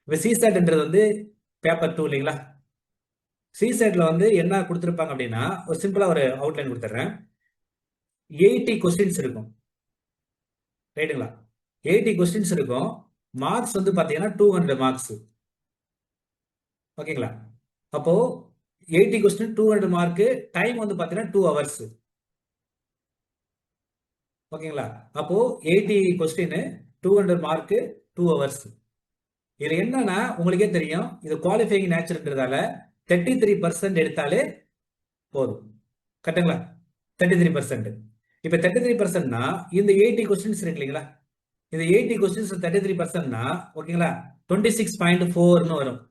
இப்போ சிசேட்ன்றது வந்து பேப்பர் 2 இல்லைங்களா? சிசேட்ல வந்து என்ன கொடுத்துருப்பாங்க அப்படின்னா, ஒரு சிம்பிளா ஒரு அவுட்லைன் கொடுத்துட்றேன். 80 கொஸ்டின்ஸ் இருக்கும், ரைட்டுங்களா? 80 கொஸ்டின்ஸ் இருக்கும். மார்க்ஸ் வந்து பாத்தீங்கன்னா 200 மார்க்ஸ். ஓகேங்களா? அப்போ 80 கொஸ்டின் 200 மார்க். டைம் வந்து பாத்தீங்கன்னா 2 hours. ஓகேங்களா? அப்போ 80 கொஸ்டின் 200 மார்க் 2 hours. இதுல என்னன்னா உங்களுக்கே தெரியும், இது குவாலிஃபைங் நேச்சர்ன்றதால 33% எடுத்தாலே போதும். கரெக்டுங்களா? 33%. இப்ப 33%னா இந்த 80 கொஸ்டின்ஸ் இருக்கு இல்லைங்களா? இந்த 80 கொஸ்டின்ஸ் 33%னா ஓகேங்களா, 26.4ன்னு வரும்.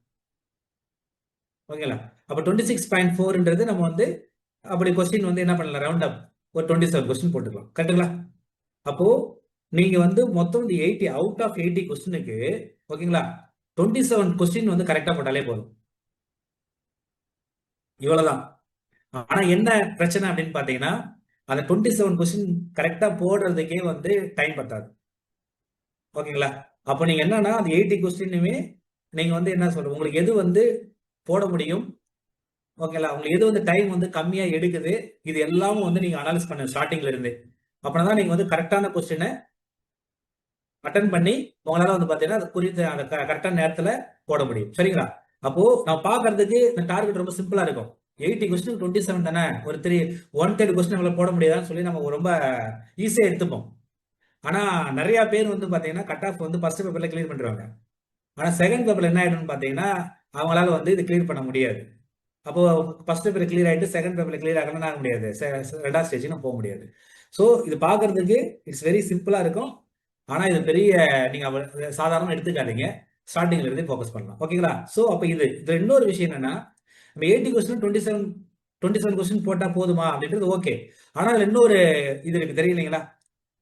ஓகேங்களா? அப்ப 26.4ன்றது நம்ம வந்து அப்படி கொஸ்டின் வந்து என்ன பண்ணலாம், ரவுண்ட் அப் ஒரு 27 கொஸ்டின் போட்டுக்கலாம். கரெக்டுங்களா? அப்போ நீங்க வந்து மொத்தம் இந்த 80 அவுட் ஆஃப் 80 கொஸ்டினுக்கு ஓகேங்களா 27 கொஸ்டின் வந்து கரெக்டா போட்டாலே போதும். இவ்வளவுதான். ஆனா என்ன பிரச்சனை அப்படின்னு பாத்தீங்கன்னா, அந்த 27 கொஸ்டின் கரெக்டா போடுறதுக்கே வந்து டைம் பத்தாது. ஓகேங்களா? அப்போ நீங்க என்னன்னா அந்த 80 கொஸ்டினுமே நீங்க வந்து என்ன சொல்றது, உங்களுக்கு எது வந்து போட முடியும், ஓகேங்களா, உங்களுக்கு எது வந்து டைம் வந்து கம்மியா எடுக்குது, இது எல்லாமும் வந்து நீங்க அனலைஸ் பண்ண ஸ்டார்டிங்ல இருந்து. அப்படின்னா நீங்க வந்து கரெக்டான கொஸ்டினை அட்டன் பண்ணி உங்களால வந்து பாத்தீங்கன்னா அது குறித்த அந்த கரெக்டான நேரத்துல போட முடியும். சரிங்களா? அப்போ நான் பாக்குறதுக்கு இந்த டார்கெட் ரொம்ப சிம்பிளா இருக்கும். 80 கொஸ்டின் 27 தானே, ஒரு 130 கொஸ்டின் நம்மளால போட முடியாதான்னு சொல்லி நம்ம ரொம்ப ஈஸியா எடுத்துப்போம். ஆனா நிறைய பேர் வந்து பாத்தீங்கன்னா கட் ஆஃப் வந்து ஃபர்ஸ்ட் பேப்பர்ல கிளியர் பண்ணிடுவாங்க. ஆனா செகண்ட் பேப்பர்ல என்ன ஆயிடும்னு பாத்தீங்கன்னா அவங்களால வந்து இது கிளியர் பண்ண முடியாது. அப்போ ஃபர்ஸ்ட் பேப்பர் கிளியர் ஆயிட்டு செகண்ட் பேப்பர்ல கிளியர் ஆகணும்னு ஆக முடியாது, ரெண்டாவது ஸ்டேஜ் போக முடியாது. ஸோ இது பாக்குறதுக்கு இட்ஸ் வெரி சிம்பிளா இருக்கும். ஆனா இது பெரிய நீங்க சாதாரணமா எடுத்துக்காதீங்க. ஸ்டார்டிங்ல இருந்து ஃபோக்கஸ் பண்ணலாம். ஓகேங்களா? சோ அப்ப இது இன்னொரு விஷயம் என்னன்னா, நம்ம 80 கொஸ்டின் 27 கொஸ்டின் போட்டா போதுமா அப்படின்றது ஓகே. ஆனா அதுல இன்னொரு இது இருக்கு தெரியலீங்களா?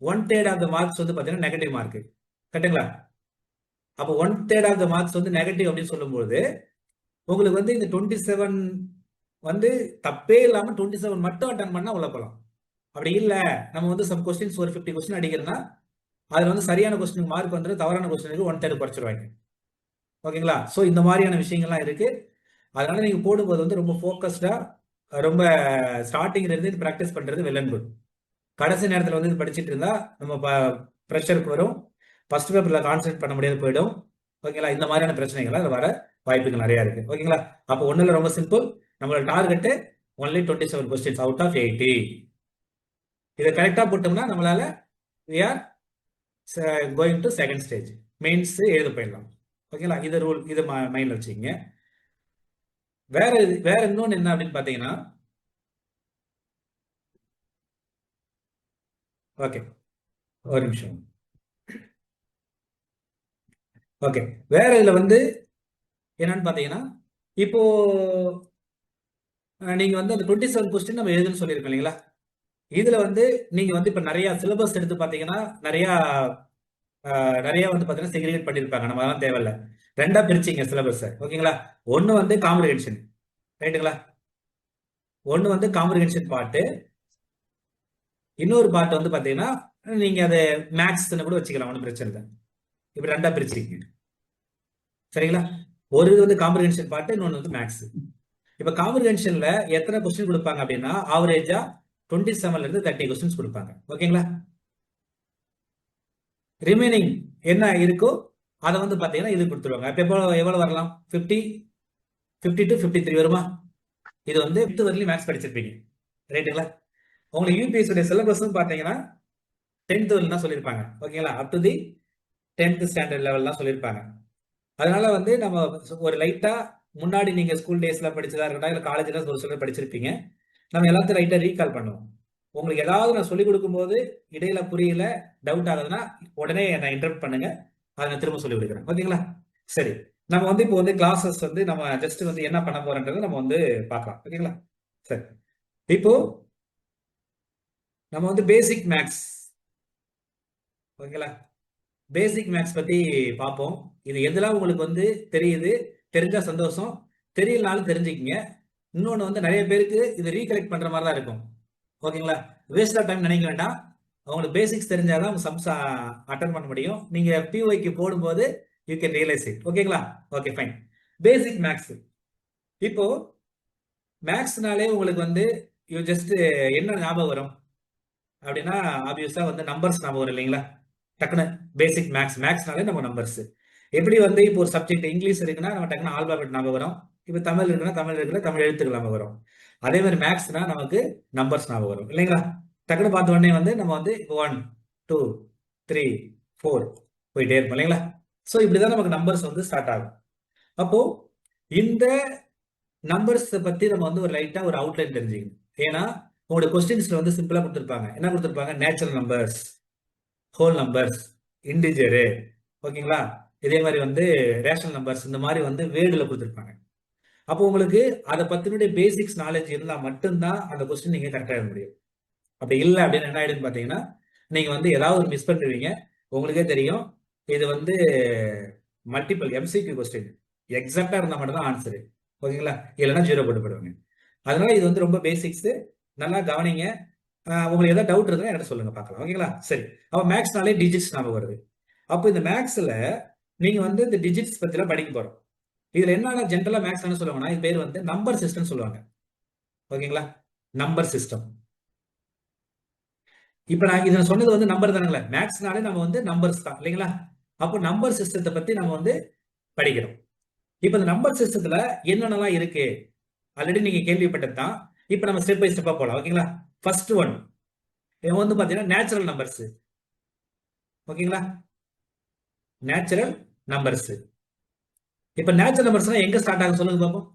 1/3 ஆஃப் த மார்க்ஸ் வந்து பாத்தீங்கன்னா நெகட்டிவ் மார்க். கரெக்ட்டுங்களா? அப்போ 1/3 ஆஃப் த மார்க்ஸ் வந்து நெகட்டிவ் அப்படின்னு சொல்லும்போது உங்களுக்கு வந்து இந்த 27 வந்து தப்பே இல்லாம 27 மட்டும் அட்டன் பண்ணா உள்ள போலாம். அப்படி இல்ல, நம்ம வந்து சம் கொஸ்டின்ஸ் ஒரு 50 கொஸ்டின் அடிக்கிறோம்னா அதுல வந்து சரியான கொஸ்டினுக்கு மார்க் வந்து தவறான கொஸ்டினுக்கு 1/3 குறைச்சிருவாங்க. ஓகேங்களா? சோ இந்த மாதிரியான விஷயங்கள்லாம் இருக்கு. அதனால நீங்க போடும்போது வந்து ரொம்ப ஃபோக்கஸ்டா ரொம்ப ஸ்டார்டிங்ல இருந்து பிராக்டிஸ் பண்றது வெல் அண்ட் குட். கடைசி நேரத்துல வந்து இது படிச்சிட்டு இருந்தா நம்ம ப்ரெஷருக்கு வரும். ஃபர்ஸ்ட் பேப்பர்ல கான்சென்ட்ரேட் பண்ண முடியாது போயிடும். ஓகேங்களா? இந்த மாதிரியான பிரச்சனைகள் அது வர வாய்ப்புகள் நிறைய இருக்கு. ஓகேங்களா? அப்போ ஒண்ணுல ரொம்ப சிம்பிள். நம்மளோட target only 27 questions out of 80. இதை கரெக்டா போட்டோம்னா நம்மளால we are going to second stage mains எழுத போயிடலாம். ஓகேங்களா? இது ரூல், இது மைண்ட்ல வச்சுக்கோங்க. வேற இன்னொன்னு என்ன அப்படின்னு பாத்தீங்கன்னா, ஓகே ஒரு நிமிஷம். ஓகே, வேற இதுல வந்து என்னன்னு பாத்தீங்கன்னா, இப்போ நீங்க வந்து அந்த 27 கொஸ்டின் நம்ம எழுதுன்னு சொல்லியிருக்கோம் இல்லைங்களா? இதுல வந்து நீங்க வந்து இப்ப நிறைய சிலபஸ் எடுத்து பாத்தீங்கன்னா நிறைய நிறைய வந்து பாத்தீங்கன்னா செக்ரிகேட் பண்ணிருப்பாங்க. நம்ம அதெல்லாம் தேவையில்ல. ரெண்டா பிரிச்சிங்க சிலபஸ். ஓகேங்களா? ஒன்னு வந்து காம்ப்ரிஹென்ஷன், ரைட்டுங்களா? ஒன்னு வந்து காம்ப்ரிஹென்ஷன் பார்ட். இன்னொரு பார்ட் வந்து பாத்தீங்கன்னா நீங்க அதை மேக்ஸ்ன்னு கூட வச்சுக்கலாம், ஒன்றும் பிரச்சனை இல்லை. இப்படி ரெண்டா பிரிச்சிருக்கீங்க. சரிங்களா? ஒரு இது வந்து காம்ப்ரிஹென்ஷன் பார்ட், இன்னொன்று வந்து மேக்ஸ். இப்ப காம்ப்ரிஹென்ஷன்ல எத்தனை கொஸ்டின் கொடுப்பாங்க அப்படின்னா ஆவரேஜா 27ல இருந்து 30 கொஸ்டின்ஸ் கொடுப்பாங்க. ஓகேங்களா? ரிமைனிங் என்ன இருக்கோ அதை வந்து பாத்தீங்கன்னா இது கொடுத்துருவாங்க. இப்ப எவ்வளவு வரலாம்? 50 டு 53 வருமா? இது வந்து 5th வரையிலும் மேக்ஸ் படிச்சிருப்பீங்க, ரைட்டுங்களா? உங்களுக்கு யூபிஎஸ் உடைய சிலபஸும் பாத்தீங்கன்னா 10th வரைக்கும் தான் சொல்லியிருப்பாங்க. ஓகேங்களா? Up to the 10th standard level தான் சொல்லியிருப்பாங்க. அதனால வந்து நம்ம ஒரு லைட்டா முன்னாடி நீங்க ஸ்கூல் டேஸ்ல படிச்சதா இருக்கட்டும் இல்ல காலேஜ்ல ஒரு சிலர் படிச்சிருப்பீங்க, நம்ம எல்லாத்தையும் லைட்டா ரீகால் பண்ணுவோம். உங்களுக்கு ஏதாவது நான் சொல்லிக் கொடுக்கும் போது இடையில புரியல, டவுட் ஆகுதுன்னா உடனே என்ன இன்டரப்ட் பண்ணுங்க, அதை நான் திரும்ப சொல்லி கொடுக்குறேன். ஓகேங்களா? சரி, நம்ம வந்து இப்போ வந்து கிளாஸஸ் வந்து நம்ம ஜஸ்ட் வந்து என்ன பண்ண போறோம்ன்றது நம்ம வந்து பார்க்கலாம். ஓகேங்களா? சரி, இப்போ நம்ம வந்து பேசிக் மேக்ஸ், ஓகேங்களா, பேசிக் மேக்ஸ் பத்தி பார்ப்போம். இது எதெல்லாம் உங்களுக்கு வந்து தெரியுது, தெரிஞ்சா சந்தோஷம், தெரியலனாலும் தெரிஞ்சுக்கங்க. இன்னொன்னு வந்து நிறைய பேருக்கு இது ரீகலெக்ட் பண்ற மாதிரி தான் இருக்கும். ஓகேங்களா? வேஸ்ட் ஆஃப் டைம் நினைக்க வேண்டாம். அவங்களுக்கு பேசிக்ஸ் தெரிஞ்சாதான் அவங்க சம்ஸ் அட்டன் பண்ண முடியும். நீங்க பிஒய்க்கு போடும்போது யூ கேன் ரியலைஸ் இட். ஓகேங்களா? Okay fine. Basic maths. இப்போ மேக்ஸ்னாலே உங்களுக்கு வந்து யூ ஜஸ்ட் என்ன ஞாபகம் வரும் அப்படின்னா, ஆப்வியஸா வந்து நம்பர்ஸ் ஞாபகம் வரும் இல்லைங்களா? டக்குனு பேசிக் மேக்ஸ்னாலே நம்ம நம்பர்ஸ். எப்படி வந்து இப்போ ஒரு சப்ஜெக்ட் இங்கிலீஷ் இருக்குன்னா நம்ம டக்குனு ஆல்பாபெட் ஞாபகம் வரும். இப்போ தமிழ் இருக்குன்னா தமிழ் எழுத்துக்கள் ஞாபகம் வரும். அதே மாதிரி மேக்ஸ்னா நமக்கு நம்பர்ஸ் ஞாபகம் வரும் இல்லைங்களா? டக்குனு பார்த்த உடனே வந்து நம்ம வந்து 1 2 3 4 போயிட்டே இருப்போம் இல்லைங்களா? ஸோ இப்படிதான் நமக்கு நம்பர்ஸ் வந்து ஸ்டார்ட் ஆகும். அப்போ இந்த நம்பர்ஸ் பத்தி நம்ம வந்து ஒரு லைட்டா ஒரு அவுட்லைன் தெரிஞ்சுக்கணும். ஏன்னா உங்களோட கொஸ்டின்ஸ்ல வந்து சிம்பிளா கொடுத்துருப்பாங்க. என்ன கொடுத்துருப்பாங்க? நேச்சுரல் நம்பர்ஸ், ஹோல் நம்பர்ஸ், இன்டிஜரு, ஓகேங்களா? இதே மாதிரி வந்து ரேஷனல் நம்பர்ஸ், இந்த மாதிரி வந்து வேர்டுல கொடுத்துருப்பாங்க. அப்போ உங்களுக்கு அதை பத்தினுடைய பேசிக்ஸ் நாலேஜ் இருந்தா மட்டும்தான் அந்த கொஸ்டின் நீங்க கரெக்டா எழுத முடியும். அப்படி இல்லை அப்படின்னு என்ன ஆயிடுன்னு பாத்தீங்கன்னா, நீங்க வந்து ஏதாவது ஒரு மிஸ் பண்ணிடுவீங்க. உங்களுக்கே தெரியும் இது வந்து மல்டிபிள் எம்சிக்யூ கொஸ்டின். எக்ஸாக்டா இருந்தா மட்டும் தான் ஆன்சரு. ஓகேங்களா? இல்லைன்னா ஜீரோ போட்டு போடுவாங்க. அதனால இது வந்து ரொம்ப பேசிக்ஸ். நல்லா கவனிங்க. உங்களுக்கு ஏதாவது டவுட் இருந்தா என்கிட்ட சொல்லுங்க பார்க்கலாம். ஓகேங்களா? சரி. அப்ப மேக்ஸ்னாலே டிஜிட்ஸ் ஞாபகம் வருது. அப்போ இந்த மேக்ஸ்ல நீங்க வந்து இந்த டிஜிட்ஸ் பத்திலாம் படிக்க போறோம். இதுல என்னன்னா ஜென்ரலா மேக்ஸ் என்ன சொல்லுவாங்கன்னா, இது பேர் வந்து நம்பர் சிஸ்டம் சொல்லுவாங்க. ஓகேங்களா? Number system. இப்ப நான் இதை சொன்னது வந்து நம்பர் தானுங்களே. மேக்ஸ்னாலே நம்ம வந்து நம்பர்ஸ் தான் இல்லைங்களா? அப்போ நம்பர் சிஸ்டத்தை பத்தி நம்ம வந்து படிக்கிறோம். இப்ப இந்த நம்பர் சிஸ்டத்துல என்னென்னலாம் இருக்கு ஆல்ரெடி நீங்க கேள்விப்பட்டது தான். இப்ப நம்ம ஸ்டெப் பை ஸ்டெப்பா போலாம். ஓகேங்களா? ஃபர்ஸ்ட் ஒன் வந்து பாத்தீங்கன்னா நேச்சுரல் நம்பர்ஸ். ஓகேங்களா? Natural numbers. இப்ப நேச்சுரல் நம்பர்ஸ்னா எங்க ஸ்டார்ட் ஆகும் சொல்லுங்க பாப்போம்.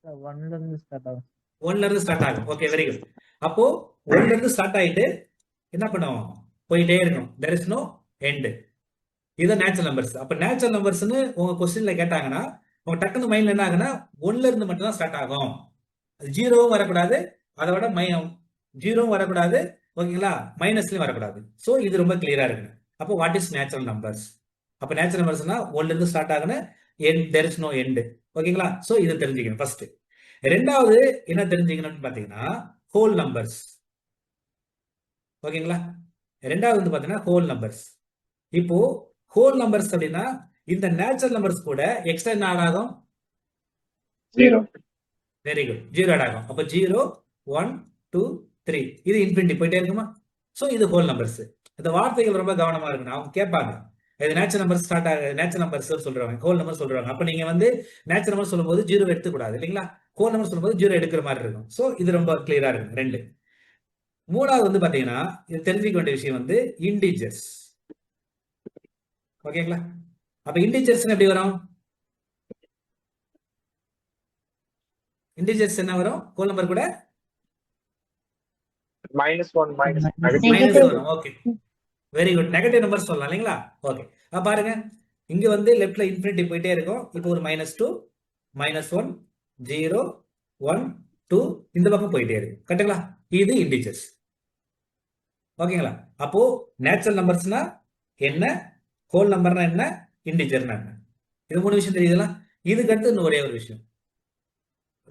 1ல இருந்து ஸ்டார்ட் ஆகும். 1ல இருந்து ஸ்டார்ட் ஆகும். Okay, very good. அப்போ 1ல இருந்து ஸ்டார்ட் ஆயிட்டு என்ன பண்ணுவோம்? போயிட்டே இருக்கும். there is no end. இது நேச்சுரல் நம்பர்ஸ். அப்ப நேச்சுரல் நம்பர்ஸ்னு உங்க கொஸ்டின்ல கேட்டாங்கன்னா உங்க டக்குனு மைண்ட்ல என்ன ஆகுனா 1ல இருந்து மட்டும் தான் ஸ்டார்ட் ஆகும். ஜீரோவும் வரக்கூடாது, அதை விட ஜீரோவும் வரக்கூடாது, ஓகேங்களா? மைனஸ்லயும் வரக்கூடாது. சோ இது ரொம்ப கிளியரா இருக்கு. அப்போ வாட் இஸ் நேச்சுரல் நம்பர்ஸ்? அப்ப நேச்சுரல் நம்பர்ஸ்னா 1ல இருந்து ஸ்டார்ட் ஆகுன there is no end. ஓகேங்களா? சோ இது தெரிஞ்சுக்கணும் ஃபர்ஸ்ட். ரெண்டாவது என்ன தெரிஞ்சுக்கணும்னு பாத்தீங்கன்னா ஹோல் நம்பர்ஸ். ஓகேங்களா? ரெண்டாவது வந்து பாத்தீங்கன்னா ஹோல் நம்பர்ஸ். இப்போ ஹோல் நம்பர்ஸ் அப்படின்னா இந்த நேச்சுரல் நம்பர்ஸ் கூட எக்ஸ்ட்ரா என்ன ஆட் ஆகும்? Zero. Very good. Zero add ஆகும். அப்போ 0 1 2 3 இது இன்ஃபினிட்டி போயிட்டே இருக்குமா? சோ இது ஹோல் நம்பர்ஸ். இந்த வார்த்தைகள் ரொம்ப கவனமா இருக்கணும். அவங்க கேட்பாங்க இது நேச்சுரல் நம்பர் ஸ்டார்ட் ஆகுது, நேச்சுரல் நம்பர்ஸ் சொல்றாங்க, ஹோல் நம்பர் சொல்றாங்க. அப்ப நீங்க வந்து நேச்சுரல் நம்பர் சொல்லும்போது ஜீரோ எடுத்துக்கூடாது இல்லைங்களா? ஹோல் நம்பர் சொல்லும்போது ஜீரோ எடுக்கிற மாதிரி இருக்கும். சோ இது ரொம்ப கிளியரா இருக்கு. ரெண்டு. மூணாவது வந்து பாத்தீங்கன்னா இது தெரிஞ்சுக்க வேண்டிய விஷயம் வந்து இன்டிஜர்ஸ். ஓகேங்களா? அப்ப இன்டிஜர்ஸ் எப்படி வரும்? இன்டிஜர்ஸ் என்ன வரும்? ஹோல் நம்பர் கூட -1 மைனஸ் வரும். Okay, very good. Negative number சொல்லலாம் இல்லைங்களா? ஓகே, பாருங்க இங்க வந்து லெஃப்ட்ல இன்ஃபினிட்டி போயிட்டே இருக்கும். இப்போ ஒரு -2 -1 0 1 2 இந்த பக்கம் போயிட்டே இருக்கு. கரெக்ட்டுங்களா? இது இன்டிஜர்ஸ். ஓகேங்களா? அப்போ நேச்சுரல் நம்பர்ஸ்னா என்ன, ஹோல் நம்பர்னா என்ன, இன்டிஜர்னா என்ன, இது மூணு விஷயம் தெரியுதுல. இதுக்கு அடுத்து இன்னும் ஒரே ஒரு விஷயம்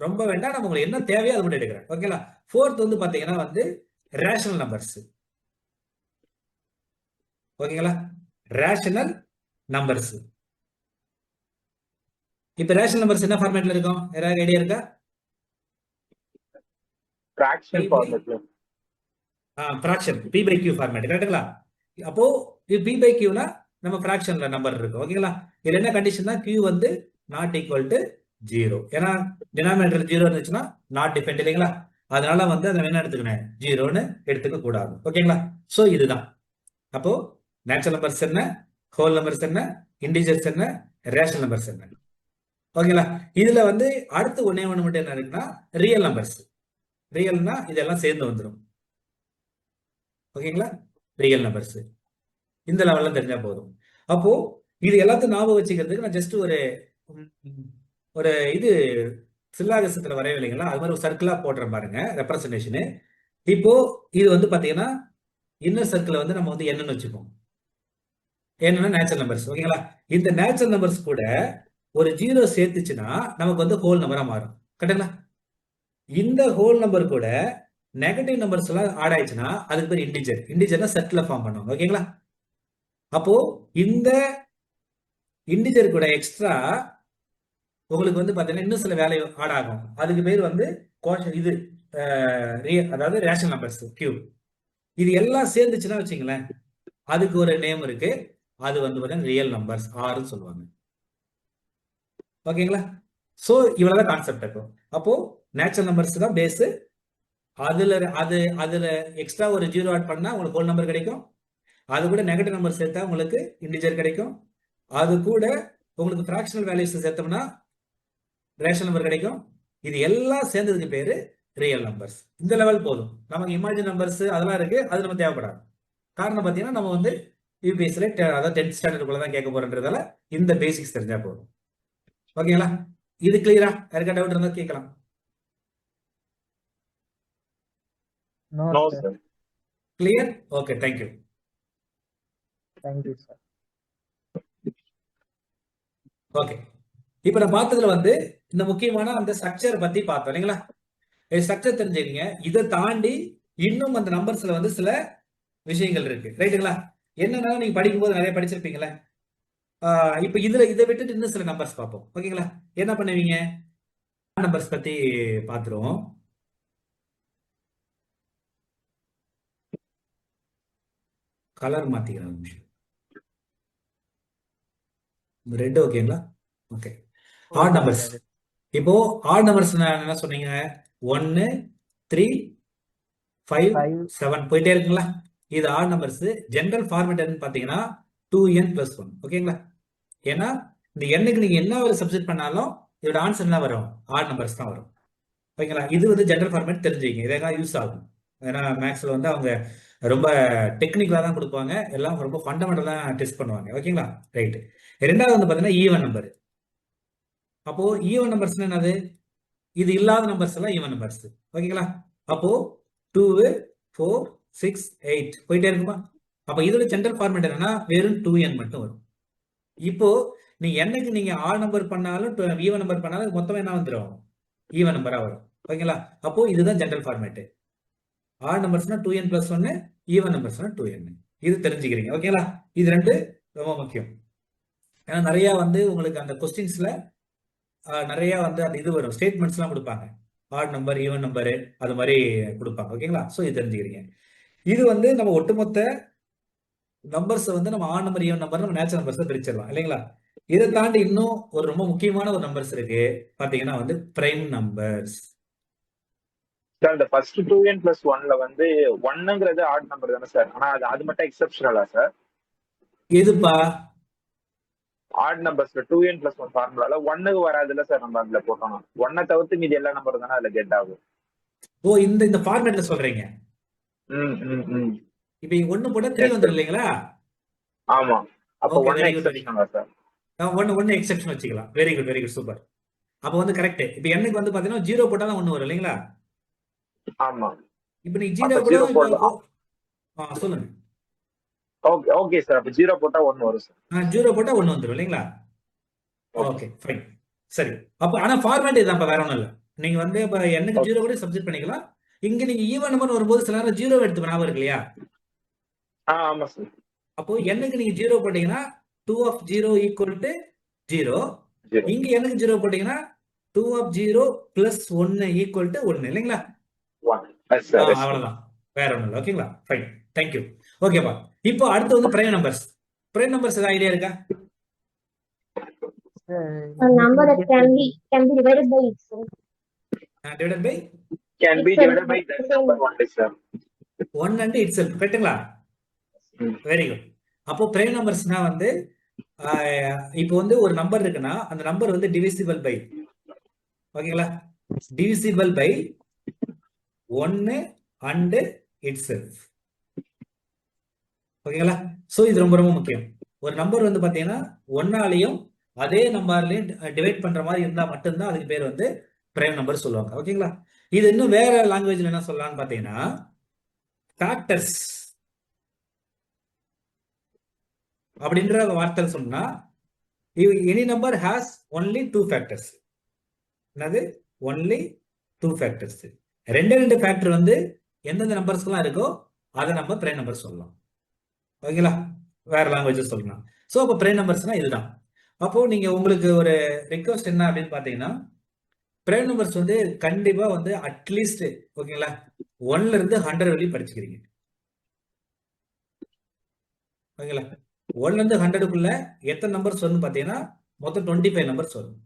ரொம்ப வேண்டாம், நம்ம உங்களுக்கு என்ன தேவையோ அது மட்டும் எடுக்கிறேன். ஓகேங்களா? ஃபோர்த் வந்து பாத்தீங்கன்னா வந்து ரேஷனல் நம்பர்ஸ். ஓகேங்களா? Rational numbers. இப்ப ரேஷனல் நம்பர்ஸ் என்ன ஃபார்மேட்ல இருக்கும்? யாராவது ஐடியா இருக்கா? ஃபிராக்ஷன் ஃபார்மேட்ல. Fraction p/q format. கரெக்ட்டுங்களா? அப்போ இது p/qனா நம்ம ஃபிராக்ஷன்ல நம்பர் இருக்கு. ஓகேங்களா? இதுல என்ன கண்டிஷன்னா q வந்து நாட் ஈக்குவல் டு 0. ஏன்னா டினாமினேட்டர் 0 இருந்துச்சுன்னா நாட் டிஃபைன்ட் இல்லைங்களா? அதனால வந்து அதை என்ன எடுத்துக்கணும்? 0ன்னு எடுத்துக்க கூடாது. ஓகேங்களா? சோ இதுதான். அப்போ நேச்சுரல் நம்பர்ஸ் என்ன, ஹோல் நம்பர்ஸ் என்ன, இன்டிஜர்ஸ் என்ன, ரேஷனல் நம்பர்ஸ் என்ன. ஓகேங்களா? இதுல வந்து அடுத்து ஒன்னே ஒண்ணு மட்டும் என்ன இருக்குன்னா ரியல் நம்பர்ஸ். ரியல்னா இதெல்லாம் சேர்ந்து வந்துடும். ஓகேங்களா? ரியல் நம்பர்ஸ் இந்த லெவல்ல தெரிஞ்சா போதும். அப்போ இது எல்லாத்தையும் ஞாபகம் வச்சுக்கிறதுக்கு நான் ஜஸ்ட் ஒரு இது சில்லாகசத்துல வரையவில்லைங்களா, அது மாதிரி ஒரு சர்க்கிளா போடுறேன் பாருங்க ரெப்ரசன்டேஷனு. இப்போ இது வந்து பாத்தீங்கன்னா இன்னர் சர்க்கிள் வந்து நம்ம வந்து என்னன்னு வச்சுப்போம். என்னன்னா நேச்சுரல் நம்பர்ஸ். ஓகேங்களா? இந்த நேச்சுரல் நம்பர்ஸ் கூட ஒரு 0 சேர்த்துச்சுன்னா நமக்கு வந்து ஹோல் நம்பரா மாறும். கரெக்டுங்களா? இந்த ஹோல் நம்பர் கூட நெகட்டிவ் நம்பர்ஸ் எல்லாம் ஆட் ஆயிடுச்சுன்னா அதுக்கு பேர் இன்டிஜர். இன்டிஜர்னா செட்ல ஃபார்ம் பண்ணுவாங்க. ஓகேங்களா? அப்போ இந்த இன்டிஜர் கூட எக்ஸ்ட்ரா உங்களுக்கு வந்து பாத்தீங்கன்னா இன்னும் சில வேலை ஆட் ஆகும். அதுக்கு பேர் வந்து இது அதாவது ரேஷனல் நம்பர்ஸ் கியூப். இது எல்லாம் சேர்ந்துச்சுன்னா வச்சுங்களேன், அதுக்கு ஒரு நேம் இருக்கு. அது வந்து பாத்தீங்கன்னா ரியல் நம்பர்ஸ் ஆர்ன்னு சொல்லுவாங்க. ஓகேங்களா? சோ இவ்வளவுதான் கான்செப்ட் இருக்கும். அப்போ நேச்சுரல் நம்பர்ஸ் தான் பேஸ். அதுல எக்ஸ்ட்ரா ஒரு 0 ஆட் பண்ணா உங்களுக்கு ஹோல் நம்பர் கிடைக்கும். அது கூட நெகட்டிவ் நம்பர் சேர்த்தா உங்களுக்கு இன்டிஜர் கிடைக்கும். அது கூட உங்களுக்கு ஃபிராக்ஷனல் வேல்யூஸ் சேர்த்தோம்னா ரேஷனல் நம்பர் கிடைக்கும். இது எல்லாம் சேர்ந்ததுக்கு பேரு ரியல் நம்பர்ஸ். இந்த லெவல் போதும். நமக்கு இமேஜின் நம்பர்ஸ் அதெல்லாம் இருக்கு, அது நம்ம தேவைப்படாது. காரணம் பார்த்தீங்கன்னா நம்ம வந்து யூபிஎஸ்ல அதாவது 10th ஸ்டாண்டர்டுக்குள்ள தான் கேட்க போறன்றதால இந்த பேசிக்ஸ் தெரிஞ்சா போதும். ஓகேங்களா? இது கிளியரா? யாருக்கா டவுட் இருந்தா கேட்கலாம். No sir. Clear? Okay, thank you. Thank you sir. Okay, இப்ப நான் பார்த்ததுல வந்து இந்த முக்கியமான அந்த ஸ்ட்ரக்சர் பத்தி பார்த்தோம் இல்லைங்களா? ஸ்ட்ரக்சர் தெரிஞ்சுக்கீங்க. இதை தாண்டி இன்னும் அந்த நம்பர்ஸ்ல வந்து சில விஷயங்கள் இருக்கு, ரைட்டுங்களா? என்னன்னா நீங்க படிக்கும்போது நிறைய படிச்சிருப்பீங்களே. இப்ப இதை விட்டுட்டு இன்னும் சில நம்பர்ஸ் பார்ப்போம். ஓகேங்களா? என்ன பண்ணுவீங்க? நம்பர்ஸ் பத்தி பார்த்துருவோம். கலர் மாத்திக்கிறேன் நிமிஷம். ரெட் ஓகேங்களா? ஓகே. Odd numbers. இப்போ ஆட் நம்பர்ஸ் என்ன சொன்னீங்க? 1 3 5 7 போயிட்டே இருக்குங்களா? இது ஆட் நம்பர்ஸ். ஜெனரல் ஃபார்மேட் என்னன்னு பாத்தீங்கன்னா 2n+1. ஓகேங்களா? ஏன்னா இந்த எண்ணுக்கு நீங்க என்ன ஒரு சப்ஸ்டிட் பண்ணாலும் இதோட ஆன்சர் என்ன வரும்? ஆட் நம்பர்ஸ் தான் வரும். ஓகேங்களா? இது வந்து ஜெனரல் ஃபார்மேட் தெரிஞ்சுக்கிங்க. இதெல்லாம் யூஸ் ஆகும். ஏன்னா மேக்ஸ்ல வந்து அவங்க ரொம்ப டெக்னிக்கலா தான் கொடுப்பாங்க, எல்லாம் ரொம்ப ஃபண்டமெண்டலா டெஸ்ட் பண்ணுவாங்க. ஓகேங்களா? ரைட். ரெண்டாவது வந்து பாத்தீங்கன்னா ஈவன் நம்பர். அப்போ ஈவன் நம்பர்ஸ் என்னது? இது இல்லாத நம்பர்ஸ் எல்லாம் ஈவன் நம்பர்ஸ். ஓகேங்களா? அப்போ 2 4 6 8 போயிட்டே இருக்குமா? அப்ப இதோட ஜெனரல் ஃபார்மேட் என்னன்னா வெறும் 2n மட்டும் வரும். இப்போ நீங்க என்னைக்கு நீங்க ஆட் நம்பர் பண்ணாலும் ஈவன் நம்பர் பண்ணாலும் மொத்தமா என்ன வந்துடும்? ஈவன் நம்பரா வரும். ஓகேங்களா? அப்போ இதுதான் ஜெனரல் ஃபார்மேட். ஆட் நம்பர்ஸ்னா 2n+1, ஈவன் நம்பர்ஸ்னா 2n. இது தெரிஞ்சுக்கிறீங்க. ஓகேங்களா? இது ரெண்டு ரொம்ப முக்கியம். ஏன்னா நிறைய வந்து உங்களுக்கு அந்த கொஸ்டின்ஸ்ல நிறைய வந்து அந்த இது வரும், ஸ்டேட்மெண்ட்ஸ் எல்லாம் கொடுப்பாங்க. ஆட் நம்பர், ஈவன் நம்பர், அது மாதிரி கொடுப்பாங்க. ஓகேங்களா? சோ இது தெரிஞ்சுக்கிறீங்க. இது வந்து நம்ம ஒட்டுமொத்த நம்பர்ஸ் வந்து நம்ம ஆட் நம்பர், ஈவன் நம்பர், நம்ம நேச்சுரல் நம்பர்ஸ் பிரிச்சிடலாம் இல்லைங்களா? இதை தாண்டி இன்னும் ஒரு ரொம்ப முக்கியமான ஒரு நம்பர்ஸ் இருக்கு, பாத்தீங்கன்னா வந்து பிரைம் நம்பர்ஸ். சார் இந்த ஃபர்ஸ்ட் 2n+1ல வந்து 1ங்கிறது ஆட் நம்பர் தானே சார்? ஆனா அது மட்டும் எக்ஸெப்ஷனலா சார்? எதுப்பா? ஆட் நம்பர்ஸ்ல 2n+1 ஃபார்முலால 1க்கு வராதுல்ல சார்? நம்ம அதுல போட்டோம் 1 தவிர்த்து மீதி எல்லா நம்பர் தானே அதுல கெட் ஆகும். ஓ, இந்த ஃபார்மேட்ல சொல்றீங்க. இப்ப 1 போட்டா 3 வந்துரும் இல்லைங்களா? ஆமா. அப்ப ஓகே, 1 வெரி குட். எக்ஸெப்ஷனலா சார்? 1 எக்ஸெப்ஷன் வச்சுக்கலாம். Very good, very good, super. அப்ப வந்து கரெக்ட். இப்ப எனக்கு வந்து பாத்தீங்கன்னா 0 போட்டா தான் 1 வரும் இல்லைங்களா? ஆமா. இப்ப நீ அப்ப 0 கூட 0 போடலாம். சொல்லுங்க. Okay sir. அப்ப 0 போட்டா 1 வரும் சார். 0 போட்டா 1 வந்துரும் இல்லைங்களா? Okay, fine. சரி. அப்ப ஆனா ஃபார்மேட் இதான், வேற ஒண்ணும் இல்ல. நீங்க வந்து இப்ப எனக்கு 0 கூட சப்ஸ்டிட் பண்ணிக்கலாம். இங்க நீங்க ஈவன் நம்பர் வரும்போது சில நேரம் 0 எடுத்து ஞாபகம் இருக்கு இல்லையா? ஆமா சார். அப்போ எனக்கு நீங்க 0 போட்டீங்கன்னா 2 of 0 equal to 0. இங்க எனக்கு 0 போட்டீங்கன்னா 2 of 0 plus 1 equal to 1 இல்லைங்களா? 1. அவ்வளவுதான், வேற ஒண்ணும் இல்லை. ஓகேங்களா? Fine, thank you. ஓகேப்பா. இப்போ அடுத்து வந்து பிரைம் நம்பர்ஸ். பிரைம் நம்பர்ஸ் ஏதாவது ஐடியா இருக்கா? A number that can be divided by itself. Divided by? Can be divided by that number only, sir. 1 and itself. கரெக்ட்டுங்களா? Very good. அப்போ பிரைம் நம்பர்ஸ்னா வந்து இப்போ வந்து ஒரு நம்பர் இருக்குன்னா அந்த நம்பர் வந்து டிவிசிபிள் பை, ஓகேங்களா, டிவிசிபிள் பை 1 and itself. ஓகேங்களா? சோ இது ரொம்ப ரொம்ப முக்கியம். ஒரு நம்பர் வந்து பாத்தீங்கன்னா 1ஆலையும் அதே நம்பர்லயும் டிவைட் பண்ற மாதிரி இருந்தா மட்டும்தான் அதுக்கு பேர் வந்து பிரைம் நம்பர் சொல்லுவாங்க. ஓகேங்களா? இது இன்னும் வேற லாங்குவேஜ்ல என்ன சொல்லலாம்னு பாத்தீங்கன்னா ஃபேக்டர்ஸ் அப்படின்ற வார்த்தை சொன்னா any number has only 2 factors. என்னது? Only 2 factors. ரெண்டு ஃபேக்டர் வந்து எந்தெந்த நம்பர்ஸ்லாம் இருக்கோ அதை நம்ம பிரைம் நம்பர் சொல்லலாம். ஓகேங்களா? வேற லாங்குவேஜஸ் சொல்லலாம். ஸோ அப்போ ப்ரைம் நம்பர்ஸ்னா இதுதான். அப்போ நீங்க உங்களுக்கு ஒரு ரிக்வஸ்ட் என்ன அப்படின்னு பாத்தீங்கன்னா, ப்ரைம் நம்பர்ஸ் வந்து கண்டிப்பா வந்து அட்லீஸ்ட் ஓகேங்களா 1ல இருந்து 100 வரையும் படிச்சுக்கிறீங்க. ஓகேங்களா 1ல இருந்து 100க்குள்ள எத்தனை நம்பர்ஸ் வரும்னு பாத்தீங்கன்னா மொத்தம் 25 நம்பர்ஸ் வரும்.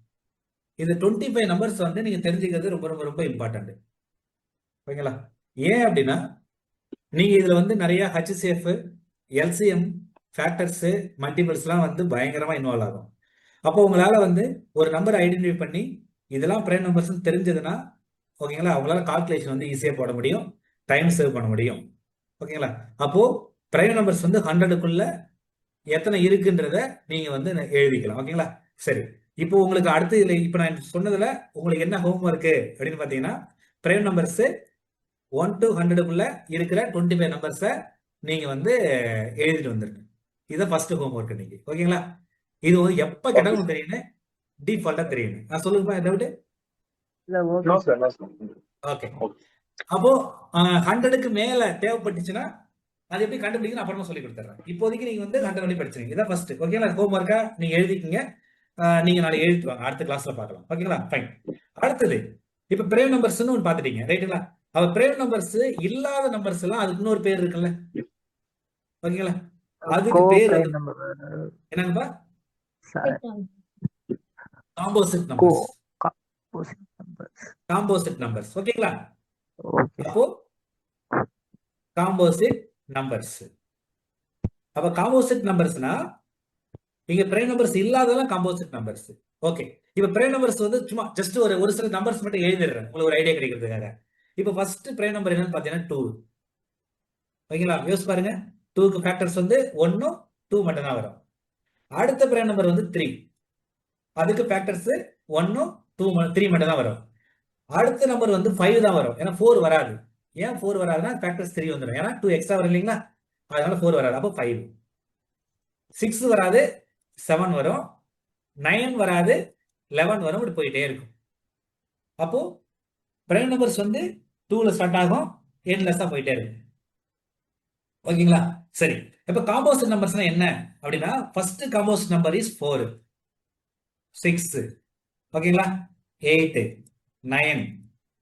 இந்த 25 நம்பர்ஸ் வந்து நீங்க தெரிஞ்சுக்கிறது ரொம்ப ரொம்ப ரொம்ப இம்பார்ட்டன்ட். ஓகேங்களா ஏன் அப்படின்னா நீங்க இதுல வந்து நிறைய ஹெச்சிஎஃப், எல்சிஎம், ஃபேக்டர்ஸ், மல்டிபிள்ஸ்லாம் வந்து பயங்கரமா இன்வால்வ் ஆகும். அப்போ உங்களால வந்து ஒரு நம்பர் ஐடென்டிஃபை பண்ணி இதெல்லாம் பிரைம் நம்பர்ஸ் தெரிஞ்சதுன்னா ஓகேங்களா அவங்களால கால்குலேஷன் வந்து ஈஸியா போட முடியும், டைம் சேவ் பண்ண முடியும். ஓகேங்களா அப்போ பிரைம் நம்பர்ஸ் வந்து 100க்குள்ள எத்தனை இருக்குன்றத நீங்க வந்து எழுதிக்கலாம். ஓகேங்களா சரி, இப்போ உங்களுக்கு அடுத்து இதுல இப்ப நான் சொன்னதுல உங்களுக்கு என்ன ஹோம் ஒர்க் அப்படின்னு பாத்தீங்கன்னா பிரைம் நம்பர்ஸ் 1 to 100க்குள்ள இருக்கிற 25 நம்பர்ஸை நீங்க வந்து எழுதிட்டு வந்துருங்க. இதை ஃபர்ஸ்ட் ஹோம் ஒர்க் இன்னைக்கு. ஓகேங்களா இது வந்து எப்ப ஓகே கேட்டாலும் சார். தெரியணும், டீஃபால்ட்டா தெரியணும். நான் சொல்லுங்கப்பா டவுட். இல்ல okay no sir. Sir, no sir. Okay okay. அப்போ 100க்கு மேல தேவைப்பட்டுச்சுன்னா அது எப்படி கண்டுபிடிக்கணும் அப்புறமா சொல்லி கொடுத்துறேன். இப்போதைக்கு நீங்க வந்து 100 வரை படிச்சிருங்க. இதான் ஃபர்ஸ்ட். ஓகேங்களா ஹோம் ஒர்க்கா நீங்க எழுதிக்கீங்க. நீங்க நாளைக்கு எழுதிட்டு வாங்க, அடுத்த கிளாஸ்ல பார்க்கலாம். ஓகேங்களா ஃபைன். அடுத்தது இப்ப பிரைம் நம்பர்ஸ்னு ஒன்று பாத்துட்டீங்க ரைட்டுங்களா. அவ பிரைம் நம்பர்ஸ் இல்லாத நம்பர்ஸ் எல்லாம் அதுக்கு இன்னொரு பேர் இருக்குல்ல. ஓகேங்களா அதுக்கு பேர் வந்து co-prime number என்னங்கப்பா? Sir. Composite numbers. composite numbers. Composite numbers ஓகேங்களா. ஓகே. அப்போ காம்போசிட் நம்பர்ஸ். அப்ப காம்போசிட் நம்பர்ஸ்னா இங்க பிரைம் நம்பர்ஸ் இல்லாததெல்லாம் காம்போசிட் நம்பர்ஸ். ஓகே இப்ப பிரைம் நம்பர்ஸ் வந்து சும்மா ஜஸ்ட் ஒரு சில நம்பர்ஸ் மட்டும் எழுதிடுறேன் உங்களுக்கு ஒரு ஐடியா கிடைக்கிறதுக்காக. இப்ப ஃபர்ஸ்ட் பிரைம் நம்பர் என்னன்னு பாத்தீங்கன்னா 2. ஓகேங்களா யோசிச்சு பாருங்க. 2க்கு ஃபேக்டர்ஸ் வந்து 1, 2 மட்டும் தான் வரும். அடுத்த பிரைம் நம்பர் வந்து 3, அதுக்கு ஃபேக்டர்ஸ் 1, 2, 3 மட்டும் தான் வரும். அடுத்த நம்பர் வந்து 5 தான் வரும், ஏன்னா 4 வராது. ஏன் 4 வராதுன்னா ஃபேக்டர்ஸ் 3 வந்துடும், ஏன்னா 2 எக்ஸ்ட்ரா வரும் இல்லைங்களா, அதனால 4 வராது. அப்போ 5. 6 வராது, 7 வரும். 9 வராது, 11 வரும். இப்படி போயிட்டே இருக்கும். அப்போ பிரைம் நம்பர்ஸ் வந்து 2ல ஸ்டார்ட் ஆகும், எண்ட்லெஸ்ஸா போயிட்டே இருக்கும். ஓகேங்களா சரி, இப்ப காம்போசிட் நம்பர்ஸ்னா என்ன அப்படின்னா ஃபர்ஸ்ட் காம்போசிட் நம்பர் இஸ் 4, 6 ஓகேங்களா 8, 9,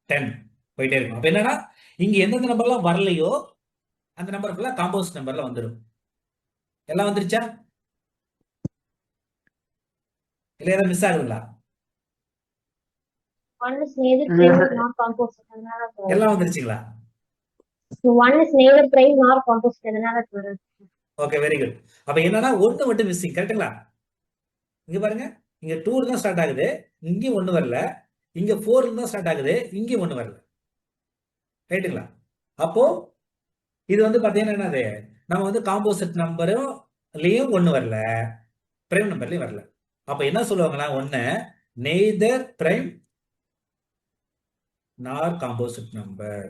10 போயிட்டே இருக்கும். அப்ப என்னன்னா இங்க எந்தெந்த நம்பர்லாம் வரலையோ அந்த நம்பர் ஃபுல்லா காம்போசிட் நம்பர்ல வந்துடும். எல்லாம் வந்துருச்சா இல்ல ஏதாவது miss ஆகுதுங்களா? One is neither prime nor composite. அதனால அது வரும். எல்லாம் வந்துருச்சுங்களா? One is neither prime nor composite. அதனால அது வரும். Okay very good. அப்ப என்னன்னா ஒண்ணு மட்டும் மிஸ்ஸிங் கரெக்ட்டுங்களா. இங்க பாருங்க, இங்க 2 தான் ஸ்டார்ட் ஆகுது, இங்க ஒண்ணு வரல. இங்க 4 தான் ஸ்டார்ட் ஆகுது, இங்க ஒண்ணு வரல. ரைட்டுங்களா. அப்போ இது வந்து பாத்தீங்கன்னா என்னது, நம்ம வந்து காம்போசிட் நம்பர்லயும் ஒண்ணு வரல, பிரைம் நம்பர்லயும் வரல. அப்ப என்ன சொல்லுவாங்கன்னா ஒண்ணு neither prime nor composite number.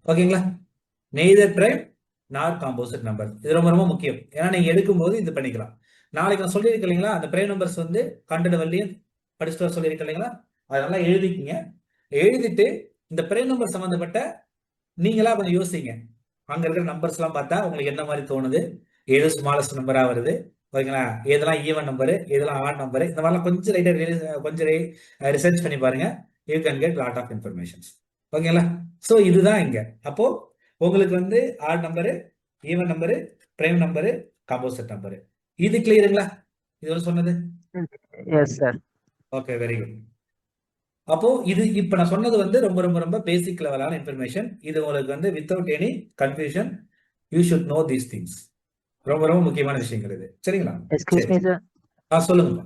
ஓகேங்களா neither prime nor composite number. இது ரொம்ப ரொம்ப முக்கியம், ஏன்னா நீங்க எடுக்கும்போது இது பண்ணிக்கலாம். நாளைக்கு நான் சொல்லியிருக்கேன் இல்லைங்களா, அந்த பிரைம் நம்பர்ஸ் வந்து 100 வரலையும் படிச்சுட்டு வர சொல்லியிருக்கேன் இல்லைங்களா, அதெல்லாம் எழுதிக்கிங்க. எழுதிட்டு இந்த பிரைம் நம்பர் சம்பந்தப்பட்ட நீங்களா கொஞ்சம் யோசிங்க. அங்க இருக்கிற நம்பர்ஸ் எல்லாம் பார்த்தா உங்களுக்கு என்ன மாதிரி தோணுது, எது ஸ்மாலஸ்ட் நம்பரா வருது, ஓகேங்களா, எதெல்லாம் ஈவன் நம்பரு, எதெல்லாம் ஆட் நம்பரு, இந்த மாதிரிலாம் கொஞ்சம் லைட்டா கொஞ்சம் ரிசர்ச் பண்ணி பாருங்க. You can get lot of informations. ஓகேங்களா சோ இதுதான் இங்க. அப்போ உங்களுக்கு வந்து odd number, even number, prime number, composite number, இது கிளியருங்களா இது சொன்னது? Yes sir. Okay very good. அப்போ இது இப்ப நான் சொன்னது வந்து ரொம்ப ரொம்ப ரொம்ப பேசிக் லெவலான இன்ஃபர்மேஷன். இது உங்களுக்கு வந்து without any confusion you should know these things. ரொம்ப ரொம்ப முக்கியமான விஷயங்கள் இது. சரிங்களா? Excuse me sir. சொல்லுங்க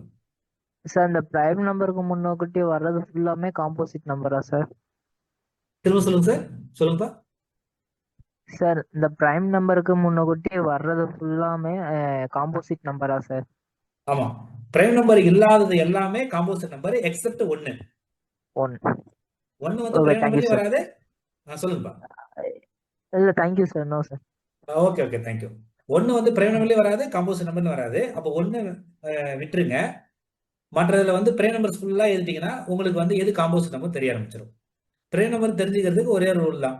சார் இந்த பிரைம் நம்பருக்கு முன்னோக்கிட்டே வர்றது ஃபுல்லாமே காம்போசிட் நம்பரா சார்? திரும்ப சொல்லுங்க சார். சொல்லுங்கப்பா. சார் இந்த பிரைம் நம்பருக்கு முன்னோக்கிட்டே வர்றது ஃபுல்லாமே காம்போசிட் நம்பரா சார்? ஆமா, பிரைம் நம்பர் இல்லாதது எல்லாமே காம்போசிட் நம்பர் எக்ஸெப்ட் 1. 1 வந்து பிரைம் நம்பர்லயே வராது. சொல்லுங்கப்பா. இல்ல thank you sir. No sir. Okay okay thank you. 1 வந்து பிரைம் நம்பர்லயே வராது, காம்போசிட் நம்பர்ல வராது. அப்போ 1 விட்டுருங்க. மற்றதுல வந்து பிரைம் நம்பர்ஸ் ஃபுல்லா எழுதிட்டீங்கன்னா உங்களுக்கு வந்து எது காம்போசிட் நம்பர் தெரிய ஆரம்பிச்சிடும். பிரைம் நம்பர் தெரிஞ்சுக்கிறதுக்கு ஒரே ரூல் தான்,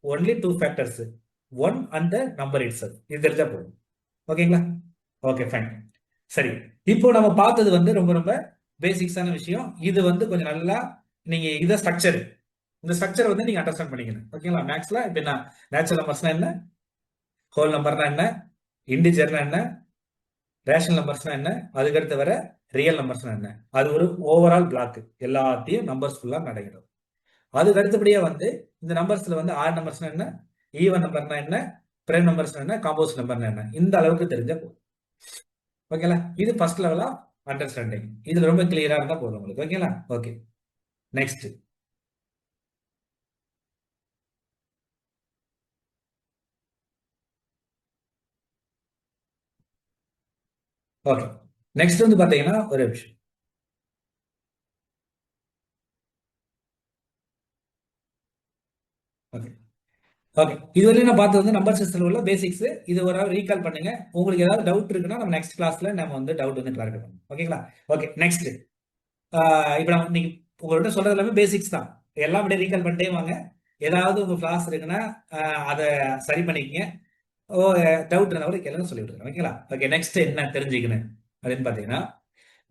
only 2 factors, 1 and the number it self. இது தெரிஞ்சா போதும். ஓகேங்களா? Okay fine. சரி, இப்போ நம்ம பார்த்தது வந்து ரொம்ப ரொம்ப பேசிக்ஸான விஷயம். இது வந்து கொஞ்சம் நல்லா நீங்க இதை ஸ்ட்ரக்சர், இந்த ஸ்ட்ரக்சர் வந்து நீங்க அண்டர்ஸ்டாண்ட் பண்ணிக்கணும். ஓகேங்களா? மேக்ஸ்ல இப்போ என்ன நேச்சுரல் நம்பர்ஸ்னா என்ன, ஹோல் நம்பர்னா என்ன, இன்டிஜர்னா என்ன, ரேஷனல் நம்பர்ஸ்னா என்ன, அதுக்கடுத்து வர ரியல் நம்பர்ஸ்னா என்ன, அது ஒரு ஓவரால் பிளாக், எல்லாத்தையும் நம்பர்ஸ் ஃபுல்லா நடக்கிறது. அதுக்கு அடுத்தபடியா வந்து இந்த நம்பர்ஸ்ல வந்து ஆட் நம்பர்ஸ்னா என்ன, ஈவன் நம்பர்னா என்ன, பிரைம் நம்பர்ஸ்னா என்ன, காம்போசிட் நம்பர்னா என்ன, இந்த அளவுக்கு தெரிஞ்சா போதும். ஓகேங்களா? இது ஃபர்ஸ்ட் லெவல் ஆஃப் அண்டர்ஸ்டாண்டிங். இதுல ரொம்ப கிளியரா இருந்தா போதும் உங்களுக்கு. ஓகேங்களா? Okay, next. ஓகே, நெக்ஸ்ட் வந்து பாத்தீங்கன்னா ஒரு விஷயம். ஓகே ஓகே, இதுவரையும் நான் பார்த்தது வந்து நம்பர் சிஸ்டத்தில் உள்ள பேசிக்ஸ். இது ஒரு ரீகால் பண்ணுங்க. உங்களுக்கு ஏதாவது டவுட் இருக்குன்னா நம்ம நெக்ஸ்ட் கிளாஸ்ல நம்ம வந்து டவுட் வந்து கிளாரிஃபை பண்ணுவோம். ஓகேங்களா? Okay, next. இப்போ நம்ம இன்னைக்கு உங்கள்கிட்ட சொல்றது எல்லாமே பேசிக்ஸ் தான். எல்லாம் அப்படியே ரீகால் பண்ணிட்டே வாங்க. ஏதாவது உங்க கிளாஸ் இருக்குன்னா அதை சரி பண்ணிக்கங்க. ஓ, டவுட் இருந்தா கூட கேளுங்க, சொல்லி விடுறேன். ஓகேங்களா? ஓகே, நெக்ஸ்ட் என்ன தெரிஞ்சுக்கணும் அப்படின்னு பார்த்தீங்கன்னா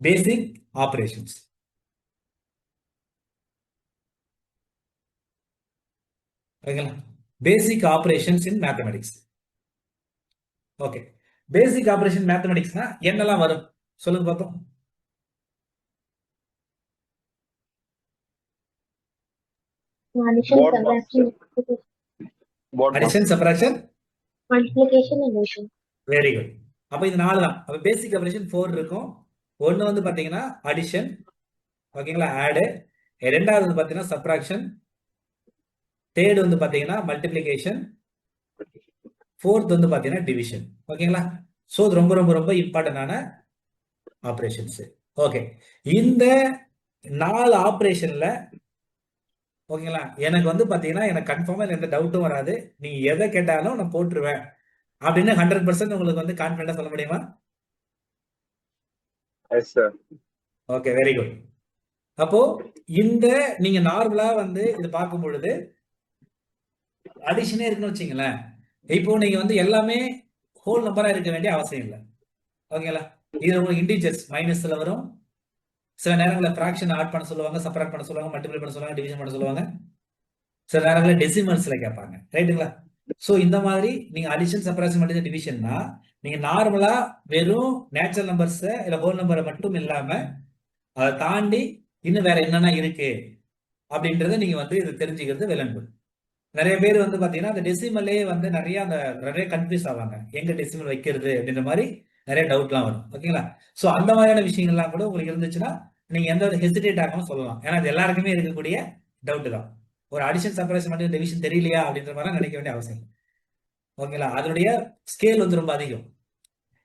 பேசிக் ஆப்ரேஷன்ஸ். ஓகேங்களா? Basic operations in mathematics. Okay, basic operation மேத்தமெட்டிக்ஸ்னா என்னெல்லாம் வரும் சொல்லுங்க பார்ப்போம். Addition, Board subtraction, master. Board addition, master. Subtraction. multiplication, and division. Very good. அப்ப இது 4 தான். அப்ப பேசிக் ஆபரேஷன் 4 இருக்கும். ஒன்னு வந்து பாத்தீங்கன்னா அடிஷன், ஓகேங்களா, ஆட். ரெண்டாவது வந்து பாத்தீங்கன்னா சப்ராக்ஷன். தேர்ட் வந்து பாத்தீங்கன்னா மல்டிப்ளிகேஷன். ஃபோர்த் வந்து பாத்தீங்கன்னா டிவிஷன். ஓகேங்களா? சோ இது ரொம்ப ரொம்ப ரொம்ப இம்பார்ட்டன்டான ஆபரேஷன்ஸ். ஓகே, இந்த 4 ஆபரேஷன்ல ஓகேங்களா எனக்கு வந்து பாத்தீங்கன்னா எனக்கு கன்ஃபார்மா எந்த டவுட்டும் வராது. நீங்க எதை கேட்டாலும் நான் போட்டுருவேன் அப்படின்னு 100% உங்களுக்கு வந்து கான்பிடண்டா சொல்ல முடியுமா? Yes, sir. Okay, very good. அப்போ இந்த நீங்க நார்மலா வந்து இது பார்க்கும் பொழுது அடிஷனே இருக்குன்னு வச்சுங்களேன். இப்போ நீங்க வந்து எல்லாமே ஹோல் நம்பரா இருக்க வேண்டிய அவசியம் இல்லை. ஓகேங்களா? இது உங்களுக்கு இன்டிஜர்ஸ் மைனஸ்ல வரும். சில நேரங்களில் ஃபிராக்ஷன் ஆட் பண்ண சொல்லுவாங்க, சப்ராக்ட் பண்ண சொல்லுவாங்க, மல்டிப்ளை பண்ண சொல்லுவாங்க, டிவிஷன் பண்ண சொல்லுவாங்க. சில நேரங்களில் டெசிமல்ஸ்ல கேட்பாங்க. ரைட்டுங்களா? ஸோ இந்த மாதிரி நீங்க அடிஷன், சப்ராக்ஷன், மல்டிப்ளை, டிவிஷன்னா நீங்க நார்மலா வெறும் நேச்சுரல் நம்பர்ஸ் இல்ல ஹோல் நம்பரை மட்டும் இல்லாம அதை தாண்டி இன்னும் வேற என்னென்ன இருக்கு அப்படின்றத நீங்க வந்து இது தெரிஞ்சுக்கிறது வெல் அண்ட் குட். நிறைய பேர் வந்து பாத்தீங்கன்னா அந்த டெசிமலே வந்து நிறைய கன்ஃபியூஸ் ஆவாங்க. எங்க டெசிமல் வைக்கிறது அப்படின்ற மாதிரி நிறைய டவுட்லாம் வரும். ஓகேங்களா? சோ அந்த மாதிரியான விஷயங்கள்லாம் கூட உங்களுக்கு இருந்துச்சுன்னா நீங்க எந்த ஹெசிடேட் ஆகாம சொல்லலாம். ஏன்னா அது எல்லாருக்குமே இருக்கக்கூடிய டவுட் தான். ஒரு அடிஷன், சப்ராக்ஷன் மட்டும் டிவிஷன் தெரியலையா அப்படின்ற மாதிரி நினைக்க வேண்டிய அவசியம் இல்லை. ஓகேங்களா? அதனுடைய ஸ்கேல் வந்து ரொம்ப அதிகம்.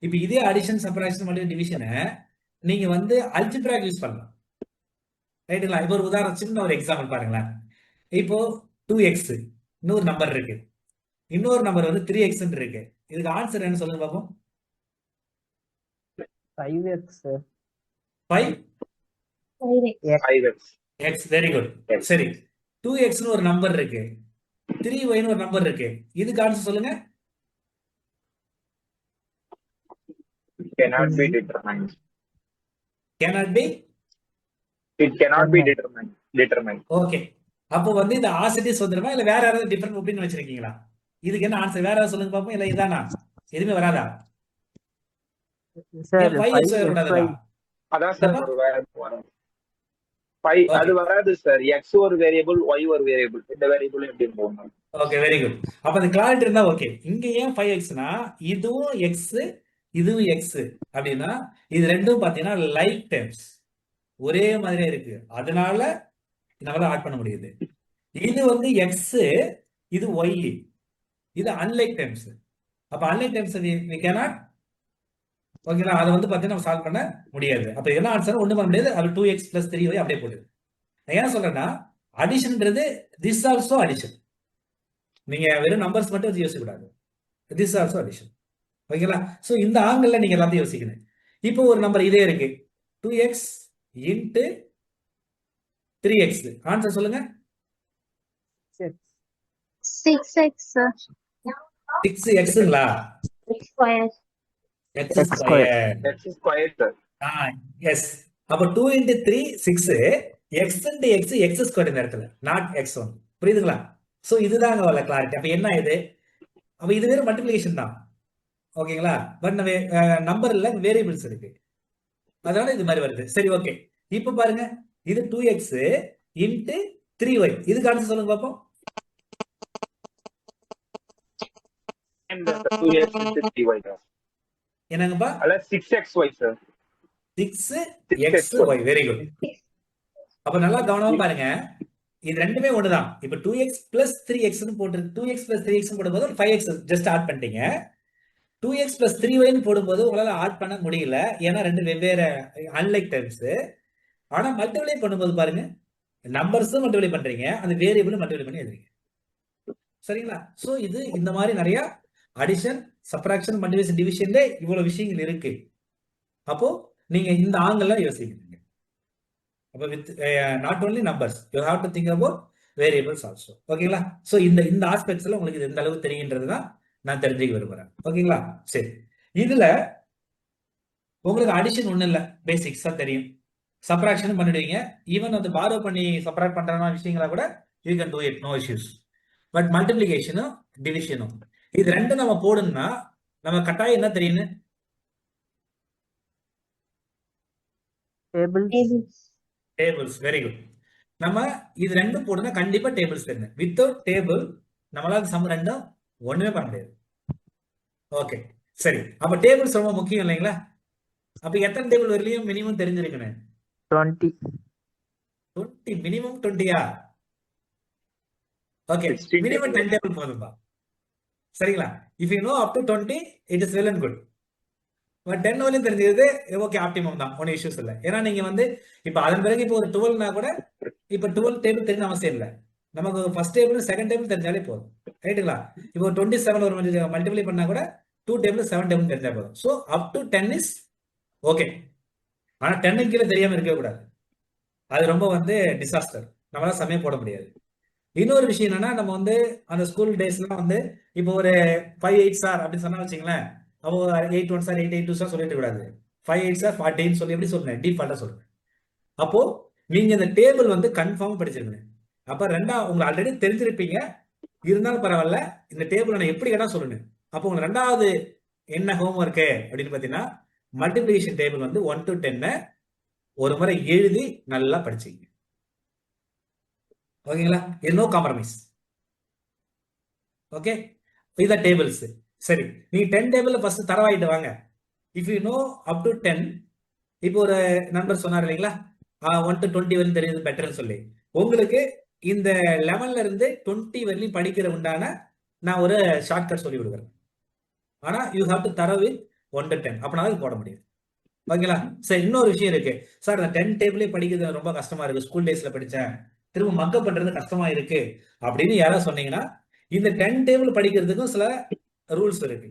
இப்ப இதே அடிஷன், சப்ராக்ஷன் மட்டும் டிவிஷனை நீங்க வந்து அல்ஜிப்ராக் யூஸ் பண்ணலாம். ரைட்டுங்களா? இப்போ ஒரு உதாரணம், சின்ன ஒரு எக்ஸாம்பிள் பாருங்களேன். இப்போ 2x இன்னொரு நம்பர் இருக்கு, இன்னொரு நம்பர் வந்து 3x இருக்கு. இதுக்கு ஆன்சர் என்ன சொல்லுங்க பாப்போம். 5x. 5x. 5x. 5x. Very good. சரி, 2x ஒரு நம்பர் இருக்கு, 3y ஒரு நம்பர் இருக்கு. இதுக்கு ஆன்சர் சொல்லுங்க. Cannot be determined. Cannot be. It cannot be determined. Okay, அப்போ வந்து இந்த ஆசிட்டிஸ் வந்துருமா இல்ல வேற யாராவது டிஃபரெண்ட் ஒப்பீனியன் வச்சிருக்கீங்களா? இதுக்கு என்ன ஆன்சர் வேற யாராவது சொல்லுங்க பாப்போம். இல்ல இதானா எதுவுமே வராதா? Sir 5x வரக்கூடாதுங்களா? அதான் சார் ஒரு வரும். அது வராது சார். எக்ஸ் ஒரு வேரியபிள், ஒய் ஒரு வேரியபிள். இந்த வேரியபிள் எப்படி போகணும்? Okay, very good. அப்ப அந்த கிளாரிட்டி இருந்தா ஓகே. இங்க ஏன் 5xனா இதுவும் x இதுவும் x அப்படின்னா இது ரெண்டும் பாத்தீங்கன்னா லைக் டேர்ம்ஸ், ஒரே மாதிரியே இருக்கு. அதனால நம்மளால ஆட் பண்ண முடியுது. இது வந்து x, இது y, இது அன்லைக் டேர்ம்ஸ். அப்ப அன்லைக் டேர்ம்ஸ் we cannot, ஓகேங்களா, அதை வந்து பாத்தீங்கன்னா நம்ம சால்வ் பண்ண முடியாது. அப்ப என்ன ஆன்சர் ஒண்ணு பண்ண முடியாது. அது 2x + 3y அப்படியே போடுது. நான் ஏன் சொல்றேன்னா அடிஷன்ன்றது திஸ் ஆல்சோ அடிஷன். நீங்க வெறும் நம்பர்ஸ் மட்டும் வச்சு யோசிக்க கூடாது. This also addition. ஓகேங்களா? சோ இந்த ஆங்கிள் நீங்க எல்லாத்தையும் யோசிக்கணும். இப்போ ஒரு நம்பர் இதே இருக்கு, 2x × 3x. ஆன்சர் சொல்லுங்க. 6x, sir. 6xங்களா? X square. x X square. Square. X square sir. Yes. அப்ப 2 into 3 6, x into x x square இந்த இடத்துல, நாட் x1. புரியுதுங்களா? சோ இதுதாங்க வர கிளாரிட்டி. அப்ப என்ன இது? அப்ப இது வேற மல்டிப்ளிகேஷன் தான். ஓகேங்களா? பட் நம்பர்ல வேரியபிள்ஸ் இருக்கு, அதனால இது மாதிரி வருது. சரி, ஓகே. இப்ப பாருங்க, இது 2x into 3y. இதுக்கு ஆன்சர் சொல்லுங்க பாப்போம். 2x into 3y sir. என்னங்கப்பா? அல்ல 6xy sir. 6xy. Very good. அப்ப நல்லா கவனமா பாருங்க, இது ரெண்டுமே ஒண்ணுதான். இப்ப 2x plus 3x போட்டு 2x plus 3x போடும்போது 5x ஜஸ்ட் ஆட் பண்ணிட்டீங்க. 2x plus 3y போடும்போது உங்களால ஆட் பண்ண முடியல, ஏன்னா ரெண்டு வெவ்வேறு அன்லைக் டைம்ஸ். ஆனா மல்டிப்ளை பண்ணும்போது பாருங்க, நம்பர்ஸும் மல்டிப்ளை பண்றீங்க, அந்த வேரியபிளும் மல்டிப்ளை பண்ணி எழுதுறீங்க. சரிங்களா? சோ இது இந்த மாதிரி நிறைய அடிஷன், சப்ட்ராக்ஷன், மல்டிப்ளிகேஷன், டிவிஷன்ல இவ்வளவு விஷயங்கள் இருக்கு. அப்போ நீங்க இந்த ஆங்கிள் யோசிக்கிறீங்க. அப்ப with not only numbers, you have to think about variables also. ஓகேங்களா? சோ இந்த ஆஸ்பெக்ட்ஸ்ல உங்களுக்கு இது எந்த அளவுக்கு தெரியுன்றதுதான் நான் தெரிஞ்சுக்க விரும்புறேன். ஓகேங்களா? சரி, இதுல உங்களுக்கு அடிஷன் ஒண்ணு இல்ல, பேசிக்ஸ் தான் தெரியும். சப்ட்ராக்ஷன் பண்ணிடுவீங்க. ஈவன் வந்து பாரோ பண்ணி சப்ட்ராக்ட் பண்ற விஷயங்களா கூட you can do it, no issues. But மல்டிப்ளிகேஷனும் டிவிஷனும் இது ரெண்டும் நம்ம போடணும்னா நம்ம கட்டாயம் என்ன தெரியும்? Tables. டேபிள்ஸ். Very good. நம்ம இது ரெண்டும் போடுனா கண்டிப்பா டேபிள்ஸ் தெரியும். வித்தவுட் டேபிள் நம்மளால சம் ரெண்டும் ஒண்ணுமே பண்ண முடியாது. ஓகே, சரி. அப்ப டேபிள்ஸ் ரொம்ப முக்கியம் இல்லைங்களா? அப்ப எத்தனை டேபிள் வரலையும் மினிமம் தெரிஞ்சிருக்கணும்? 20. 20. மினிமம் 20யா? ஓகே, 16 மினிமம் 10 டேபிள் போதும்பா. சரிங்களா? If you know up to 20 it is well and good. But 10 வரையும் தெரிஞ்சது ஓகே, ஆப்டிமம் தான், ஒன்றும் இஷ்யூஸ் இல்லை. ஏன்னா நீங்க வந்து இப்ப அதன் பிறகு இப்போ ஒரு 12னா கூட இப்ப 12 டேபிள் தெரிஞ்ச அவசியம் இல்லை. நமக்கு ஃபர்ஸ்ட் டேபிள் செகண்ட் டேபிள் தெரிஞ்சாலே போதும். ரைட்டுங்களா? இப்போ 27 ஒரு மல்டிப்ளை பண்ணா கூட 2 டேபிள் 7 டேபிள் தெரிஞ்சா போதும். So up to 10 is okay. ஆனா 10 கீழே தெரியாம இருக்கவே கூடாது, அது ரொம்ப வந்து டிசாஸ்டர், நம்மளால சமயம் போட முடியாது. இன்னொரு விஷயம் என்னன்னா, நம்ம வந்து அந்த ஸ்கூல் டேஸ்லாம் வந்து இப்போ ஒரு 5 8 சார் அப்படின்னு சொன்னா வச்சுங்களேன், அப்போ 8 1 சார் 8 8 2 சார் சொல்லிட்டு கூடாது. 5 8 சார் 40 சொல்லி எப்படி சொல்றேன், டிஃபால்ட்டா சொல்றேன். அப்போ நீங்க இந்த டேபிள் வந்து கன்ஃபார்ம் படிச்சிருக்கணும். அப்ப உங்களுக்கு ஆல்ரெடி தெரிஞ்சிருப்பீங்க, இருந்தாலும் பரவாயில்ல, இந்த டேபிள் நான் எப்படி கேட்டா சொல்லணும். அப்போ உங்களுக்கு ரெண்டாவது என்ன ஹோம்ஒர்க் அப்படின்னு பாத்தீங்கன்னா, மல்டிப்ளிகேஷன் டேபிள் வந்து 1 to 10 ஒரு முறை எழுதி நல்லா படிச்சீங்க. ஓகேங்களா? இது நோ காம்ப்ரமைஸ். ஓகே, இதான் டேபிள்ஸ். சரி, நீங்க 10 டேபிள் ஃபர்ஸ்ட் தரவாயிட்டு வாங்க. If you know up to 10, இப்போ ஒரு நம்பர் சொன்னார் இல்லைங்களா, 1 to 20 வரையும் தெரியுது பெட்டர்னு சொல்லி, உங்களுக்கு இந்த 11ல இருந்து 20 வரையும் படிக்கிற உண்டான நான் ஒரு ஷார்ட்கட் சொல்லி கொடுக்குறேன். ஆனா யூ ஹாவ் டு தரவு வித் 1 to 10, அப்படின்னா அது போட முடியும். ஓகேங்களா? சரி, இன்னொரு விஷயம் இருக்கு சார், அந்த 10 டேபிளே படிக்கிறது ரொம்ப கஷ்டமா இருக்கு, ஸ்கூல் டேஸ்ல படிச்சேன், திரும்ப மக்கப் பண்றது கஷ்டமா இருக்கு அப்படின்னு யாராவது சொன்னீங்கன்னா, இந்த 10 டேபிள் படிக்கிறதுக்கும் சில ரூல்ஸ் இருக்கு,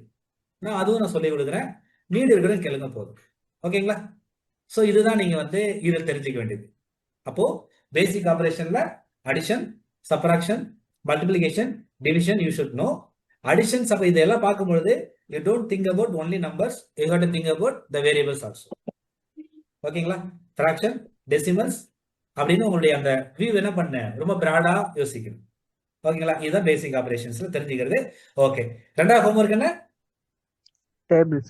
நான் அதுவும் நான் சொல்லி கொடுக்குறேன். நீடு இருக்கிற கேளுங்க போதும். ஓகேங்களா? சோ இதுதான் நீங்க வந்து இதில் தெரிஞ்சுக்க வேண்டியது. அப்போ பேசிக் ஆபரேஷன்ல addition, subtraction, multiplication, division you should know. Additions அப்ப இதெல்லாம் பார்க்கும்பொழுது you don't think about only numbers, you have to think about the variables also. ஓகேங்களா? fraction, decimals அப்படின்னு உங்களுடைய அந்த வியூ என்ன பண்ண ரொம்ப பிராடா யோசிக்கணும். ஓகேங்களா? இதுதான் பேசிக் ஆபரேஷன்ஸ்ல தெரிஞ்சுக்கிறது. ஓகே, ரெண்டாவது ஹோம்வொர்க் என்ன? Tables.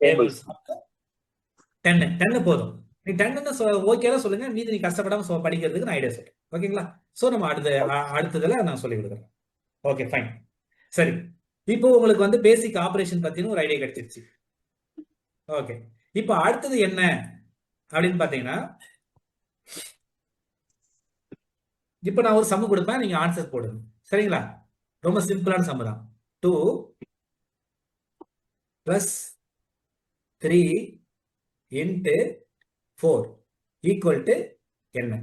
டேபிள்ஸ். 10 போதும். நீ 10 ஓகேலாம் சொல்லுங்க, மீதி நீ கஷ்டப்படாம படிக்கிறதுக்கு நான் ஐடியா சொல்றேன். ஓகேங்களா? சோ நம்ம அடுத்ததுல நான் சொல்லி கொடுக்குறேன். Okay, fine. சரி, இப்போ உங்களுக்கு வந்து பேசிக் ஆபரேஷன் பத்தின ஒரு ஐடியா கிடைச்சிருச்சு. ஓகே, இப்போ அடுத்தது என்ன அப்படின்னு பாத்தீங்கன்னா, இப்போ நான் ஒரு சம் கொடுப்பேன், நீங்க ஆன்சர் போடுங்க. சரிங்களா? ரொம்ப சிம்பிளான சம் தான். 2 plus 3 into 4 equal to என்ன?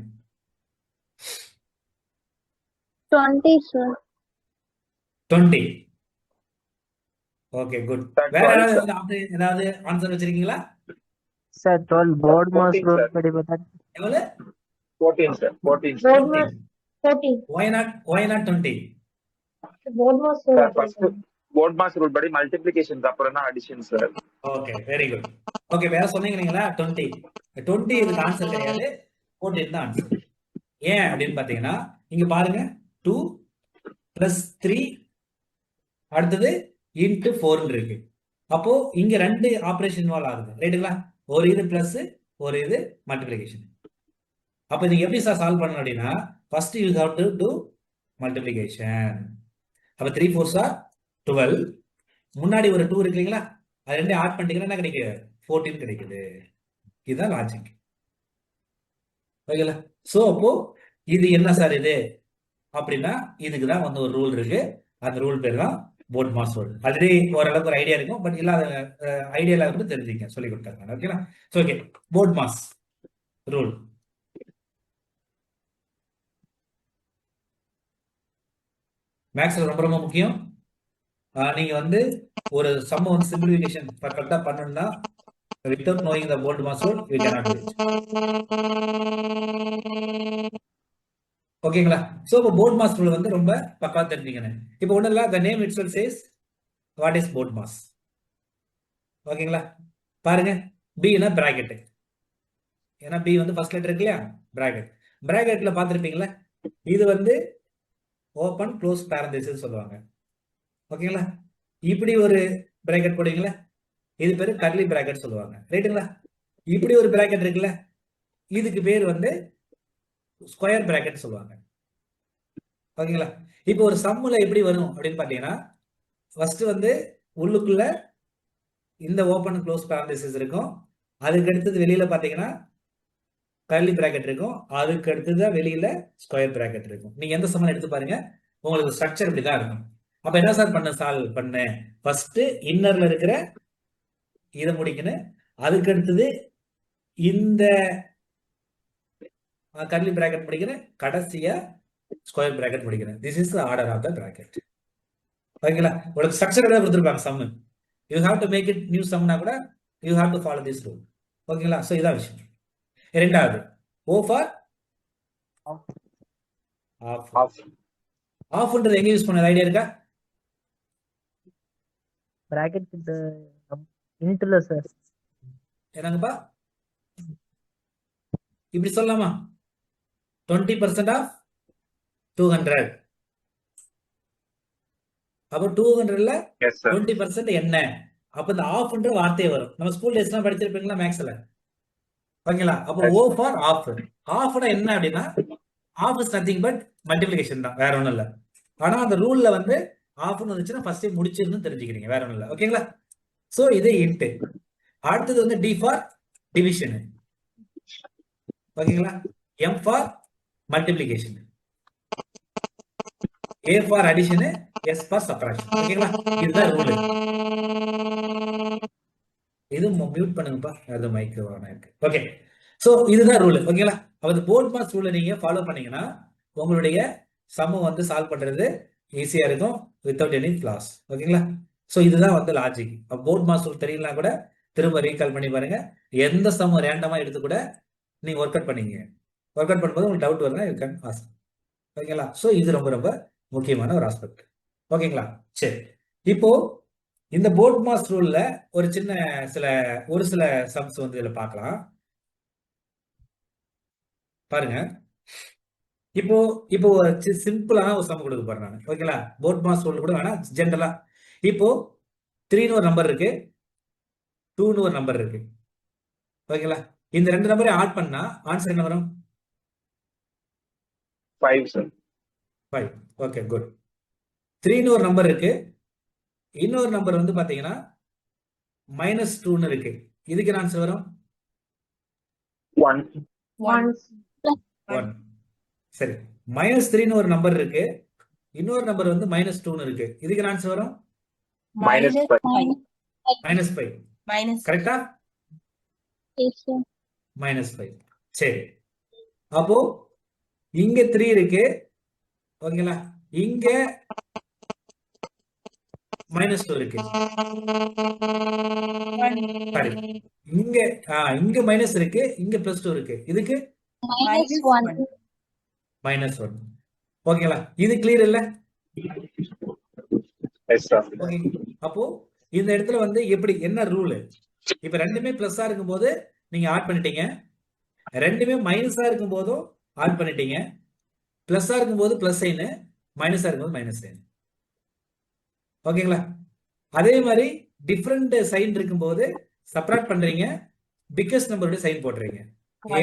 20, sir. 20. Okay, good. Sir, வேற 12, ஏதாவது ஆன்சர் வச்சிருக்கீங்களா? Sir, 12 board mass 14, rule sir. पढ़ी बता. எவ்வளவு? 14 sir. 14 sir. Board mass 14. Why not 20? Board was so sir first BODMAS rule படி மல்டிபிளிகேஷனுக்கு அப்புறம் தான் addition sir. Okay, very good. Okay, வேற சொன்னீங்க இல்லைங்களா 20 இதுக்கு ஆன்சர் கிடையாது, 14 தான் ஆன்சர். ஏன் அப்படின்னு பாத்தீங்கன்னா இங்க பாருங்க 2 + 3 அடுத்தது இன்ட்டு 4 இருக்கு. அப்போ இங்க 2 ஆபரேஷன் இன்வால்வ் ஆகுது, ரைட்டுங்களா? ஒரு இது பிளஸ், ஒரு இது மல்டிபிளிகேஷன். அப்ப இது எப்படி சார் சால்வ் பண்ணணும் அப்படின்னா first you have to to multiplication. அப்ப 3 4 12, முன்னாடி ஒரு 2 இருக்கு இல்லைங்களா, அது ரெண்டு ஆட் பண்ணிட்டீங்கன்னா என்ன கிடைக்குது? 14 கிடைக்குது. இதுதான் லாஜிக். ஓகேங்களா? சோ அப்போ இது என்ன சார் இது அப்படின்னா இதுக்கு தான் வந்து ஒரு ரூல் இருக்கு. அந்த ரூல் பேர் தான் போர்ட் மாஸ் ரூல். ஆல்ரெடி ஓரளவுக்கு ஒரு ஐடியா இருக்கும், பட் இல்லாத ஐடியா இல்லாத தெரிஞ்சுக்க சொல்லி கொடுத்தாங்க. ஓகேங்களா? So okay, BODMAS rule. மேக்ஸ்ல ரொம்ப ரொம்ப முக்கியம். நீங்க வந்து ஒரு சம் வந்து சிம்பிளிஃபிகேஷன் பர்ஃபெக்ட்டா பண்ணணும்னா without knowing the board mass rule you cannot do it. ஓகேங்களா? சோ இப்போ போர்ட் மாஸ் ரூல் வந்து ரொம்ப பக்கா தெரிஞ்சுக்கணும். இப்போ ஒண்ணு இல்ல, the name itself says what is board mass. ஓகேங்களா? பாருங்க, b னா பிராக்கெட். ஏன்னா b வந்து ஃபர்ஸ்ட் லெட்டர் இருக்கு இல்லையா, பிராக்கெட். பிராக்கெட்ல பாத்திருப்பீங்களா, இது வந்து ஓபன் க்ளோஸ் பேரந்தசிஸ் சொல்லுவாங்க. ஓகேங்களா? இப்படி ஒரு பிராக்கெட் போடுவீங்களா, இது பேரு கர்லி பிராக்கெட் சொல்லுவாங்க, ரைட்டுங்களா? இப்படி ஒரு பிராக்கெட் இருக்குல்ல, இதுக்கு பேர் வந்து ஸ்கொயர் பிராக்கெட் சொல்லுவாங்க. ஓகேங்களா? இப்போ ஒரு சம்முல எப்படி வரும் அப்படின்னு பாத்தீங்கன்னா ஃபர்ஸ்ட் வந்து உள்ளுக்குள்ள இந்த ஓபன் க்ளோஸ் பேரந்தசிஸ் இருக்கும், அதுக்கு அடுத்தது வெளியில பாத்தீங்கன்னா கர்லி பிராக்கெட் இருக்கும், அதுக்கு அடுத்தது வெளியில ஸ்கொயர் பிராக்கெட் இருக்கும். நீங்க எந்த சம்மன் எடுத்து பாருங்க, உங்களுக்கு ஸ்ட்ரக்சர் இப்படிதான் இருக்கும். அப்ப என்ன சார் பண்ண சால்வ் பண்ண, ஃபர்ஸ்ட் இன்னர்ல இருக்கிற இதை முடிக்கணும், அதுக்கு அடுத்தது இந்த கர்லி பிராக்கெட் முடிக்கிறேன், கடைசியா ஸ்கொயர் பிராக்கெட் முடிக்கிறேன். This is the order of the bracket. ஓகேங்களா? உங்களுக்கு ஸ்ட்ரக்சர் கூட கொடுத்திருப்பாங்க sum. You have to make it new சம்னா கூட you have to follow this rule. ஓகேங்களா? சோ இதான் விஷயம். இரண்டாவது O ஃபார் ஆஃப். ஆஃப்ன்றது எங்க யூஸ் பண்ண ஐடியா இருக்கா? Bracket இன்ட்ல sir. என்னங்கப்பா இப்படி சொல்லலாமா? 20% ஆஃப் 200. அப்போ 200ல எஸ் சார். 20% என்ன? அப்ப இந்த ஆஃப்ன்ற வார்த்தை வரும். நம்ம ஸ்கூல் டேஸ்லாம் படிச்சிருப்பீங்களா மேக்ஸ்ல? ஓகேங்களா? அப்போ O ஃபார் ஆஃப். ஆஃப்னா என்ன அப்படின்னா of is nothing but multiplication தான், வேற ஒண்ணும் இல்ல. ஆனா அந்த ரூல்ல வந்து ஆஃப்னு வந்துச்சுன்னா ஃபர்ஸ்டே முடிச்சிருன்னு தெரிஞ்சுக்கிறீங்க, வேற ஒண்ணும் இல்ல. ஓகேங்களா? சோ இது இன்ட். அடுத்தது வந்து D ஃபார் டிவிஷன். ஓகேங்களா? M for multiplication, A for addition, S for subtraction. ஓகேங்களா? இதுதான் ரூல். இது மியூட் பண்ணுங்கப்பா, அது மைக் ஆன் இருக்கு. ஓகே, சோ இதுதான் ரூல். ஓகேங்களா? அப்ப போர்ட் மாஸ் ரூலை நீங்க ஃபாலோ பண்ணீங்கன்னா உங்களுடைய சம் வந்து சால்வ் பண்றது ஈஸியா இருக்கும் வித்தவுட் எனி ஃபிளாஸ். ஓகேங்களா? சோ இதுதான் வந்து லாஜிக். போர்ட் மாஸ் ரூல் தெரியலனா கூட திரும்ப ரீகால் பண்ணி பாருங்க, எந்த சம் ரேண்டமா எடுத்து கூட நீங்க ஒர்க் அவுட் பண்ணீங்க. ஒர்க் அவுட் பண்ணும்போது உங்களுக்கு டவுட் வருதுன்னா யூ கேன் ஆஸ்க். ஓகேங்களா? சோ இது ரொம்ப ரொம்ப முக்கியமான ஒரு ஆஸ்பெக்ட். ஓகேங்களா? சரி, இப்போ இந்த போர்ட் மாஸ் ரூல்ல ஒரு சில சம்ஸ் வந்து இதுல பார்க்கலாம். பாருங்க, இப்போ சிம்பிளான ஒரு சம் கொடுக்க போறேன் நான். ஓகேங்களா? போர்ட் மாஸ் ரூல் கூட வேணா, ஜென்ரலா இப்போ 3ன்னு ஒரு நம்பர் இருக்கு, 2ன்னு ஒரு நம்பர் இருக்கு. ஓகேங்களா? இந்த ரெண்டு நம்பரையும் ஆட் பண்ணா ஆன்சர் என்ன வரும்? 5 சார். 5. Okay, good. 3ன்னு ஒரு நம்பர் இருக்கு, இன்னொரு நம்பர் வந்து பாத்தீங்கன்னா -2ன்னு இருக்கு. இதுக்கு என்ன ஆன்சர் வரும்? 1. சரி, -3ன்னு ஒரு நம்பர் இருக்கு, இன்னொரு நம்பர் வந்து -2ன்னு இருக்கு. இதுக்கு என்ன ஆன்சர் வரும்? -5. கரெக்டா? -5. சரி, அப்போ இங்க 3 இருக்கு. ஓகேங்களா? இங்க -2 இருக்கு. சரி, இங்க மைனஸ் இருக்கு, இங்க +2 இருக்கு. இதுக்கு -1. ஓகேங்களா? இது கிளியர் இல்ல? S sir. ஓகே, அப்போ இந்த இடத்துல வந்து எப்படி என்ன ரூல்? இப்ப ரெண்டுமே பிளஸ்ஸா இருக்கும்போது நீங்க ஆட் பண்ணிட்டீங்க, ரெண்டுமே மைனஸா இருக்கும் போதும் ஆட் பண்ணிட்டீங்க. பிளஸ்ஸா இருக்கும்போது பிளஸ் சைன், மைனஸா இருக்கும்போது மைனஸ் சைன். ஓகேங்களா? அதே மாதிரி டிஃப்ரெண்ட் சைன் இருக்கும்போது சப்ராக்ட் பண்றீங்க, பிக்கஸ்ட் நம்பருடைய சைன் போடுறீங்க.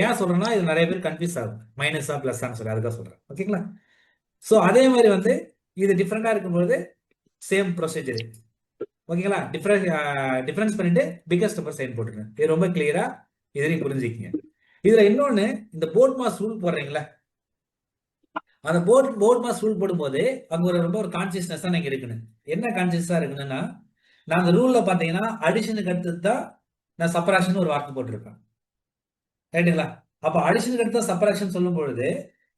ஏன் சொல்றேன்னா இது நிறைய பேர் கன்ஃபியூஸ் ஆகும், மைனஸா பிளஸ்ஸான்னு சொல்லி, அதுதான் சொல்றேன். ஓகேங்களா? ஸோ அதே மாதிரி வந்து இது டிஃப்ரெண்டா இருக்கும்போது சேம் ப்ரொசீஜர். ஓகேங்களா? டிஃபரன்ஸ் பண்ணிட்டு பிக்கஸ்ட் நம்பர் சைன் போட்டுருங்க. இது ரொம்ப கிளியரா இதையும் புரிஞ்சுக்கிங்க. இதுல இன்னொன்னு, இந்த போர்ட் மாஸ் ரூல் போடுறீங்களா, அந்த போர்ட் மாஸ் ரூல் போடும்போது அங்க ரொம்ப ஒரு கான்சியஸ்னஸ் தான் நீங்க இருக்கணும். என்ன கான்சியஸா இருக்கணும்னா, நான் அந்த ரூல்ல பாத்தீங்கன்னா அடிஷனுக்கு அடுத்து தான் நான் சப்ராக்ஷன் ஒரு வார்த்தை போட்டிருப்பேன். ரைட்டுங்களா? அப்ப அடிஷனுக்கு அடுத்து சப்ராக்ஷன் சொல்லும் பொழுது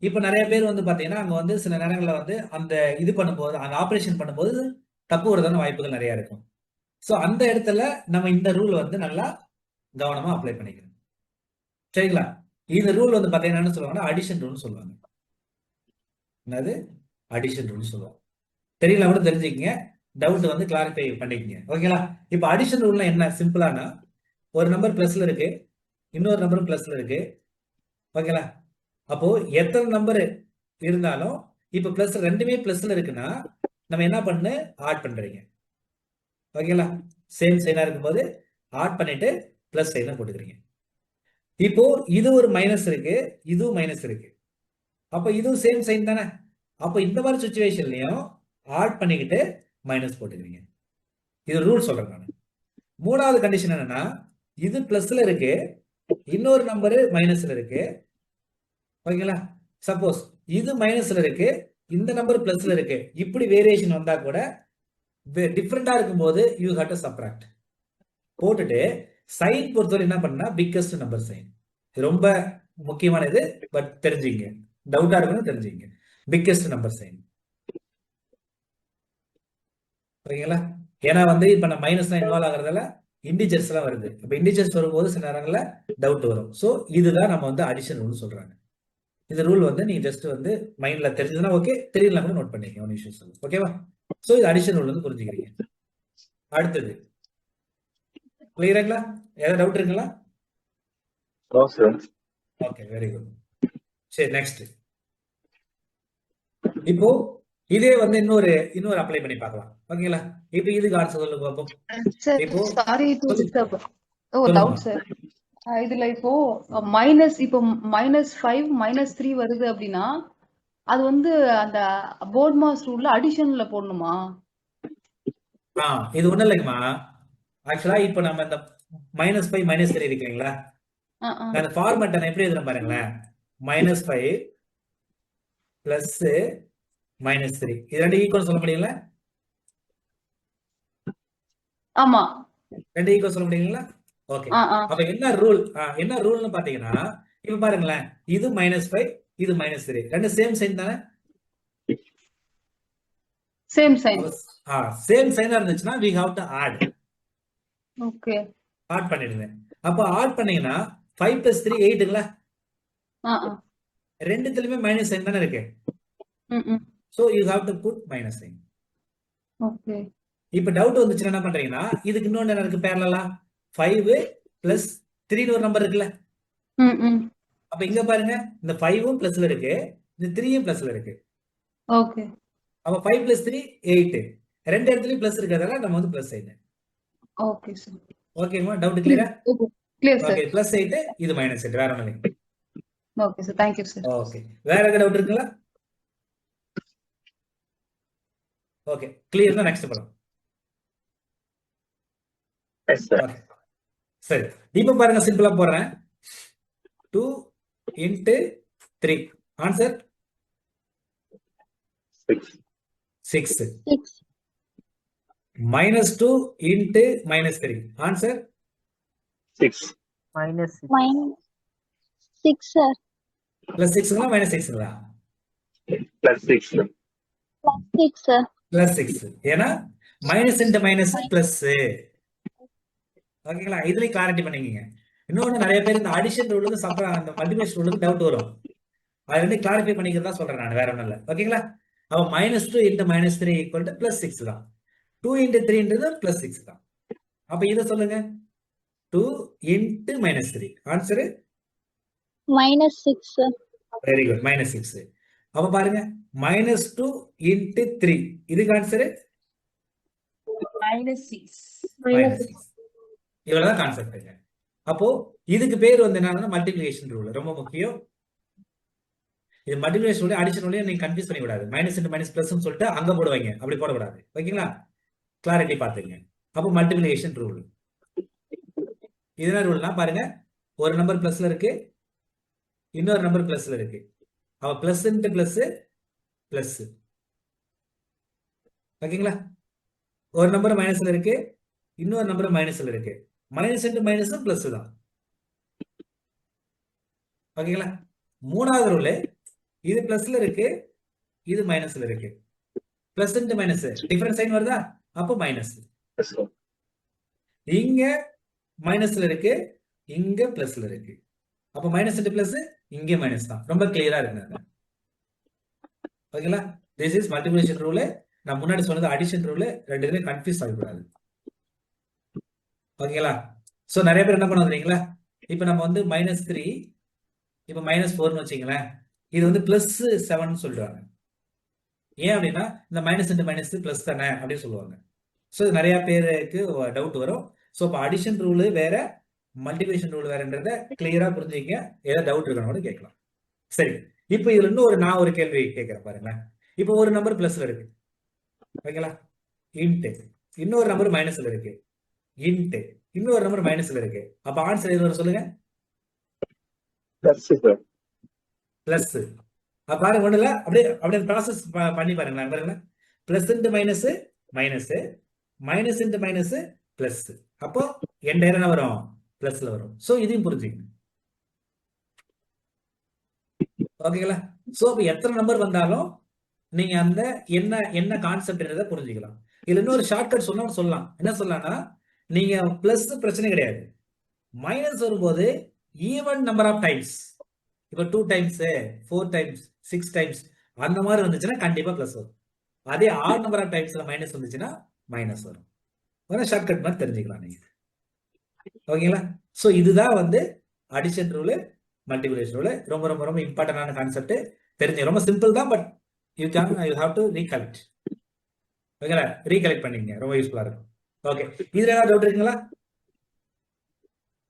இப்ப நிறைய பேர் வந்து பாத்தீங்கன்னா அங்க வந்து சில நேரங்களில் வந்து அந்த இது பண்ணும்போது, அந்த ஆபரேஷன் பண்ணும்போது தப்பு வரதான வாய்ப்புகள் நிறைய இருக்கும். ஸோ அந்த இடத்துல நம்ம இந்த ரூல் வந்து நல்லா கவனமா அப்ளை பண்ணிக்கணும். சரிங்களா? இந்த ரூல் வந்து பாத்தீங்கன்னா என்ன சொல்லுவாங்கன்னா அடிஷன் ரூல் சொல்லுவாங்க. என்னது அடிஷன் ரூல் சொல்லுவாங்க. தெரியல கூட தெரிஞ்சுக்கங்க, டவுட் வந்து கிளாரிஃபை பண்ணிக்கங்க. ஓகேங்களா? இப்போ அடிஷன் ரூல்னா என்ன? சிம்பிளானா, ஒரு நம்பர் பிளஸ்ல இருக்கு, இன்னொரு நம்பரும் பிளஸ்ல இருக்கு. ஓகேங்களா? அப்போ எத்தனை நம்பர் இருந்தாலும் இப்ப பிளஸ் ரெண்டுமே பிளஸ்ல இருக்குன்னா நம்ம என்ன பண்ணு ஆட் பண்றீங்க. ஓகேங்களா? சேம் சைனா இருக்கும்போது ஆட் பண்ணிட்டு பிளஸ் சைனை போட்டுக்கிறீங்க. இப்போ இது ஒரு மைனஸ் இருக்கு, இதுவும் மைனஸ் இருக்கு, அப்ப இதுவும் சேம் சைன் தானே. அப்ப இந்த மாதிரி சுச்சுவேஷன்லயும் ஆட் பண்ணிக்கிட்டு மைனஸ் போட்டுக்கிறீங்க. இது ரூல் சொல்றேன் நான். மூணாவது கண்டிஷன் என்னன்னா, இது பிளஸ்ல இருக்கு, இன்னொரு நம்பரு மைனஸ்ல இருக்கு. ஓகேங்களா? சப்போஸ் இது மைனஸ்ல இருக்கு, இந்த நம்பர் பிளஸ்ல இருக்கு, இப்படி வேரியேஷன் வந்தா கூட டிஃப்ரெண்டா இருக்கும்போது யூ ஹேவ் டு சப்ராக்ட் போட்டுட்டு சைன் பொறுத்தவரை என்ன பண்ணா பிக்கஸ்ட் நம்பர் சைன். ரொம்ப முக்கியமானது, பட் தெரிஞ்சுங்க, டவுட்டா இருக்கணும் தெரிஞ்சுங்க. Biggest number sign. ஓகேங்களா? ஏன்னா வந்து இப்ப நான் மைனஸ் இன்வால்வ் ஆகிறதால இண்டிஜர்ஸ் எல்லாம் வருது. இப்ப இண்டிஜர்ஸ் வரும்போது சில நேரங்கள்ல டவுட் வரும். ஸோ இதுதான் நம்ம வந்து அடிஷன் ரூல் சொல்றாங்க. இந்த ரூல் வந்து நீங்க ஜஸ்ட் வந்து மைண்ட்ல தெரிஞ்சதுன்னா ஓகே, தெரியல கூட நோட் பண்ணிக்கங்க, ஒன் இஷ்யூஸ் இல்லை. ஓகேவா? ஸோ இது அடிஷன் ரூல் வந்து புரிஞ்சுக்கிறீங்க. அடுத்தது கிளியருங்களா? ஏதாவது டவுட் இருக்குங்களா? Okay, very good. சரி, நெக்ஸ்ட். இப்போ இதே வந்து இன்னொரு அப்ளை பண்ணி பார்க்கலாம். ஓகேங்களா? இப்போ இதுக்கு ஆன்சர் சொல்லுங்க பாப்போம். இப்போ சாரி டு டிஸ்டர்ப். ஓ சொல்லுங்க. Doubt sir. இதுல இப்போ மைனஸ் இப்போ -5 -3 வருது அப்படின்னா அது வந்து அந்த போர்ட் மாஸ் ரூல்ல அடிஷன்ல போடணுமா? இது ஒண்ணும் இல்லைங்கம்மா. ஆக்சுவலா இப்போ நம்ம இந்த -5 -3 இருக்குங்களா, நான் ஃபார்மேட் நான் எப்படி எழுதுறேன் பாருங்களேன். -5 பிளஸ் -3 இது ரெண்டு ஈக்குவல் சொல்ல முடியுங்களா? ஆமா, ரெண்டு ஈக்குவல் சொல்ல முடியுங்களா? ஓகே. அப்ப என்ன ரூல்னு பாத்தீங்கன்னா, இப்ப பாருங்களேன், இது -5 இது -3 ரெண்டு சேம் சைன் தானே. Same sign. சேம் சைனா இருந்துச்சுன்னா we have to add. Okay, add பண்ணிடுங்க. அப்ப ஆட் பண்ணீங்கன்னா 5 + 3 8ங்களா? ரெண்டுத்துலயுமே மைனஸ் சைன் தானே இருக்கு. so you have to put minus sign. Okay. இப்ப டவுட் வந்துச்சுன்னா என்ன பண்றீங்கன்னா, இதுக்கு இன்னொன்னு என்ன இருக்கு பேரலலா, 5 + 3 ஒரு நம்பர் இருக்குல்ல. அப்ப இங்க பாருங்க, இந்த 5ம் பிளஸ்ல இருக்கு, இந்த 3ம் பிளஸ்ல இருக்கு. ஓகே. அப்ப 5 + 3 8, ரெண்டு இடத்துலயும் பிளஸ் இருக்கிறதால நம்ம வந்து பிளஸ் சைன். Okay sir. ஓகேமா? டவுட் கிளியரா? Clear sir. ஓகே, +8 இது -8, வேற ஒண்ணும் இல்லை. Okay sir, thank you sir. Okay, வேற ஏதாவது டவுட் இருக்குங்களா? ஓகே, கிளியர் தான். நெக்ஸ்ட் போலாம். S sir. ஓகே, சரி. இப்போ பாருங்க, சிம்பிளா போடுறேன். 2 × 3 ஆன்சர் 6. -2 × -3 ஆன்சர் 6. -6 சார். +6ங்களா -6ங்களா? +6. +6 சார். +6. ஏன்னா மைனஸ் இன்டு மைனஸ் பிளஸ். ஓகேங்களா? இதுலயும் கிளாரிட்டி பண்ணிக்கங்க. இன்னொன்னு, நிறைய பேர் இந்த அடிஷன் ரூலுக்கு அந்த மல்டிபிளிகேஷன் ரூலுக்கு டவுட் வரும். அது ரெண்டு கிளாரிஃபை பண்ணிக்கிறதா சொல்றேன் நான், வேற ஒண்ணும் இல்லை. ஓகேங்களா? அப்ப -2 × -3 = +6 தான். 2 into 3ன்றது பிளஸ் 6 தான். அப்ப இதை சொல்லுங்க. 2 into -3. Answer -6 very good, -6. அப்ப பாருங்க, -2 into 3. இதுக்கு ஆன்சரு -6. -6. இவ்வளவுதான் கான்செப்ட். அப்போ இதுக்கு பேர் வந்து என்னன்னா மல்டிபிளிகேஷன் ரூல். ரொம்ப முக்கியம். இது மல்டிபிளிகேஷன் ரூல், அடிஷன் ரூல் நீங்க கன்ஃபியூஸ் பண்ணி கூடாது. மைனஸ் இன்டு மைனஸ் பிளஸ் சொல்லிட்டு அங்க போடுவாங்க, அப்படி போடக்கூடாது. ஓகேங்களா? கிளாரிட்டி பாத்துங்க. அப்போ மல்டிபிளிகேஷன் ரூல் இது என்ன ரூல்னா பாருங்க, ஒரு நம்பர் பிளஸ்ல இருக்கு, இன்னொரு நம்பர் பிளஸ்ல இருக்கு. அப்ப பிளஸ் இன்டு பிளஸ் பிளஸ். ஓகேங்களா? ஒரு நம்பர் மைனஸ்ல இருக்கு, இன்னொரு நம்பர் மைனஸ்ல இருக்கு. மைனஸ் இன்டு மைனஸ் பிளஸ் தான். ஓகேங்களா? மூணாவது ரூல், இது பிளஸ்ல இருக்கு, இது மைனஸ்ல இருக்கு. Plus into minus difference sign வருதா, அப்போ மைனஸ். இங்க மைனஸ்ல இருக்கு, இங்க பிளஸ்ல இருக்கு. அப்ப மைனஸ் இன்டு பிளஸ், இங்க மைனஸ் தான். ரொம்ப கிளியரா இருக்கு. ஓகேங்களா? This is multiplication rule. நான் முன்னாடி சொன்னது அடிஷன் ரூல். ரெண்டு இதுலயும் கன்ஃபியூஸ் ஆகக்கூடாது. ஓகேங்களா? சோ நிறைய பேர் என்ன பண்ணுவாங்க, இப்ப நம்ம வந்து -3, இப்ப -4ன்னு வச்சுங்களேன், இது வந்து +7 சொல்றாங்க. ஏன் அப்படின்னா இந்த மைனஸ் இன்டு மைனஸ் பிளஸ் தானே அப்படின்னு சொல்லுவாங்க. ஸோ நிறைய பேருக்கு டவுட் வரும். ஸோ இப்போ அடிஷன் ரூல் வேற, மல்டிபிளிகேஷன் ரூல் வேறன்றத கிளியரா புரிஞ்சுக்க. ஏதாவது டவுட் இருக்கணும் கேட்கலாம். சரி, இப்போ இதுல இன்னும் நான் ஒரு கேள்வி கேட்கிறேன் பாருங்களேன். இப்போ ஒரு நம்பர் பிளஸ்ல இருக்கு, ஓகேங்களா, இன்ட். இன்னொரு நம்பர் மைனஸ்ல இருக்கு, இன்ட். இன்னொரு நம்பர் மைனஸ்ல இருக்கு. அப்ப ஆன்சர் எது வரும் சொல்லுங்க? பிளஸ். பாருங்க, ஒண்ணுல அப்படியே அப்படியே ப்ராசஸ் பண்ணி பாருங்களேன். பாருங்க, plus into minus minus, minus into minus plus. அப்போ என் என்ன வரும்? பிளஸ்ல வரும். சோ இதையும் புரிஞ்சுக்கணும். ஓகேங்களா? சோ அப்ப எத்தனை நம்பர் வந்தாலும் நீங்க அந்த என்ன என்ன கான்செப்ட்ன்றதை புரிஞ்சுக்கலாம். இதுல இன்னொரு ஷார்ட்கட் சொல்லலாம். என்ன சொல்லலாம்னா, நீங்க பிளஸ் பிரச்சனை கிடையாது. மைனஸ் வரும்போது ஈவன் நம்பர் ஆஃப் டைம்ஸ், இப்ப 2 டைம்ஸ் 4 டைம்ஸ் 6 டைம்ஸ் அந்த மாதிரி வந்துச்சுன்னா கண்டிப்பா பிளஸ் வரும். அதே ஆட் நம்பர் ஆஃப் டைம்ஸ்ல மைனஸ் வந்துச்சுன்னா மைனஸ் வரும். ஷார்ட்கட் மாதிரி தெரிஞ்சுக்கலாம் நீங்க. ஓகேங்களா? சோ இதுதான் வந்து அடிஷன் ரூல், மல்டிபிளிகேஷன் ரூல். ரொம்ப ரொம்ப ரொம்ப இம்பார்ட்டன்டான கான்செப்ட். தெரிஞ்சு ரொம்ப சிம்பிள் தான், but you have to recollect. ஓகேங்களா? ரீகலெக்ட் பண்ணீங்க, ரொம்ப யூஸ்ஃபுல்லா இருக்கும். ஓகே, இதுல ஏதாவது டவுட் இருக்குங்களா?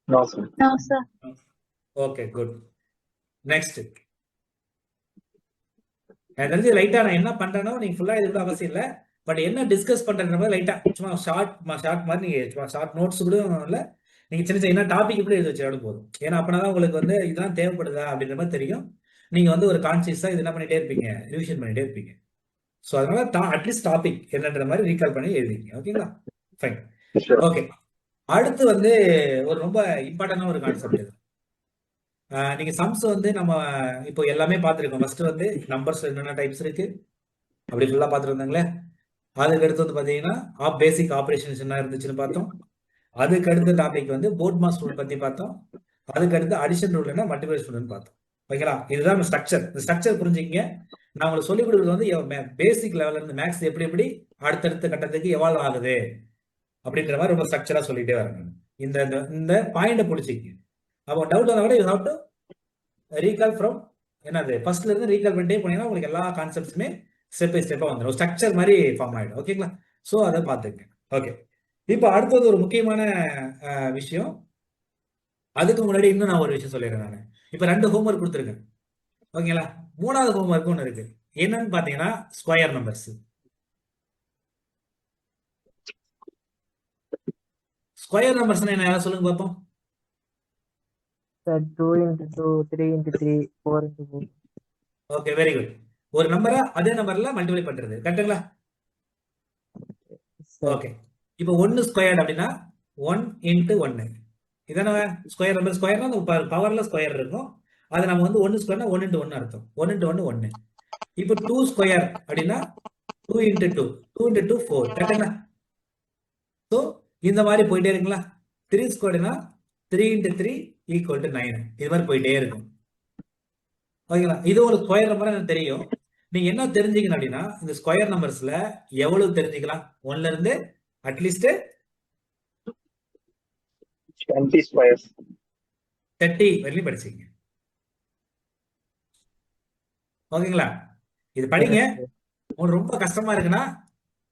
No, sir. Okay, good. Next, எனக்கு தெரிஞ்சு லைட்டா நான் என்ன பண்றேனோ நீங்க ஃபுல்லா இது கூட அவசியம் இல்லை, பட் என்ன டிஸ்கஸ் பண்றேன்ற மாதிரி லைட்டா சும்மா ஷார்ட் மாதிரி நீங்க சும்மா ஷார்ட் நோட்ஸ் கூட இல்லை, நீங்க சின்ன சின்ன டாபிக் கூட எழுதி வச்சாலும் போதும். ஏன்னா அப்பதான் உங்களுக்கு வந்து இதெல்லாம் தேவைப்படுதா அப்படின்ற மாதிரி தெரியும். நீங்க வந்து ஒரு கான்சியஸா இது என்ன பண்ணிட்டே இருப்பீங்க, ரிவிஷன் பண்ணிட்டே இருப்பீங்க. ஸோ அதனால அட்லீஸ்ட் டாபிக் என்னன்ற மாதிரி ரீகால் பண்ணி எழுதிங்க. ஓகேங்களா? ஃபைன். ஓகே, அடுத்து வந்து ஒரு ரொம்ப இம்பார்ட்டன்டான ஒரு கான்செப்ட் இது. நீங்க சம்ஸ் வந்து நம்ம இப்போ எல்லாமே பார்த்துருக்கோம். ஃபர்ஸ்ட் வந்து நம்பர்ஸ் என்னென்ன டைப்ஸ் இருக்கு அப்படி ஃபுல்லா பார்த்துருந்தாங்களே. அதுக்கு அடுத்து வந்து பாத்தீங்கன்னா பேசிக் ஆப்ரேஷன்ஸ் என்ன இருந்துச்சுன்னு பார்த்தோம். அதுக்கு அடுத்த டாபிக் வந்து போர்ட் மாஸ் ரூல் பத்தி பார்த்தோம். அதுக்கு அடுத்து அடிஷன் ரூல் என்ன, மல்டிபிளிகேஷன் ரூல் பார்த்தோம். ஓகேங்களா? இதுதான் ஸ்ட்ரக்சர். இந்த ஸ்ட்ரக்சர் புரிஞ்சுக்கிங்க. நான் உங்களுக்கு சொல்லிக் கொடுக்குறது வந்து பேசிக் லெவல்ல இருந்து மேக்ஸ் எப்படி எப்படி அடுத்தடுத்த கட்டத்துக்கு எவால்வ் ஆகுது அப்படின்ற மாதிரி ரொம்ப ஸ்ட்ரக்சரா சொல்லிட்டே வரேன். இந்த இந்த பாயிண்ட பிடிச்சிக்கிங்க. அப்போ டவுட் வந்தா கூட you have to recall from என்னது ஃபர்ஸ்ட்ல இருந்து ரீகால் பண்ணிட்டே போனீங்கன்னா உங்களுக்கு எல்லா கான்செப்ட்ஸுமே ஸ்டெப் பை ஸ்டெப்பா வந்துடும். ஸ்ட்ரக்சர் மாதிரி ஃபார்ம் ஆயிடும். ஓகேங்களா? ஸோ அதை பார்த்துங்க. ஓகே, இப்போ அடுத்தது ஒரு முக்கியமான விஷயம். அதுக்கு முன்னாடி இன்னும் நான் ஒரு விஷயம் சொல்லிடுறேன். நான் இப்போ 2 ஹோம்ஒர்க் கொடுத்துருக்கேன். ஓகேங்களா? 3வது ஹோம்ஒர்க் ஒன்று இருக்கு. என்னன்னு பாத்தீங்கன்னா ஸ்கொயர் நம்பர்ஸ். ஸ்கொயர் நம்பர்ஸ் என்ன யாராவது சொல்லுங்க பார்ப்போம். 2 into 2, 3 into 3, 4 into 4. Okay, very good. ஒரு நம்பரை அதே நம்பர்ல மல்டிப்ளை பண்றது, கரெக்ட்டுங்களா? ஓகே, இப்போ 1 ஸ்கொயர் அப்படின்னா 1 into 1. இதான ஸ்கொயர் நம்பர். ஸ்கொயர்னா பவர்ல ஸ்கொயர் இருக்கும். அது நம்ம வந்து 1 ஸ்கொயர்னா 1 into 1 அர்த்தம். 1 into 1 1. இப்போ 2 ஸ்கொயர் அப்படின்னா 2 into 2, 2 into 2 4, கரெக்ட்டுங்களா? ஸோ இந்த மாதிரி போயிட்டே இருக்குங்களா? 3 ஸ்கொயர்னா 3 into 3 = 9. இது மாதிரி போயிட்டே இருக்கும். ஓகேங்களா? இது ஒரு ஸ்கொயர் நம்பர் எனக்கு தெரியும். நீங்க என்ன தெரிஞ்சுக்கணும் அப்படின்னா இந்த ஸ்கொயர் நம்பர்ஸ்ல எவ்வளவு தெரிஞ்சுக்கலாம்? 1ல இருந்து அட்லீஸ்ட் 20 ஸ்கொயர்ஸ். 30 வரையிலும் படிச்சீங்க. ஓகேங்களா? இது படிங்க. உங்களுக்கு ரொம்ப கஷ்டமா இருக்குன்னா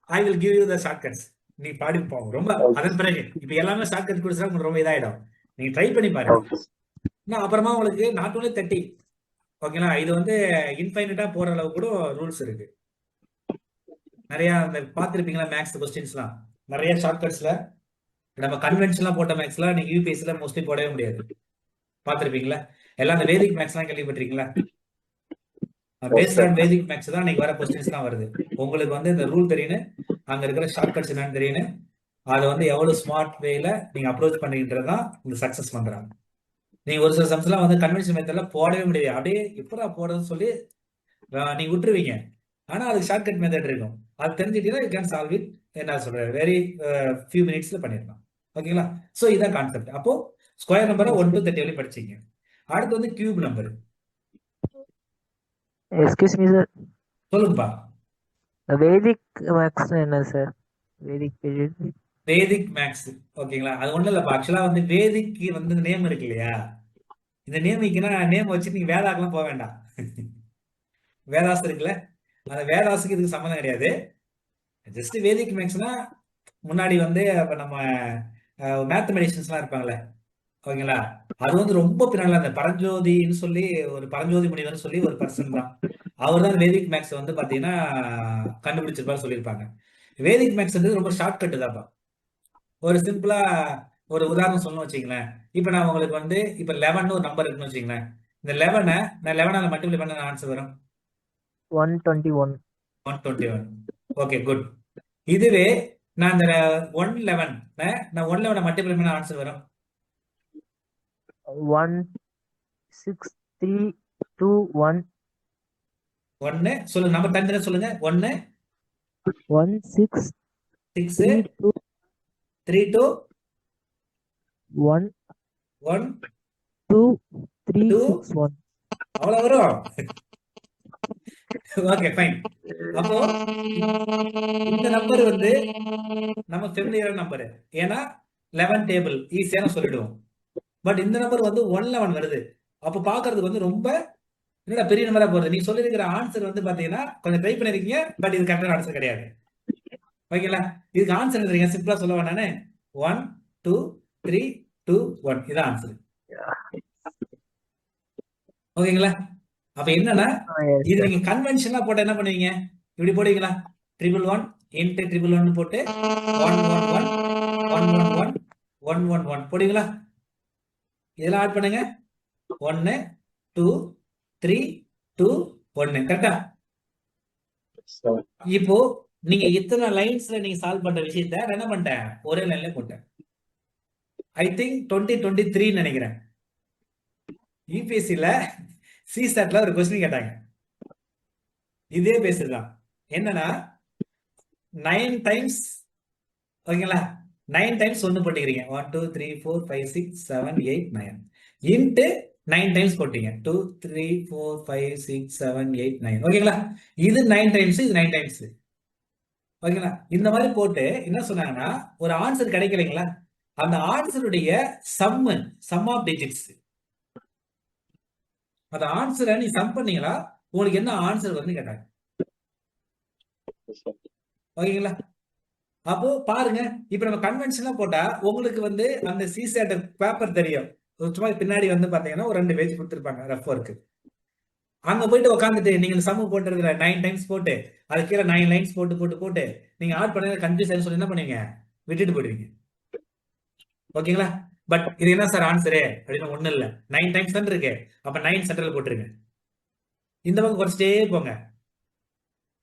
I will give you the shortcuts. நீ பாடி போங்க. ரொம்ப அதன் பிறகு இப்ப எல்லாமே ஷார்ட்கட் கொடுத்தா உங்களுக்கு ரொம்ப இதாயிடும். நீங்க ட்ரை பண்ணி பாருங்க. ஓகே. இன்னும் அப்புறமா உங்களுக்கு நாட் ஓன்லி 30, ஓகேங்களா, இது வந்து இன்ஃபைனட்டா போற அளவு கூட ரூல்ஸ் இருக்கு. நிறைய அந்த பார்த்துருப்பீங்களா மேக்ஸ் கொஸ்டின்ஸ்லாம் நிறைய ஷார்ட்கட்ஸ்ல நம்ம கன்வென்ஷன்லாம் போட்ட மேக்ஸ்லாம் நீங்க யூபிஎஸ்சில மோஸ்ட்லி போடவே முடியாது. பார்த்துருப்பீங்களா? எல்லாம் அந்த வேதிக் மேக்ஸ்லாம் கேள்விப்பட்டிருக்கீங்களா? பேஸ்ட் ஆன் வேதிக் மேக்ஸ் தான் நீங்க வர கொஸ்டின்ஸ்லாம் வருது. உங்களுக்கு வந்து இந்த ரூல் தெரியணும், அங்க இருக்கிற ஷார்ட்கட்ஸ் என்னன்னு தெரியணும், அதை வந்து எவ்வளவு ஸ்மார்ட் வேல நீங்க அப்ரோச் பண்ணிக்கின்றது தான் இந்த சக்சஸ் பண்றாங்க. நீங்க ஒரு சில சம்ஸ்லாம் வந்து கன்வென்ஷன் மெத்தட்ல போடவே முடியாது. அப்படியே எப்படா போடுறதுன்னு சொல்லி நீங்க விட்டுருவீங்க. ஆனா அதுக்கு ஷார்ட்கட் மெத்தட் இருக்கும். அது தெரிஞ்சுட்டீங்கன்னா யூ கேன் சால்வ் இட். என்ன சொல்றேன், வெரி ஃபியூ மினிட்ஸ்ல பண்ணிடலாம். ஓகேங்களா? ஸோ இதான் கான்செப்ட். அப்போ ஸ்கொயர் நம்பரை 1 to 30 வரையும் படிச்சீங்க. அடுத்து வந்து cube number. Excuse me sir, சொல்லுங்கப்பா. வேதிக் மேக்ஸ் என்ன sir? Vedic period. Vedic maths. ஓகேங்களா? அது ஒண்ணும் இல்லப்பா. ஆக்சுவலா வந்து வேதிக்கு வந்து நேம் இருக்கு இல்லையா? இந்த நேமிக்குன்னா நேம் வச்சு நீங்க வேதாக்கெல்லாம் போக வேண்டாம். வேதாஸ் இருக்குல்ல, அந்த வேதாஸுக்கு இதுக்கு சம்மந்தம் கிடையாது. ஜஸ்ட் வேதிக் மேக்ஸ்னா முன்னாடி வந்து அப்ப நம்ம மேத்தமெட்டிஷியன்ஸ்லாம் இருப்பாங்கல்ல, ஓகேங்களா, அது வந்து ரொம்ப பின்னால அந்த பரஞ்சோதின்னு சொல்லி ஒரு பரஞ்சோதி முனிவர்னு சொல்லி ஒரு பர்சன் தான். அவர் தான் வேதிக் மேக்ஸ் வந்து பாத்தீங்கன்னா கண்டுபிடிச்சிருப்பாரு சொல்லியிருப்பாங்க. வேதிக் மேக்ஸ் வந்து ரொம்ப ஷார்ட் கட்டு தான்ப்பா. ஒரு சிம்பிளா ஒரு உதாரணம் சொல்லணும் வச்சுங்களேன். இப்ப நான் உங்களுக்கு வந்து இப்ப 11 ஒரு நம்பர் இருக்குன்னு வச்சுங்களேன். இந்த 11 நான் 11ஆல மல்டிப்ளை பண்ண ஆன்சர் வரும் 121. 121. Okay, good. இதுவே நான் இந்த 111 நான் 111 மல்டிப்ளை பண்ண ஆன்சர் வரும் 16321. 1 சொல்லுங்க, நம்பர் தனித்தனியா சொல்லுங்க. 1 6 1632 32 1 1 2 361. அவ்வளவு வரும். Okay, fine. அப்போ இந்த நம்பர் வந்து நம்ம ஃபெமிலியர் நம்பர். ஏன்னா 11 டேபிள் ஈஸியான சொல்லிடுவோம். பட் இந்த நம்பர் வந்து 111 வருது. அப்போ பாக்குறதுக்கு வந்து ரொம்ப என்னடா பெரிய நம்பரா போறது. நீ சொல்லிருக்கிற ஆன்சர் வந்து பாத்தீங்கன்னா கொஞ்சம் ட்ரை பண்ணிருக்கீங்க, பட் இது கரெக்டான ஆன்சர் கிடையாது. ஓகேங்களா? இதுக்கு ஆன்சர் எழுதுறீங்க. சிம்பிளா சொல்லுவேன் நானு 1 2 3 2 1 இதான் ஆன்சர். ஓகேங்களா? அப்ப என்னன்னா இது நீங்க கன்வென்ஷனா போட்டு என்ன பண்ணுவீங்க? இப்படி போடுவீங்களா? 111 இன்ட்டு 111 போட்டு 111 111 111 போடுவீங்களா? இதெல்லாம் ஆட் பண்ணுங்க. 1 2 3 2 1. கரெக்டா? இப்போ நீங்க இத்தனை லைன்ஸ்ல நீங்க சால்வ் பண்ற விஷயத்த நான் என்ன பண்ணிட்டேன், ஒரே லைன்ல போட்டேன். ஐ திங்க் 2023 நினைக்கிறேன். யூபிஎஸ்சில சிசாட்ல ஒரு கொஸ்டின் கேட்டாங்க. இதே பேசுதான். என்னன்னா 9 டைம்ஸ், ஓகேங்களா, 9 டைம்ஸ் 1 போட்டுக்கிறீங்க. 1 2 3 4 5 6 7 8 9 இன்ட்டு 9 டைம்ஸ் போட்டீங்க. 2 3 4 5 6 7 8 9. ஓகேங்களா? இது 9 டைம்ஸ், இது 9 டைம்ஸ். ஓகேங்களா? இந்த மாதிரி போட்டு என்ன சொன்னாங்கன்னா ஒரு ஆன்சர் கிடைக்கலைங்களா, அந்த ஆன்சருடைய சம் ஆஃப் டிஜிட்ஸ், அந்த ஆன்சரை நீ சம் பண்ணீங்களா உங்களுக்கு என்ன ஆன்சர் வந்து கேட்டாங்க. ஓகேங்களா? அப்போ பாருங்க, இப்ப நம்ம கன்வென்ஷனா போட்டா உங்களுக்கு வந்து அந்த சிசேட் பேப்பர் தெரியும். சும்மா பின்னாடி வந்து பாத்தீங்கன்னா ஒரு 2 பேஜ் கொடுத்துருப்பாங்க ரஃப் ஒர்க். அங்க போயிட்டு உட்காந்துட்டு நீங்க சம்மு போட்டு இருக்கிற 9 டைம்ஸ் போட்டு அது கீழே 9 லைன்ஸ் போட்டு போட்டு போட்டு நீங்க ஆட் பண்ண கன்ஃபியூஸ் சொல்லி என்ன பண்ணுவீங்க, விட்டுட்டு போயிடுவீங்க. ஓகேங்களா? பட் இது என்ன சார் ஆன்சரு அப்படின்னு ஒண்ணு இல்ல, 9 டைம்ஸ் தான் இருக்கு. அப்ப 9 சென்டர்ல போட்டுருங்க. இந்த பக்கம் குறைச்சிட்டே போங்க.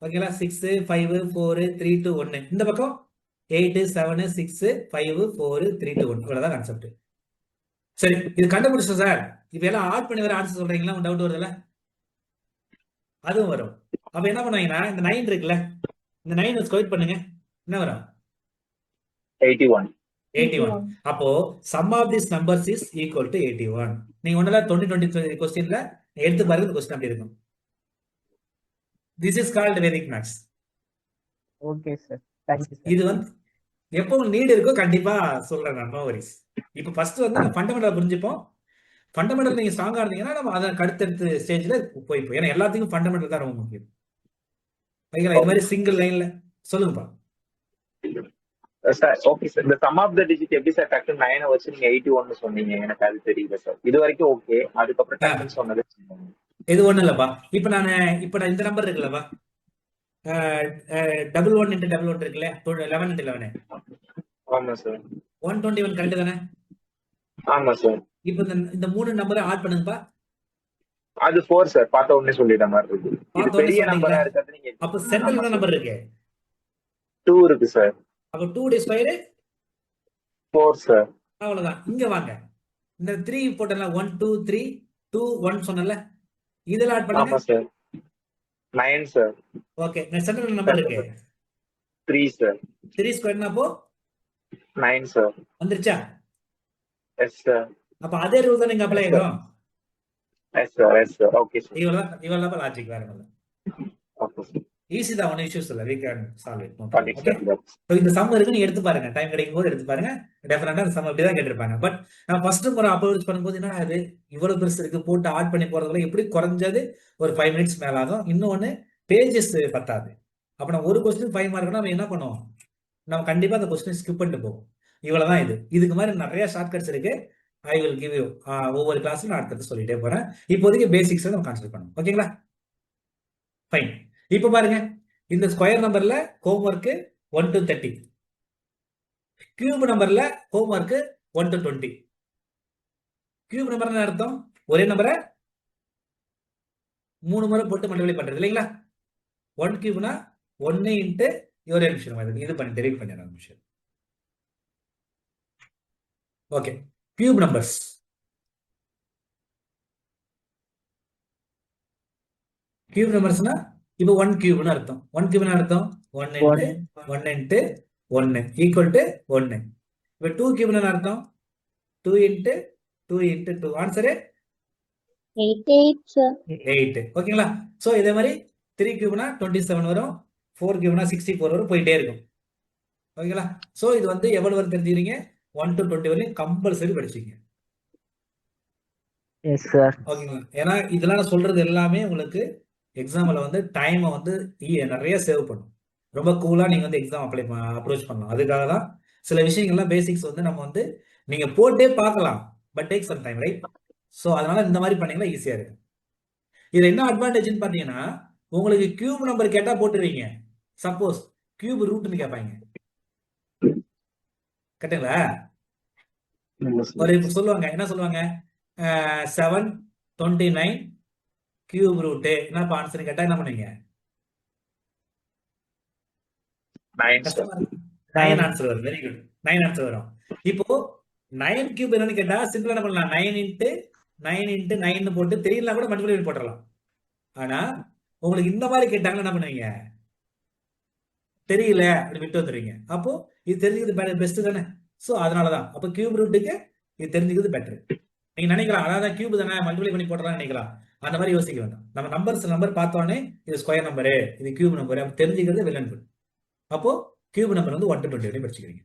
ஓகேங்களா? 6 5 4 3 2 1. இந்த பக்கம் 8 7 6 5 4 3 2 1. இவ்வளவுதான் கான்செப்ட். சரி, இது கண்டுபிடிச்சோம் சார். இப்ப எல்லாம் ஆட் பண்ணி வர ஆன்சர் சொல்றீங்களா? டவுட் வருதுல்ல? அதுவும் வரும். அப்ப என்ன பண்ணுவீங்கன்னா இந்த 9 இருக்குல்ல, இந்த 9 ஸ்கொயர் பண்ணுங்க. என்ன வரும்? 81. 81. அப்போ sum of these numbers is equal to 81. நீங்க ஒண்ணுல 2023 கொஸ்டின்ல எடுத்து பாருங்க, கொஸ்டின் அப்படி இருக்கும். This is called Vedic maths. Okay sir, thank you sir. இது வந்து எப்போ நீடு இருக்கோ கண்டிப்பா சொல்றேன் நான், நோ வரிஸ். இப்போ ஃபர்ஸ்ட் வந்து நம்ம ஃபண்டமெண்டல் புரிஞ்சுப்போம். ஃபண்டமெண்டல் நீங்க ஸ்ட்ராங்கா இருந்தீங்கன்னா நம்ம அதற்கு அடுத்தடுத்த ஸ்டேஜ்ல போய்ப்போம். ஏன்னா எல்லாத்துக்கும் ஃபண்டமெண்டல் தான் ரொம்ப முக்கியம். ஓகேங்களா? இது மாதிரி சிங்கிள் லைன்ல சொல்லுங்கப்பா. சார் ஓகே சார், இந்த சம் ஆஃப் த டிஜிட் எப்படி சார் டக்கு 9 வச்சு நீங்க 81 சொன்னீங்க? எனக்கு அது தெரியல சார். இது வரைக்கும் ஓகே, அதுக்கப்புறம் டக்குன்னு சொன்னது இது ஒண்ணும் இல்லப்பா. இப்ப நான் இந்த நம்பர் இருக்குல்லப்பா, 11 into 11 இருக்குல்ல, 11 into 11 ஆமா சார். 121 கரெக்ட் தானே? ஆமா சார். இப்ப இந்த மூணு நம்பரை ஆட் பண்ணுங்கப்பா. அது 4 சார். பார்த்த உடனே சொல்லிட்ட மாதிரி இருக்கு. இது பார்த்த உடனே பெரிய சொன்னீங்களா? நம்பரா இருக்காது. நீங்க அப்ப சென்டர்ல என்ன நம்பர் இருக்கு? 2 இருக்கு சார். அப்ப 2 டே ஸ்கொயர் 4 சார். அவ்வளவுதான். இங்க வாங்க, இந்த 3 போட்டல, 1 2 3 2 1 சொன்னல, இதெல்லாம் ஆட் பண்ணுங்க. ஆமா சார். 9 சார். ஓகே, சென்டர்ல நம்பர் இருக்கு 3 சார். 3 ஸ்கொயர்னா அப்போ 9 சார். வந்துருச்சா? Yes sir. அப்ப அதே ரூல் தான் நீங்க அப்ளை ஆகும். Yes sir. S sir. Okay sir. இவ்வளவுதான் லாஜிக், வேற ஒண்ணும் இல்ல. Okay sir. ஈஸி தான், ஒன்னும் இஷ்யூஸ் இல்ல. we can solve it. பண்ணி ஓகே, சார். இந்த சம் இருக்கு, நீங்க எடுத்து பாருங்க. டைம் கிடைக்கும் போது எடுத்து பாருங்க. டெஃபினட்டா இந்த சம் அப்படிதான் கேட்டிருப்பாங்க. பட் நான் ஃபர்ஸ்ட் முறை அப்ரோச் பண்ணும்போது என்ன, அது இவ்வளவு பெருசு இருக்கு, போட்டு ஆட் பண்ணி போறதுல எப்படி குறைஞ்சது ஒரு 5 மினிட்ஸ் மேல ஆகும். இன்னொன்னு பேஜஸ் பத்தாது. அப்ப நம்ம ஒரு கொஸ்டின் 5 மார்க்னா நம்ம என்ன பண்ணுவோம், நம்ம கண்டிப்பா அந்த கொஸ்டின் ஸ்கிப் பண்ணிட்டு போவோம். இவ்வளவுதான் இது. இதுக்கு மாதிரி நிறைய ஷார்ட்கட்ஸ் இருக்கு. ஐ வில் கிவ் யூ ஒவ்வொரு கிளாஸ்ல நான் அடுத்தது சொல்லிட்டே போறேன். இப்போதைக்கு பேசிக்ஸ் நம்ம கான்சென்ட்ரேட் பண்ணுவோம். ஓகேங்களா? ஃபைன். இப்போ பாருங்க, இந்த ஸ்கொயர் நம்பர்ல ஹோம்வொர்க் 1 to 30, கியூப் நம்பர்ல ஹோம்வொர்க் 1 to 20. கியூப் நம்பர் என்ன அர்த்தம்? ஒரே நம்பரை 3 முறை போட்டு மல்டிப்ளை பண்றது இல்லைங்களா? 1 கியூப்னா 1 இன்ட்டு ஒரே நிமிஷம் இது பண்ணி டெரிவேட் பண்ணிடுறேன் நிமிஷம். Okay, cube numbers. கியூப் நம்பர்ஸ்னா இப்போ 1 கியூப்னு அர்த்தம். 1 கியூப்னு அர்த்தம் 1 இன்ட்டு 1 ஈக்குவல் டு 1. இப்போ 2 கியூப்னு அர்த்தம் 2 இன்ட்டு 2 இன்ட்டு 2. Answer 88 sir. 8. ஓகேங்களா? ஸோ இதே மாதிரி 3 கியூப்னா 27 வரும், 4 கியூப்னா 64 வரும், போயிட்டே இருக்கும். ஓகேங்களா? ஸோ இது வந்து எவ்வளவு வரும் தெரிஞ்சுக்கிறீங்க? 1 to 20 வரையும் கம்பல்சரி படிச்சுங்க. Yes sir. ஓகேங்களா? ஏன்னா இதெல்லாம் நான் சொல்றது எல்லாமே உங்களுக்கு எக்ஸாம்ல வந்து டைமை வந்து நிறைய சேவ் பண்ணும். ரொம்ப கூலா நீங்க வந்து எக்ஸாம் அப்ரோச் பண்ணலாம். அதுக்காக தான் சில விஷயங்கள்லாம் பேசிக்ஸ் வந்து நம்ம வந்து நீங்க போட்டே பார்க்கலாம், but take some time, right? So அதனால இந்த மாதிரி பண்ணீங்கன்னா ஈஸியா இருக்கு. இதுல என்ன அட்வான்டேஜ்னு பாத்தீங்கன்னா, உங்களுக்கு கியூப் நம்பர் கேட்டா போட்டுருவீங்க. சப்போஸ் கியூப் ரூட்னு கேட்பாங்க, கரெக்டுங்களா? ஒரு இப்ப சொல்லுவாங்க, என்ன சொல்லுவாங்க, 729 கியூப் ரூட் என்னப்பா ஆன்சர் கேட்டா என்ன பண்ணுவீங்க? 9 ஆன்சர் வரும். வெரி குட், 9 ஆன்சர் வரும். இப்போ 9 கியூப் என்னன்னு கேட்டா சிம்பிளா என்ன பண்ணலாம், 9 இன்ட்டு 9 போட்டு தெரியல கூட மல்டிப்ளை போட்டுடலாம். ஆனா உங்களுக்கு இந்த மாதிரி கேட்டாங்கன்னா என்ன பண்ணுவீங்க, தெரியல அப்படி விட்டு வந்துடுவீங்க. அப்போ இது தெரிஞ்சுக்கிறது பெஸ்ட் தானே? ஸோ அதனாலதான் அப்போ கியூப் ரூட்டுக்கு இது தெரிஞ்சுக்கிறது பெட்டர். நீங்க நினைக்கலாம் அதான் கியூப் தானே மல்டிப்ளை பண்ணி போடலாம் நினைக்கலாம். அந்த மாதிரி யோசிக்க வேண்டாம். நம்ம நம்பர் பார்த்தோன்னே இது ஸ்கொயர் நம்பரு, இது கியூப் நம்பரு, அப்போ தெரிஞ்சுக்கிறது வெல் அண்ட் குட். அப்போ கியூப் நம்பர் வந்து 1 to 20 வரையும் படிச்சுக்கிறீங்க.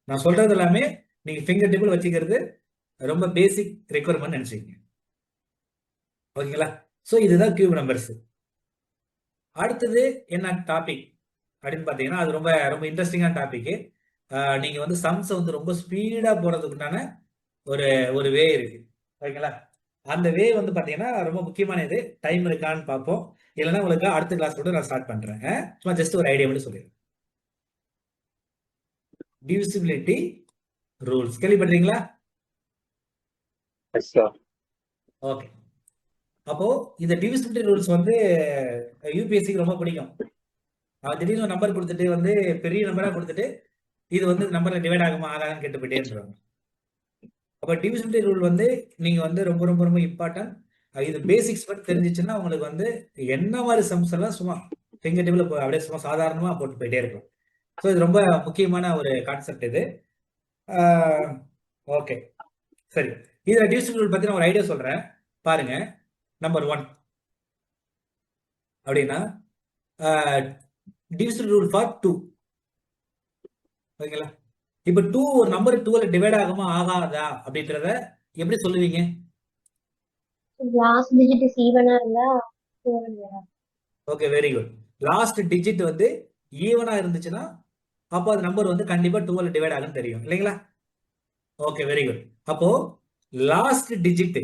நான் சொல்றது எல்லாமே நீங்க ஃபிங்கர் டிப்பில் வச்சுக்கிறது ரொம்ப பேசிக் ரெக்குவயர்மெண்ட் நினைச்சுக்கீங்க. ஓகேங்களா? ஸோ இதுதான் கியூப் நம்பர்ஸ். அடுத்தது என்ன டாபிக் அப்படின்னு பார்த்தீங்கன்னா, அது ரொம்ப ரொம்ப இன்ட்ரெஸ்டிங்கான டாபிக். நீங்க வந்து சம்ஸை வந்து ரொம்ப ஸ்பீடா போறதுக்குண்டான ஒரு வே இருக்கு. ஓகேங்களா? அந்த வே வந்து பாத்தீங்கன்னா ரொம்ப முக்கியமான இது. டைம் இருக்கான்னு பார்ப்போம், இல்லைன்னா உங்களுக்கு அடுத்த கிளாஸ் கூட நான் ஸ்டார்ட் பண்றேன். சும்மா ஜஸ்ட் ஒரு ஐடியா மட்டும் சொல்லிடுறேன். டிவிசிபிலிட்டி ரூல்ஸ் கேள்விப்படுறீங்களா? ஓகே. அப்போ இந்த டிவிசிபிலிட்டி ரூல்ஸ் வந்து யூபிஎஸ்சிக்கு ரொம்ப பிடிக்கும். திடீர்னு ஒரு நம்பர் கொடுத்துட்டு வந்து பெரிய நம்பரா கொடுத்துட்டு இது வந்து நம்பர்ல டிவைட் ஆகுமா ஆகாதுன்னு கேட்டு போயிட்டே இருக்காங்க. அப்ப டிவிசிபிலிட்டி ரூல் வந்து நீங்க வந்து ரொம்ப ரொம்ப ரொம்ப இம்பார்ட்டன்ட். இது பேசிக்ஸ் மட்டும் தெரிஞ்சிச்சுன்னா உங்களுக்கு வந்து என்ன மாதிரி சம்ஸ் எல்லாம் சும்மா ஃபிங்கர் டிப்ல அப்படியே சும்மா சாதாரணமா போட்டு போயிட்டே இருக்கும். ஸோ இது ரொம்ப முக்கியமான ஒரு கான்செப்ட் இது. ஓகே, சரி. இதுல டிவிசிபிலிட்டி ரூல் பத்தி நான் ஒரு ஐடியா சொல்றேன் பாருங்க. நம்பர் 1 அப்படின்னா டிவிசிபிள் ரூல் ஃபார் 2. ஓகேங்களா? இப்ப 2 ஒரு நம்பர் 2ல டிவைட் ஆகுமா ஆகாதா அப்படின்றத எப்படி சொல்லுவீங்க? லாஸ்ட் டிஜிட் ஈவனா இருந்தா okay, very good. Last digit வந்து ஈவனா இருந்துச்சுன்னா அப்போ அது நம்பர் வந்து கண்டிப்பா 2ல டிவைட் ஆகும்னு தெரியும் இல்லைங்களா? Okay, very good. அப்போ லாஸ்ட் டிஜிட்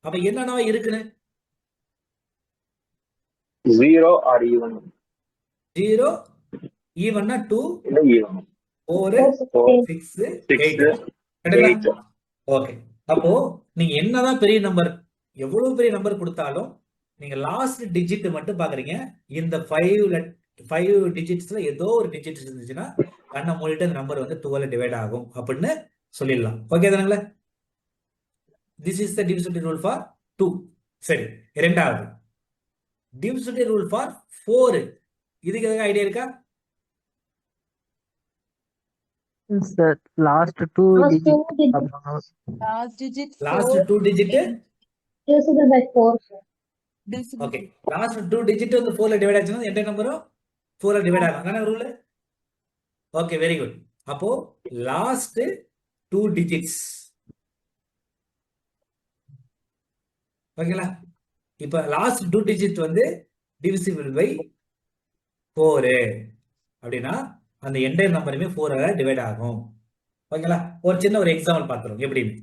அப்ப என்னன்னா இருக்குன்னு 0 or even 0 ஈவன்னா 2 இல்ல even 4 4 6 6 8 கரெக்டுங்களா? 8 ஓகே, அப்போ நீங்க என்னதான் பெரிய நம்பர் எவ்வளவு பெரிய நம்பர் கொடுத்தாலும் நீங்க லாஸ்ட் டிஜிட் மட்டும் பாக்குறீங்க. இந்த 5 டிஜிட்ஸ்ல ஏதோ ஒரு டிஜிட் இருந்துச்சுன்னா கண்ணை மூடிட்டு அந்த நம்பர் வந்து 2ல டிவைட் ஆகும் அப்படின்னு சொல்லிடலாம். ஓகே தானங்களா? This is the divisibility rule for 2. சரி, இரண்டாவது டிவிசிபிலிட்டி ரூல் ஃபார் 4. இதுக்கு எதாவது ஐடியா இருக்கா? Sir last 2 digit Last digit last 4 2 digit divisible by 4, sir. divisible okay, last 2 digit வந்து 4ல டிவைட் ஆச்சுன்னா எந்த நம்பரும் 4ல டிவைட் ஆகும். அதானே ரூல்? Okay, very good. அப்போ லாஸ்ட் 2 டிஜிட்ஸ். ஓகேங்களா? இப்ப லாஸ்ட் 2 டிஜிட் வந்து டிவிசிபிள் பை 4 அப்படின்னா அந்த என்டையர் நம்பருமே 4ஆல டிவைட் ஆகும். ஓகேங்களா? ஒரு சின்ன ஒரு எக்ஸாம்பிள் பார்த்துரும் எப்படின்னு.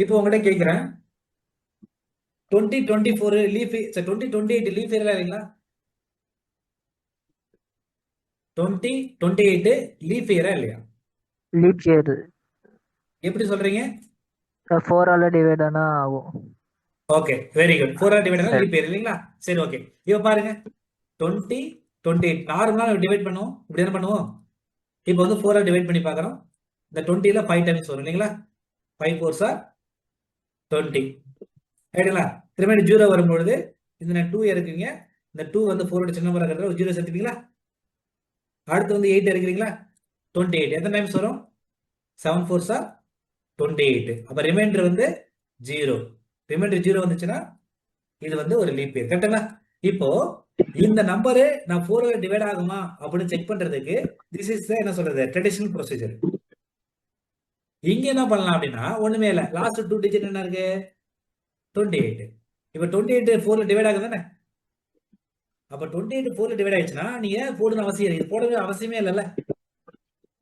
இப்போ உங்ககிட்ட கேட்கிறேன் 2024 லீஃப் 2028 லீஃப் இயர்ல இல்லைங்களா? 2028 லீஃப் இயரா இல்லையா? லீப் இயர் எப்படி சொல்றீங்க? 4ஆல டிவைட் ஆனா ஆகும். Okay, very good. 4ஆல டிவைட் ஆனா சரி. லீப் இயர் இல்லைங்களா? சரி, ஓகே. இப்போ பாருங்க 2028 நார்மலா டிவைட் பண்ணுவோம். இப்படி என்ன பண்ணுவோம்? இப்போ வந்து 4ஆல டிவைட் பண்ணி பார்க்கறோம். இந்த 20ல 5 டைம்ஸ் வரும் இல்லைங்களா? 5 4s are 20. ரைட்டுங்களா? திரும்ப 0 வரும்பொழுது இந்த 2 இருக்குங்க. இந்த 2 வந்து 4ஓட சின்ன நம்பரா இருக்கிறத ஒரு 0 சேர்த்துப்பீங்களா? அடுத்து வந்து 8 இருக்கிறீங்களா? 28 எத்தனை டைம்ஸ் வரும்? 7 4s are 28. அப்ப ரிமைண்டர் வந்து 0. ரிமைண்டர் 0 வந்துச்சுன்னா இது வந்து ஒரு லீப் இயர். கரெக்டுங்களா? இப்போ இந்த நம்பரு நான் 4ல டிவைட் ஆகுமா அப்படின்னு செக் பண்றதுக்கு திஸ் இஸ் என்ன சொல்றது ட்ரெடிஷனல் ப்ரொசீஜர். இங்க என்ன பண்ணலாம் அப்படின்னா ஒண்ணுமே இல்ல. லாஸ்ட் 2 டிஜிட் என்ன இருக்கு? 28. இப்ப 28 4ல டிவைட் ஆகுது தானே? அப்ப 28 4ல டிவைட் ஆயிடுச்சுன்னா நீங்க போடணும் அவசியம் இது போடவே அவசியமே இல்லைல்ல.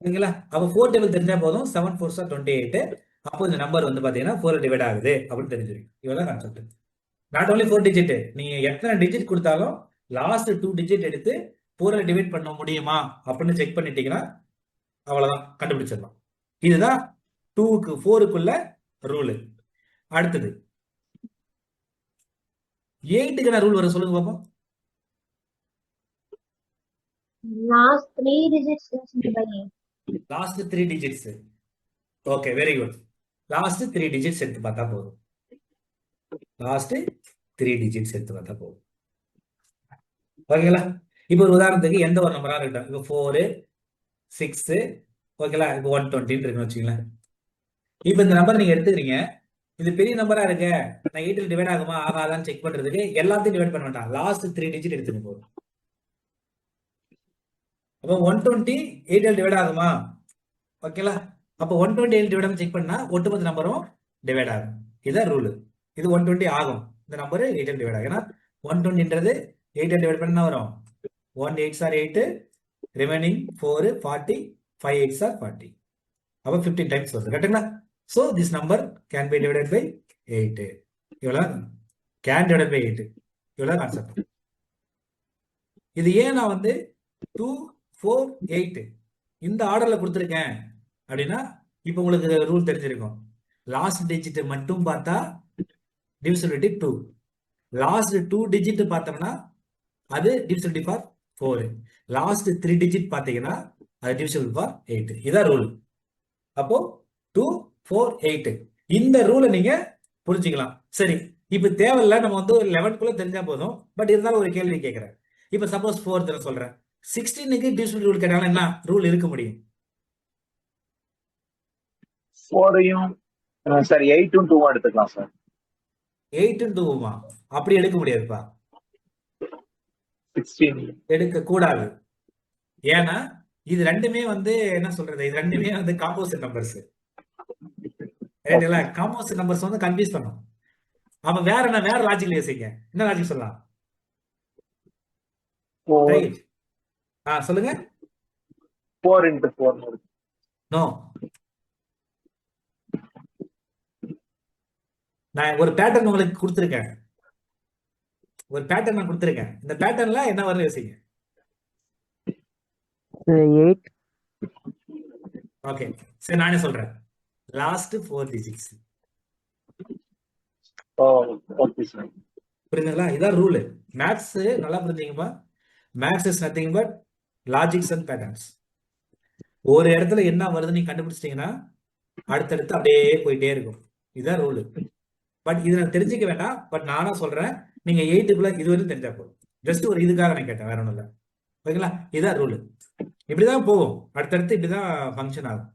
ஓகேங்களா? அப்ப 4 டேபிள் தெரிஞ்சா போதும். 7 4s are 28. அப்போ இந்த நம்பர் வந்து பாத்தீங்கன்னா 4ல டிவைட் ஆகுது அப்படின்னு தெரிஞ்சிருக்கு. இவ்வளவுதான் கான்செப்ட். நாட் ஓன்லி 4 டிஜிட், நீங்க எத்தனை டிஜிட் கொடுத்தாலும் லாஸ்ட் 2 டிஜிட் எடுத்து 4ல டிவைட் பண்ண முடியுமா அப்படின்னு செக் பண்ணிட்டீங்கன்னா அவ்வளவுதான், கண்டுபிடிச்சிடலாம். இதுதான் 2க்கு 4க்குள்ள ரூல். அடுத்தது 8க்கு ரூல் வரும் சொல்லுங்க பாப்போம். Last 3 digits divisible by 8. Last 3 digits. Okay, very good. Last 3 digits எடுத்து பார்த்தா போதும். லாஸ்ட் 3 டிஜிட்ஸ் எடுத்து பார்த்தா போதும். ஓகேங்களா? இப்போ ஒரு உதாரணத்துக்கு எந்த ஒரு நம்பரா இருக்கட்டும். இப்போ 4 6 ஓகேங்களா? இப்போ 120 இருக்குன்னு வச்சுங்களேன். இப்போ இந்த நம்பர் நீங்க எடுத்துக்கிறீங்க. இது பெரிய நம்பரா இருக்கு. நான் 8ல டிவைட் ஆகுமா ஆகாதான்னு செக் பண்றதுக்கு எல்லாத்தையும் டிவைட் பண்ண வேண்டாம். லாஸ்ட் 3 டிஜிட் எடுத்துக்க போதும். அப்போ 120 8ல டிவைட் ஆகுமா? ஓகேங்களா? அப்போ 120 டிவைட் செக் பண்ணா ஒட்டுமொத்த நம்பரும் டிவைட் ஆகும். இதுதான் ரூல். இது 120 ஆகும். இந்த நம்பர் 8ல டிவைட் ஆகும். ஏன்னா 120ன்றது 8ல டிவைட் பண்ணா வரும். 1 8s are 8, remaining 4 40, 5 8s are 40. அப்போ 15 டைம்ஸ் வருது. கரெக்ட்டுங்களா? So this number can be divided by 8. இவ்வளவு can divided by 8. இவ்வளவு கான்செப்ட். இது ஏன் நான் வந்து 2 4 8 இந்த ஆர்டர்ல கொடுத்துருக்கேன் அப்படின்னா இப்போ உங்களுக்கு ரூல் தெரிஞ்சிருக்கும். லாஸ்ட் டிஜிட் மட்டும் பார்த்தா டிவிசிபிலிட்டி 2. லாஸ்ட் 2 டிஜிட் பார்த்தோம்னா அது டிவிசிபிலிட்டி ஃபார் 4. லாஸ்ட் 3 டிஜிட் பார்த்தீங்கன்னா அது டிவிசிபிள் ஃபார் 8. இதான் ரூல். அப்போ 2 4 8 இந்த ரூலை நீங்க புரிஞ்சுக்கலாம். சரி, இப்ப தேவையில்ல, நம்ம வந்து 11க்குள்ள தெரிஞ்சா போதும். பட் இருந்தாலும் ஒரு கேள்வி கேட்கிறேன். இப்ப சப்போஸ் 4 சொல்றேன், 16க்கு டிவிசிபிலிட்டி ரூல் கேட்டாலும் என்ன ரூல் இருக்க முடியும்? 4ஐயும் சார் 8ம் 2 எடுத்துக்கலாம் சார். 8ன்னு தூக்குமா? அப்படி எடுக்க முடியாதுப்பா, 16. எடுக்க கூடாது. ஏன்னா இது ரெண்டுமே வந்து என்ன சொல்றது, இது ரெண்டுமே வந்து காம்போசிட் நம்பர்ஸ். ரைட்டுங்களா? காம்போசிட் நம்பர்ஸ் வந்து கன்ஃபியூஸ் பண்ணும். அப்ப வேற என்ன, வேற லாஜிக்ல யோசிங்க. என்ன லாஜிக் சொல்லலாம்? 4 ரைட். சொல்லுங்க. 4 into 4. நோ. நான் ஒரு பேட்டர்ன் உங்களுக்கு கொடுத்துருக்கேன். ஒரு பேட்டர்ன் நான் கொடுத்துருக்கேன். இந்த பேட்டர்ன்ல என்ன வருது யோசிங்க. 8. ஓகே, சரி நானே சொல்றேன். Last 4 digits. Oh, okay, sir. புரியுதுங்களா? இதான் ரூல். மேத்ஸ் நல்லா புரிஞ்சுங்கப்பா. Maths is nothing but logics and patterns. ஒரு இடத்துல என்ன வருதுன்னு நீங்க கண்டுபிடிச்சிட்டீங்கன்னா அடுத்தடுத்து அப்படியே போயிட்டே இருக்கும். இதுதான் ரூல். பட் இது நான் தெரிஞ்சுக்க வேண்டாம். பட் நானா சொல்றேன், நீங்க 8க்குள்ள இது வரைக்கும் தெரிஞ்சா போதும். ஜஸ்ட் ஒரு இதுக்காக நான் கேட்டேன், வேற ஒன்றும் இல்லை. ஓகேங்களா? இதான் ரூல். இப்படிதான் போகும், அடுத்தடுத்து இப்படிதான் ஃபங்க்ஷன் ஆகும்.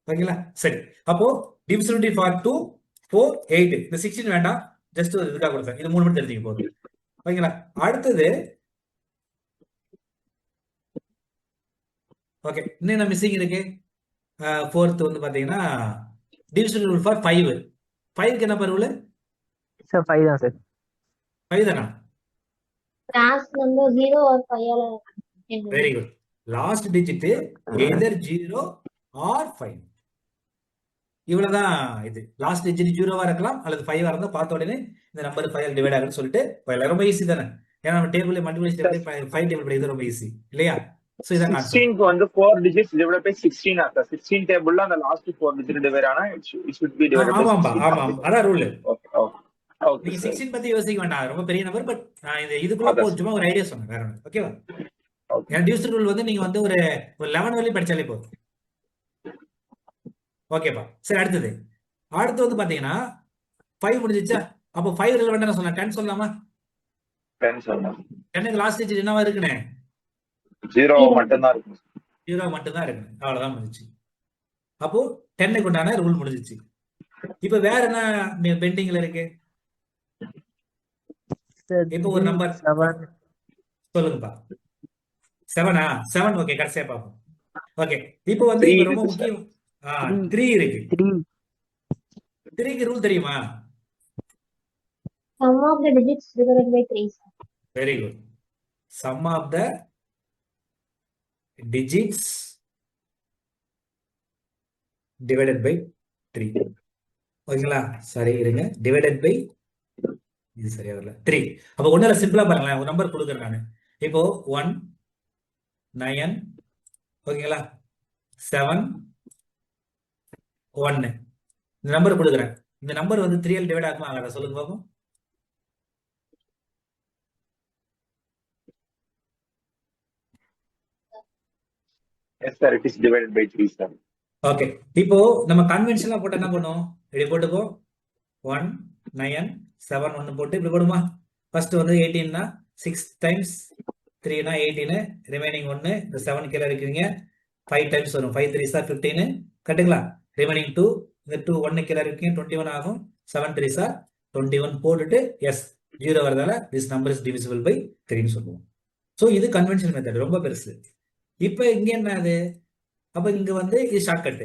ஓகேங்களா? சரி, அப்போ டிவிசிபிலிட்டி ஃபார் 2, 4, 8. இந்த 16 வேண்டாம், ஜஸ்ட் ஒரு இதுக்காக கொடுத்தேன். இது 3 மட்டும் தெரிஞ்சுக்க போதும். ஓகேங்களா? அடுத்தது ஓகே, இன்னும் என்ன மிஸ்ஸிங் இருக்கு? 4th வந்து பாத்தீங்கன்னா டிவிசிபிலிட்டி ரூல் ஃபார் 5. 5க்கு என்ன ரூல்? சார் 5 தான் சார். 5 தானா? Class number 0 or 5 very good. Last digit either 0 or 5. இவ்வளவுதான். இது லாஸ்ட் டிஜிட் 0வா இருக்கலாம் அல்லது 5வா இருந்தா பார்த்த உடனே இந்த நம்பர் 5 டிவைட் ஆகுன்னு சொல்லிட்டு போயிடலாம். ரொம்ப ஈஸி தானே, ஏன்னா நம்ம டேபிள் மல்டிபிள் டேபிள் 5 டேபிள் படிக்கிறது ரொம்ப ஈஸி இல்லையா? சோ இதான் கான்செப்ட். 16 க்கு வந்து 4 digits divided by 16 ஆ சார்? 16 டேபிள்ல அந்த லாஸ்ட் 4 digit டிவைட் ஆனா it should be divided by ஆமாம்பா, 16. ஆமா, அதான் ரூல். ஓகே ஓகே ஓகே நீங்க சார். 16 பத்தி யோசிக்க வேண்டாம், ரொம்ப பெரிய நம்பர். பட் நான் இதுக்குள்ள அதான் சும்மா ஒரு ஐடியா சொன்னேன், வேற ஒன்று. ஓகேவா? ஓகே ஏன்னா டிவிசிபிலிட்டி ரூல் வந்து நீங்க வந்து ஒரு 11 வரையும் படிச்சாலே போதும். ஓகேப்பா, சரி. அடுத்து வந்து பாத்தீங்கன்னா 5 முடிஞ்சிச்சா? அப்போ 5 ரிலவெண்ட் என்ன சொன்னா? 10 சொல்லலாமா? 10 சொல்லலாம். 10க்கு லாஸ்ட் டிஜிட் என்னவா இருக்குன்னு? 0 மட்டும் தான் இருக்கும். 0 மட்டும் தான் இருக்கு. அவ்வளவுதான் முடிஞ்சிச்சு. அப்போ 10க்கு உண்டான ரூல் முடிஞ்சிச்சு. இப்ப வேற என்ன பெண்டிங்ல இருக்கு? சார் இப்போ ஒரு நம்பர் 7. சொல்லுங்கப்பா. 7ஆ? 7 ஓகே, கடைசியா பார்ப்போம். ஓகே, இப்போ வந்து 3 இப்ப ரொம்ப இருக்கு சார். முக்கியம். 3 இருக்கு. 3க்கு ரூல் தெரியுமா? Sum of the digits divided by 3. Very good. Sum of the digits divided by 3. ஓகேங்களா? சரி, இருங்க. டிவைடட் பை, இது சரியா வரல, 3. அப்ப ஒண்ணுல சிம்பிளா பாருங்களேன், ஒரு நம்பர் கொடுக்குறேன் நானு. இப்போ 1, 9, ஓகேங்களா, 7, 1. இந்த நம்பர் கொடுக்குறேன். இந்த நம்பர் வந்து 3 டிவைட் ஆகுமா ஆகாதா சொல்லுங்க பாப்போம். Yes sir, it is divided by 3 sir. Okay, இப்போ நம்ம கன்வென்ஷனலா போட்டு என்ன பண்ணுவோம்? இப்படி போட்டுப்போம். 1, 9, 7, 1 போட்டு இப்படி போடுமா? ஃபர்ஸ்ட் வந்து 18னா 6 டைம்ஸ் 3னா 18, ரிமைனிங் 1. இந்த 7 கீழே இருக்கிறீங்க. 5 டைம்ஸ் வரும். 5 3s 15 கட்டுங்களா? ரிமைனிங் 2. இந்த 2 1 கீழே இருக்கீங்க, 21 ஆகும். 7 3s 21 போட்டுட்டு எஸ் 0 வரதால this number is divisible by 3ன்னு சொல்லுவோம். ஸோ இது கன்வென்ஷனல் மெத்தட், ரொம்ப பெருசு. இப்போ இங்க என்ன அது? அப்ப இங்க வந்து இது ஷார்ட்கட்.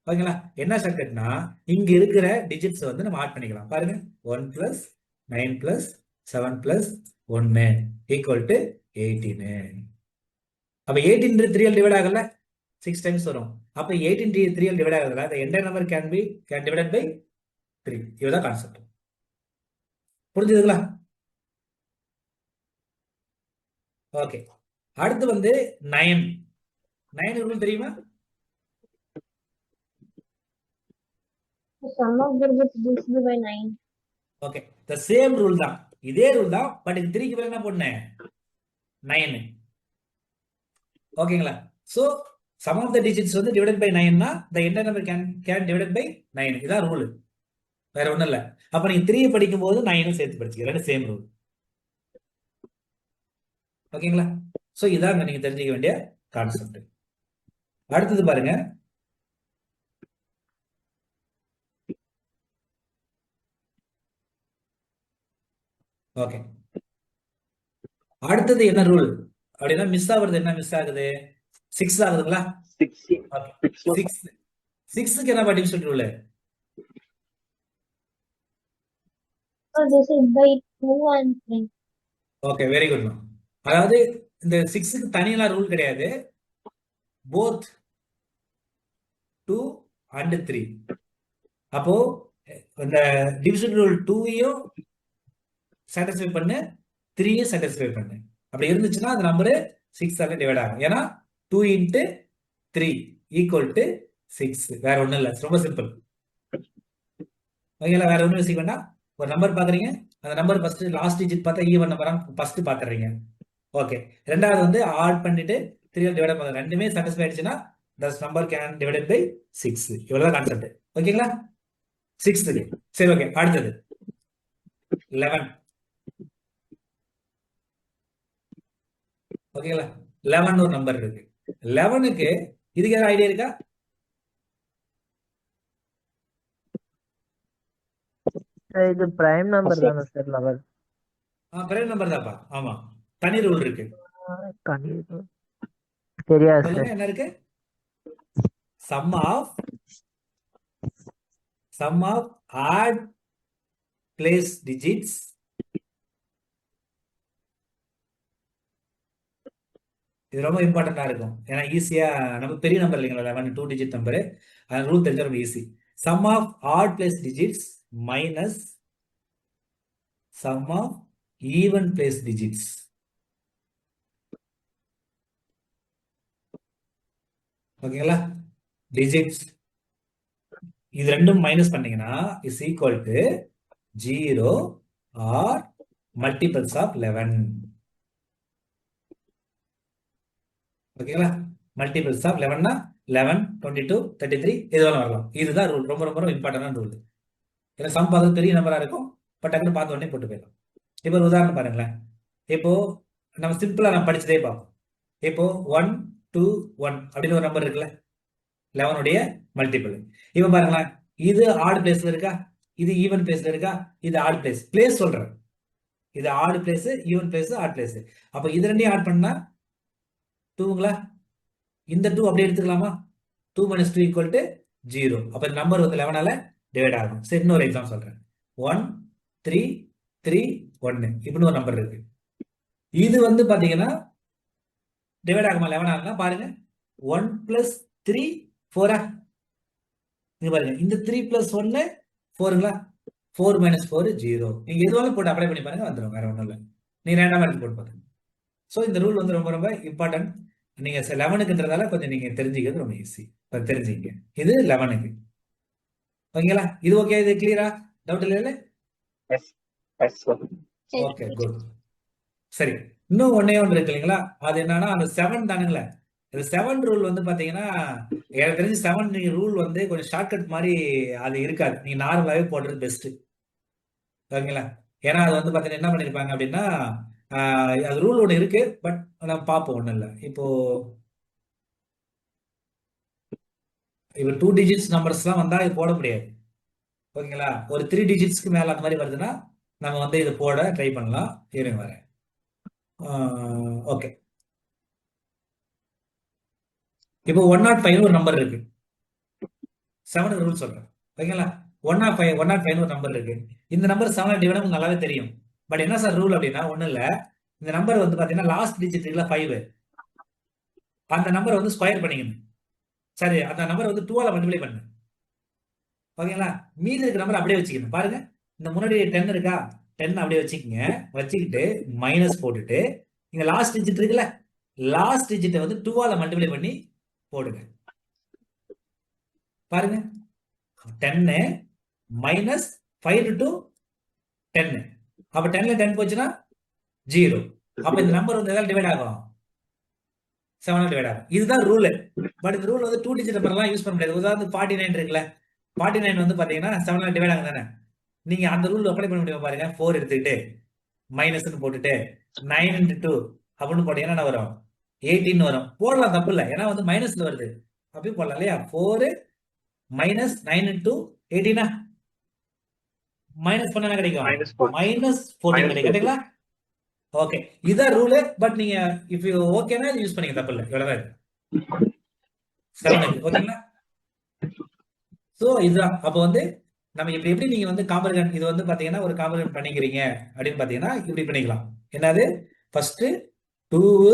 ஓகேங்களா? என்ன ஷார்ட்கட்னா, இங்க இருக்கிற டிஜிட்ஸ் வந்து நம்ம ஆட் பண்ணிக்கலாம். பாருங்க, 1 + 9 + 7 + 1 ஈக்குவல் டு 18. அப்ப 18 3 டிவைட் ஆகல, 6 டைம்ஸ் வரும். அப்ப 18 3 divide ஆகுதுல, the entire number can divided by 3. இதுதான் கான்செப்ட். புரிஞ்சுதுங்களா? ஓகே, அடுத்து வந்து 9. 9 ரூல் தெரியுமா? The sum of the digits divisible by 9. Okay, the same rule தான், இதே ரூல் தான். பட் இது 3க்கு பதிலா என்ன பண்ணேன்? 9. ஓகேங்களா? So sum of the digits வந்து divided by 9னா the entire number can divided by 9. இதான் ரூல், வேற ஒண்ணும் இல்ல. அப்ப நீங்க 3 படிக்கும் போது 9 சேர்த்து படிச்சுக்க, ரெண்டு சேம் ரூல். ஓகேங்களா? சோ இதான் நீங்க தெரிஞ்சுக்க வேண்டிய கான்செப்ட். அடுத்தது பாருங்க, ஓகே, அடுத்தது என்ன ரூல் அப்படின்னா மிஸ் ஆகுறது என்ன மிஸ் ஆகுது? 6 ஆகுதுங்களா? 6 ஓகே, 6 6க்கு என்ன division rule? So this is by 2 and 3. Okay, very good. அதாவது இந்த 6க்கு தனியெல்லாம் ரூல் கிடையாது. Both 2 and 3. அப்போ இந்த டிவிஷன் ரூல் 2யும் சாட்டிஸ்ஃபை பண்ணு, 3யும் சாட்டிஸ்ஃபை பண்ணு. அப்படி இருந்துச்சுன்னா அந்த நம்பரு 6 ஆல டிவைட் ஆகும். ஏன்னா 2 into 3 equal to 6. வேற ஒண்ணும் இல்லை, ரொம்ப சிம்பிள். ஓகேங்களா? வேற ஒன்றும் யோசிக்க வேண்டாம். ஒரு நம்பர் பாக்குறீங்க, அந்த நம்பர் ஃபர்ஸ்ட் லாஸ்ட் டிஜிட் பார்த்தா ஈவன் நம்பரா ஃபர்ஸ்ட் பாத்துறீங்க. ஓகே, ரெண்டாவது வந்து ஆட் பண்ணிட்டு 3 ஆல் டிவைட் பண்ணுங்க. ரெண்டுமே சாட்டிஸ்ஃபை ஆயிடுச்சுன்னா தஸ் நம்பர் கேன் டிவைடட் பை 6. இவ்வளவுதான் கான்செப்ட். ஓகேங்களா? 6க்கு. சரி, ஓகே. அடுத்தது 11. ஓகேங்களா? 11 ஒரு நம்பர் இருக்கு. 11க்கு இதுக்கு ஏதாவது ஐடியா இருக்கா? சார் இது பிரைம் நம்பர் 6. தானே சார் 11? பிரைம் நம்பர் தான்ப்பா. ஆமா, தனி ரூல் இருக்கு. தெரியாது சொல்லுங்க, சார். என்ன இருக்கு? Sum of odd place digits இது ரொம்ப இம்பார்ட்டண்டா இருக்கும். ஏன்னா ஈஸியா நம்ம பெரிய நம்பர் இல்லைங்களா, 11 2 டிஜிட் நம்பரு. அது ரூல் தெரிஞ்சா ரொம்ப easy. Sum of odd place digits minus sum of even place digits. ஓகேங்களா? டிஜிட்ஸ் இது ரெண்டும் மைனஸ் பண்ணீங்கன்னா is equal to 0 or multiples of 11. ஓகேங்களா? மல்டிபிள்ஸ் ஆஃப் 11னா 11 22 33 எது வேணாலும் வரலாம். இதுதான் ரூல். ரொம்ப ரொம்ப இம்பார்ட்டன்டான ரூல். ஏன்னா சம் பார்த்து பெரிய நம்பரா இருக்கும், பட் டக்குன்னு பார்த்த உடனே போட்டு போயிடலாம். இப்போ ஒரு உதாரணம் பாருங்களேன். இப்போ நம்ம சிம்பிளா நம்ம படிச்சதே பார்ப்போம். இப்போ 1 2 1 அப்படின்னு ஒரு நம்பர் இருக்குல்ல, 11 உடைய மல்டிபிள். இப்போ பாருங்களேன், இது ஆட் பிளேஸ்ல இருக்கா, இது ஈவன் பிளேஸ்ல இருக்கா, இது ஆட் பிளேஸ். பிளேஸ் சொல்றேன், இது add place, even place, add place. அப்போ இது ரெண்டையும் ஆட் பண்ணா 2ங்களா? இந்த 2 அப்படியே எடுத்துக்கலாமா? 2 minus 2 equal to 0. அப்ப இந்த நம்பர் வந்து 11ஆல டிவைட் ஆகும். சரி, இன்னொரு எக்ஸாம் சொல்றேன். 1 3 3 1 இப்படின்னு ஒரு நம்பர் இருக்கு. இது வந்து பாத்தீங்கன்னா டிவைட் ஆகுமா 11ஆல? பாருங்க, 1 plus 3 4ஆ? இங்க பாருங்க, இந்த 3 plus 1 4ங்களா? 4 minus 4 0. நீங்க எதுவாலும் போட்டு அப்ளை பண்ணி பாருங்க, வந்துடும். வேற ஒண்ணும் இல்லை, நீங்க ரேண்டமா எடுத்து போட்டு பாருங்க. ஸோ இந்த ரூல் வந்து ரொம்ப ரொம்ப இம்பார்ட்டன்ட். நீங்க 11க்குன்றதால கொஞ்சம் நீங்க தெரிஞ்சுக்கிறது ரொம்ப ஈஸி. தெரிஞ்சுங்க, இது 11க்கு. ஓகேங்களா? இது ஓகே, இது கிளியரா? டவுட் இல்ல? Yes yes okay, good. சரி, இன்னும் ஒண்ணே ஒன்று இருக்கு இல்லைங்களா? அது என்னன்னா அந்த 7 தானுங்களே. இந்த 7 ரூல் வந்து பாத்தீங்கன்னா எனக்கு தெரிஞ்சு 7 ரூல் வந்து கொஞ்சம் ஷார்ட்கட் மாதிரி அது இருக்காது. நீங்க நார்மலாவே போடுறது பெஸ்ட். ஓகேங்களா? ஏன்னா அது வந்து பாத்தீங்கன்னா என்ன பண்ணிருப்பாங்க அப்படின்னா அது ரூல் ஒன்று இருக்கு, பட் நம்ம பார்ப்போம். ஒன்றும் இல்லை. இப்போ 2 டிஜிட்ஸ் நம்பர்ஸ்லாம் வந்தா இது போட முடியாது. ஓகேங்களா? ஒரு 3 டிஜிட்ஸ்க்கு மேல அந்த மாதிரி வருதுன்னா நம்ம வந்து இது போட ட்ரை பண்ணலாம். இருங்க வரேன். ஓகே, இப்போ 105 ஒரு நம்பர் இருக்கு. 7 ரூல் சொல்றேன். ஓகேங்களா? 105 ஒரு நம்பர் இருக்கு. இந்த நம்பர் 7 டிவைட் நமக்கு நல்லாவே தெரியும். பட் என்ன சார் ரூல் அப்படின்னா ஒன்றும் இல்லை. இந்த நம்பர் வந்து பாத்தீங்கன்னா லாஸ்ட் டிஜிட் இருக்குல்ல 5, அந்த நம்பர் வந்து ஸ்கொயர் பண்ணிக்கணும். சரி, அந்த நம்பர் வந்து 2ஆல மல்டிப்ளை பண்ணு. ஓகேங்களா? மீதி இருக்கிற நம்பர் அப்படியே வச்சுக்கணும். பாருங்க, இந்த முன்னாடி 10 இருக்கா, 10 அப்படியே வச்சுக்கோங்க. வச்சுக்கிட்டு மைனஸ் போட்டுட்டு இங்க லாஸ்ட் டிஜிட் இருக்குல்ல, லாஸ்ட் டிஜிட்டை வந்து 2ஆல மல்டிப்ளை பண்ணி போடுங்க. பாருங்க, 10 மைனஸ் 5 to 10. அப்ப 10ல 10 போச்சுன்னா 0. அப்ப இந்த நம்பர் வந்து எதாவது டிவைட் ஆகும், 7 டிவைட் ஆகும். இதுதான் ரூல். பட் இந்த ரூல் வந்து 2 டிஜிட் நம்பர்லாம் யூஸ் பண்ண முடியாது. உதாரணத்துக்கு 49 இருக்குல்ல, 49 வந்து பாத்தீங்கன்னா 7 டிவைட் ஆகும் தானே. நீங்க அந்த ரூல் அப்ளை பண்ண முடியும். பாருங்க, 4 எடுத்துக்கிட்டு மைனஸ்ன்னு போட்டுட்டு 9 into 2 அப்படின்னு போட்டீங்கன்னா என்ன வரும்? 18 வரும். போடலாம், தப்பு இல்லை. ஏன்னா வந்து மைனஸ்ல வருது, அப்படியே போடலாம் இல்லையா? 4 minus 9 into 18. மைனஸ் பண்ண என்ன கிடைக்கும்? -14. -14 கிடைக்கும். கரெக்ட்டுங்களா? ஓகே, இதான் ரூல். பட் நீங்க இஃப் யூ ஓகேனா யூஸ் பண்ணிக்க, தப்பு இல்லை. இவ்வளவுதான் இது 7க்கு. ஓகேங்களா? சோ இதுதான். அப்போ வந்து நம்ம இப்படி எப்படி நீங்க வந்து காம்ப்ளிமெண்ட், இது வந்து பாத்தீங்கன்னா ஒரு காம்ப்ளிமெண்ட் பண்ணிக்கிறீங்க அப்படின்னு பாத்தீங்கன்னா இப்படி பண்ணிக்கலாம். என்னது? ஃபர்ஸ்ட் 2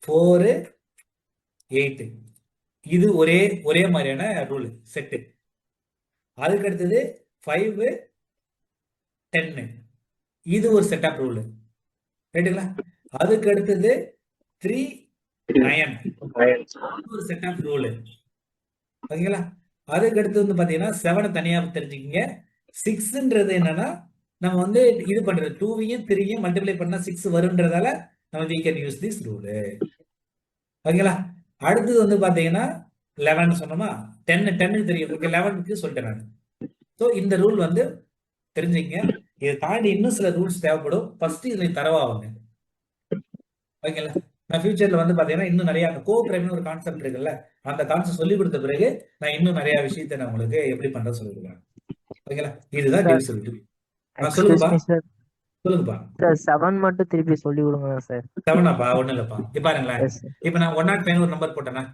4 8 இது ஒரே மாதிரியான ரூல் செட்டு. அதுக்கு அடுத்தது 5 10 இது ஒரு செட் ஆஃப் ரூல். ரைட்டுங்களா? அதுக்கு அடுத்தது 3 9 ஒரு செட் ஆஃப் ரூல். ஓகேங்களா? அதுக்கு அடுத்து வந்து பாத்தீங்கன்னா 7 தனியா தெரிஞ்சுக்கிங்க. 6ன்றது என்னன்னா நம்ம வந்து இது பண்றது 2வையும் 3வையும் மல்டிப்ளை பண்ணா 6 வரும்ன்றதால நம்ம we can use this rule. ஓகேங்களா? அடுத்தது வந்து பாத்தீங்கன்னா 11 சொன்னோமா, 10 தெரியும். ஓகே, 11க்கு சொல்லிட்டேன் நான். ஸோ இந்த ரூல் வந்து தெரிஞ்சுங்க. இதை தாண்டி இன்னும் சில ரூல்ஸ் தேவைப்படும். ஃபர்ஸ்ட் இதுல தரவாகுங்க. ஓகேங்களா? நான் ஃபியூச்சர்ல வந்து பாத்தீங்கன்னா இன்னும் நிறைய கோ பிரைம்னு ஒரு கான்செப்ட் இருக்குல்ல, அந்த கான்செப்ட் சொல்லி கொடுத்த பிறகு நான் இன்னும் நிறைய விஷயத்தை நான் உங்களுக்கு எப்படி பண்றது சொல்லி கொடுக்குறேன். ஓகேங்களா? இதுதான் Sir, டிவிசிபிலிட்டி. எக்ஸ்கியூஸ் சொல்லுங்கப்பா, மீ சார். சொல்லுங்கப்பா. சார் 7 மட்டும் திருப்பி சொல்லி கொடுங்க சார். 7ஆப்பா? ஒண்ணும் இல்லப்பா. இப்ப பாருங்களேன், எஸ் சார். இப்ப நான் 105 ஒரு நம்பர் போட்டேன்னா,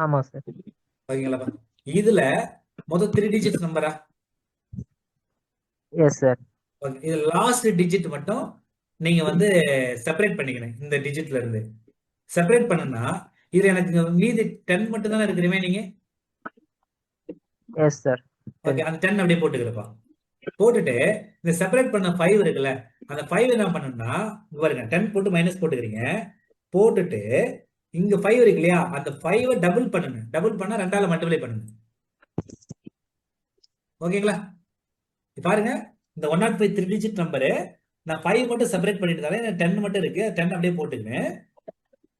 ஆமா சார். ஓகேங்களாப்பா? இதுல மொத்தம் 3 டிஜிட்ஸ் நம்பரா? S sir. ஓகே, இது லாஸ்ட் டிஜிட் மட்டும் நீங்க வந்து செப்பரேட் பண்ணிக்கணும். இந்த டிஜிட்ல இருந்து செப்பரேட் பண்ணுனா இது எனக்கு மீதி 10 மட்டும் தானே இருக்கு ரிமைனிங். S sir. ஓகே, அந்த 10 அப்படியே போட்டுக்கிறப்பா. போட்டுட்டு இந்த செப்பரேட் பண்ண 5 இருக்குல்ல, அந்த 5 என்ன பண்ணணும்னா இங்க பாருங்க, 10 போட்டு மைனஸ் போட்டுக்கிறீங்க. போட்டுட்டு இங்க 5 இருக்கு இல்லையா, அந்த 5 டபுள் பண்ணுங்க. டபுள் பண்ணா 2ஆல மல்டிப்ளை பண்ணுங்க. ஓகேங்களா? இப்ப பாருங்க, இந்த 105 3 டிஜிட் நம்பரு நான் 5 மட்டும் செப்பரேட் பண்ணிட்டு தரேன். 10 மட்டும் இருக்கு, 10 அப்படியே போட்டுக்கிறேன்.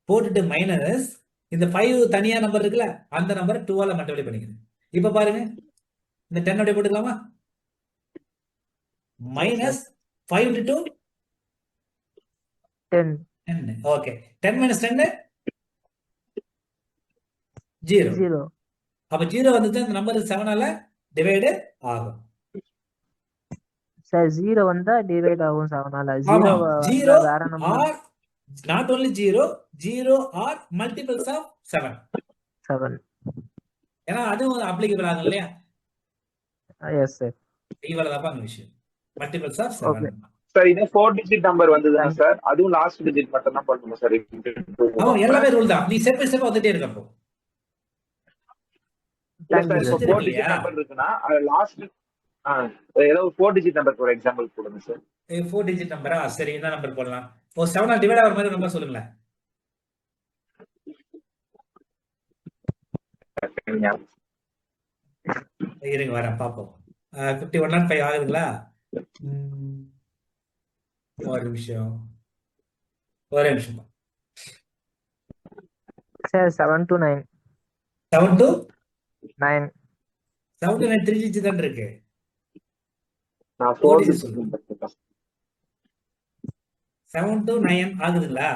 போட்டுட்டு மைனஸ் இந்த 5 தனியா நம்பர் இருக்குல்ல, அந்த நம்பரை 2ஆல மல்டிப்ளை பண்ணிக்கிறேன். இப்ப பாருங்க, இந்த 10 அப்படியே போட்டுக்கலாமா? Minus 5 into 10. 10. ஓகே, 10 minus 10 0. 0. அப்ப 0 வந்துட்டு அந்த நம்பர் 7ஆல டிவைடு ஆகும். சார் 0 வந்தா டிவைட் ஆகும் 7ஆல. ஆமா, 0 0 வேற number. or not only 0 or multiples of 7. 7. ஏன்னா அதுவும் அப்ளிகபிள் ஆகும் இல்லையா? Yes sir. இவ்வளவுதான் அந்த விஷயம். Multiples of Okay. 7. சார் இதே 4 டிஜிட் நம்பர் வந்ததுன்னா சார் அதுவும் லாஸ்ட் டிஜிட் மட்டும் தான் பண்ணணும் சார். ஆமா, எல்லாமே ரூல் தான். நீ ஸ்டெப் பை ஸ்டெப் வந்துட்டே இருக்கப்போ. Thank you இப்போ sir. 4 டிஜிட் நம்பர் இருக்குன்னா அது லாஸ்ட் ஏதோ ஒரு 4 டிஜிட் நம்பர் ஒரு எக்ஸாம்பிள் கொடுங்க சார். 4 டிஜிட் நம்பரா? சரி, என்ன நம்பர் போடலாம்? ஓ, 7ஆல் டிவைட் ஆகிற மாதிரி நம்பர் சொல்லுங்களேன். இருங்க வரேன், பார்ப்போம். 5105 ஆகுதுங்களா? ஒரு நிமிஷம், ஒரே நிமிஷம். Sir 7 to 9. 7 to 9. 7 to 9 3 digit தான் இருக்கு. நான் 4 4 டிஜிட் டிஜிட் சொல்லுங்க. Number 7 to 9 ஆகுதுங்களா?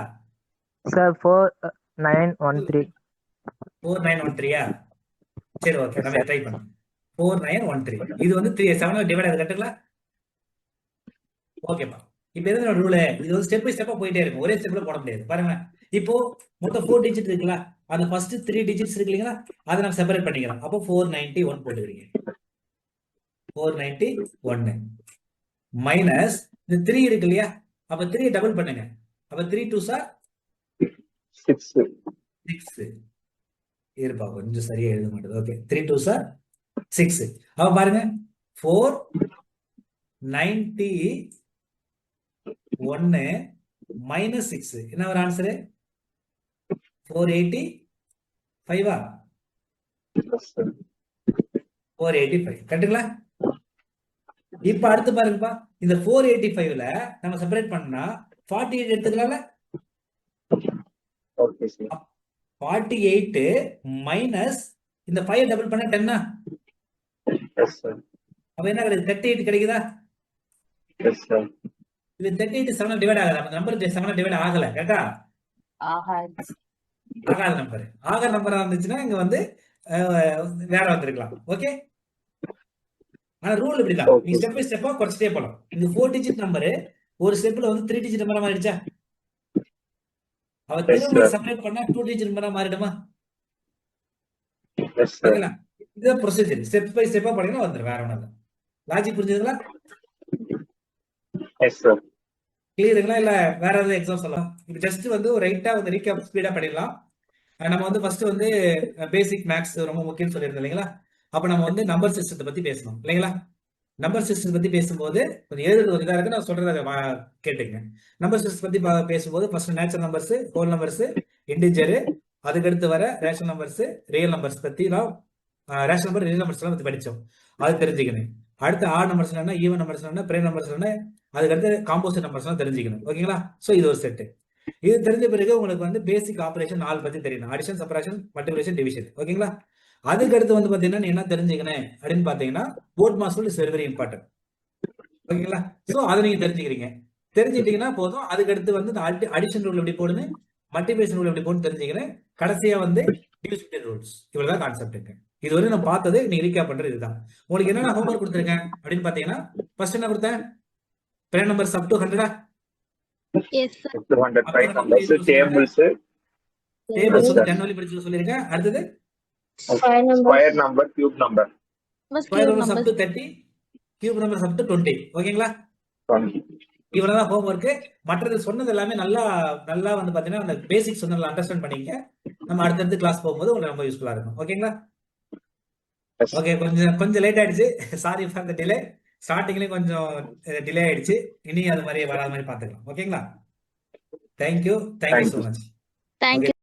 சார் 4913. 4913-ஆ? சரி, ஓகே, நம்ம ட்ரை பண்ணலாம். 4913 இது வந்து 7 டிவைட் ஆகுது. கரெக்ட்டுங்களா? ஓகேப்பா. இப்ப எதுனா ரூல், இது வந்து ஸ்டெப் பை ஸ்டெப்பா போயிட்டே இருக்கும். ஒரே ஸ்டெப்ல போட முடியாது. பாருங்க, இப்போ மொத்தம் 4 டிஜிட் இருக்குல்ல, அந்த ஃபர்ஸ்ட் 3 டிஜிட்ஸ் இருக்கு இல்லைங்களா, அதை நம்ம செப்பரேட் பண்ணிக்கலாம். அப்போ 491 போட்டுக்கிறீங்க. 491 மைனஸ் இந்த 3 இருக்கு இல்லையா, அப்ப 3 டபுள் பண்ணுங்க. அப்ப 3 2s are 6. இருப்பா, கொஞ்சம் சரியா எழுத மாட்டேது. Okay, 3 2s are 6. அப்ப பாருங்க, 491 மைனஸ் 6 என்ன ஒரு ஆன்சரு? 485-ஆ? 485. கரெக்ட்டுங்களா? இப்ப அடுத்து பாருங்கப்பா, இந்த 485ல நம்ம செப்பரேட் பண்ணா 48 எடுத்துக்கலாம்ல? Okay sir. 48 மைனஸ் இந்த 5 டபுள் பண்ணா 10-ஆ? Yes sir. அப்ப என்ன கிடைக்குது? 38 கிடைக்குதா? Yes sir. இது 38 7 டிவைட் ஆகல. அந்த நம்பர் 7 டிவைட் ஆகல. கரெக்டா? ஆகாத நம்பர். ஆகாத நம்பரா இருந்துச்சுன்னா இங்க வந்து வேற வந்திருக்கலாம். ஓகே, ஆனா ரூல் இப்படிதான், நீ ஓகே ஸ்டெப் பை ஸ்டெப்பா குறைச்சிட்டே போலாம். இந்த 4 டிஜிட் நம்பரு ஒரு ஸ்டெப்ல வந்து 3 டிஜிட் நம்பரா மாறிடுச்சா, அவ எஸ் திரும்ப சார் செப்பரேட் பண்ணா 2 டிஜிட் நம்பரா மாறிடுமா? எஸ் சார் ஓகேங்களா? இதுதான் ப்ரொசீஜர், ஸ்டெப் பை ஸ்டெப்பா பண்ணீங்கன்னா வந்துடும், வேற ஒன்றும் இல்லை. லாஜிக் புரிஞ்சுதுங்களா? எஸ் சார் கிளியருங்களா? இல்ல வேற ஏதாவது எக்ஸாம் சொல்லலாம்? இப்போ ஜஸ்ட் வந்து ஒரு ரைட்டா வந்து ரீகேப் ஸ்பீடா பண்ணிடலாம். நம்ம வந்து ஃபர்ஸ்ட் வந்து பேசிக் மேக்ஸ் ரொம்ப முக்கியம்னு சொல்லியிருந்தோம் இல்லைங்களா? அப்ப நம்ம வந்து நம்பர் சிஸ்டத்தை பத்தி பேசணும் இல்லைங்களா? நம்பர் சிஸ்டம் பத்தி பேசும்போது கொஞ்சம் எழுதுறது ஒரு இதா இருக்கு, நான் சொல்றதை கேட்டுங்க. நம்பர் சிஸ்டம் பத்தி பேசும்போது first natural numbers, whole numbers, integer, அதுக்கடுத்து வர ரேஷனல் நம்பர்ஸ், ரியல் நம்பர்ஸ் பத்தி தான், ரேஷனல் நம்பர், ரியல் நம்பர்ஸ் எல்லாம் பத்தி படிச்சோம், அது தெரிஞ்சுக்கணும். அடுத்து ஆட் நம்பர்ஸ் என்ன, ஈவன் நம்பர்ஸ் என்ன, பிரைம் நம்பர்ஸ் என்ன, அதுக்கடுத்து காம்போசிட் நம்பர்ஸ் எல்லாம் தெரிஞ்சுக்கணும். ஓகேங்களா? ஸோ இது ஒரு செட்டு. இது தெரிஞ்ச பிறகு உங்களுக்கு வந்து பேசிக் ஆபரேஷன் 4 பத்தி தெரியணும், அடிஷன், சப்ட்ராக்ஷன், மல்டிப்ளிகேஷன், டிவிஷன். ஓகேங்களா? அதுக்கடுத்து வந்து பாத்தீங்கன்னா நீ என்ன தெரிஞ்சுக்கணும் அப்படின்னு பாத்தீங்கன்னா BODMAS rule is very very important. ஓகேங்களா? சோ அதை நீங்க தெரிஞ்சுக்கிறீங்க. தெரிஞ்சுட்டீங்கன்னா போதும். அதுக்கடுத்து வந்து இந்த அடிஷன் ரூல் எப்படி போடுன்னு, மல்டிபிளிகேஷன் ரூல் எப்படி போடுன்னு தெரிஞ்சுக்கிறேன். கடைசியா வந்து டிவிஷன் ரூல்ஸ். இவ்வளவுதான் கான்செப்ட் இருக்கு. இதுவரை நான் பார்த்தது நீங்க ரீகேப் பண்றது இதுதான். உங்களுக்கு என்னென்ன ஹோம்ஒர்க் கொடுத்துருக்கேன் அப்படின்னு பாத்தீங்கன்னா, ஃபர்ஸ்ட் என்ன கொடுத்தேன்? Prime numbers up to 100 Yes, sir. 200 prime numbers, tables, tables வந்து sir. 10 வழி படிச்சு சொல்லியிருக்கேன். அடுத்தது Square numbers. Square number, cube number, square numbers up to 30, cube numbers up to 20. ஓகேங்களா? இவ்வளவுதான் ஹோம்ஒர்க். மற்றது சொன்னது எல்லாமே நல்லா நல்லா வந்து பாத்தீங்கன்னா அந்த பேசிக்ஸ் வந்து நல்லா அண்டர்ஸ்டாண்ட் பண்ணிக்க. நம்ம அடுத்தடுத்து கிளாஸ் போகும்போது உங்களுக்கு ரொம்ப யூஸ்ஃபுல்லா இருக்கும். ஓகேங்களா? ஓகே, கொஞ்சம் லேட் ஆயிடுச்சு, சாரி ஃபார் த டிலே. ஸ்டார்டிங்லேயே கொஞ்சம் டிலே ஆயிடுச்சு. இனி அது மாதிரி வராத மாதிரி பார்த்துக்கலாம். ஓகேங்களா? Thank you so much. Thank you.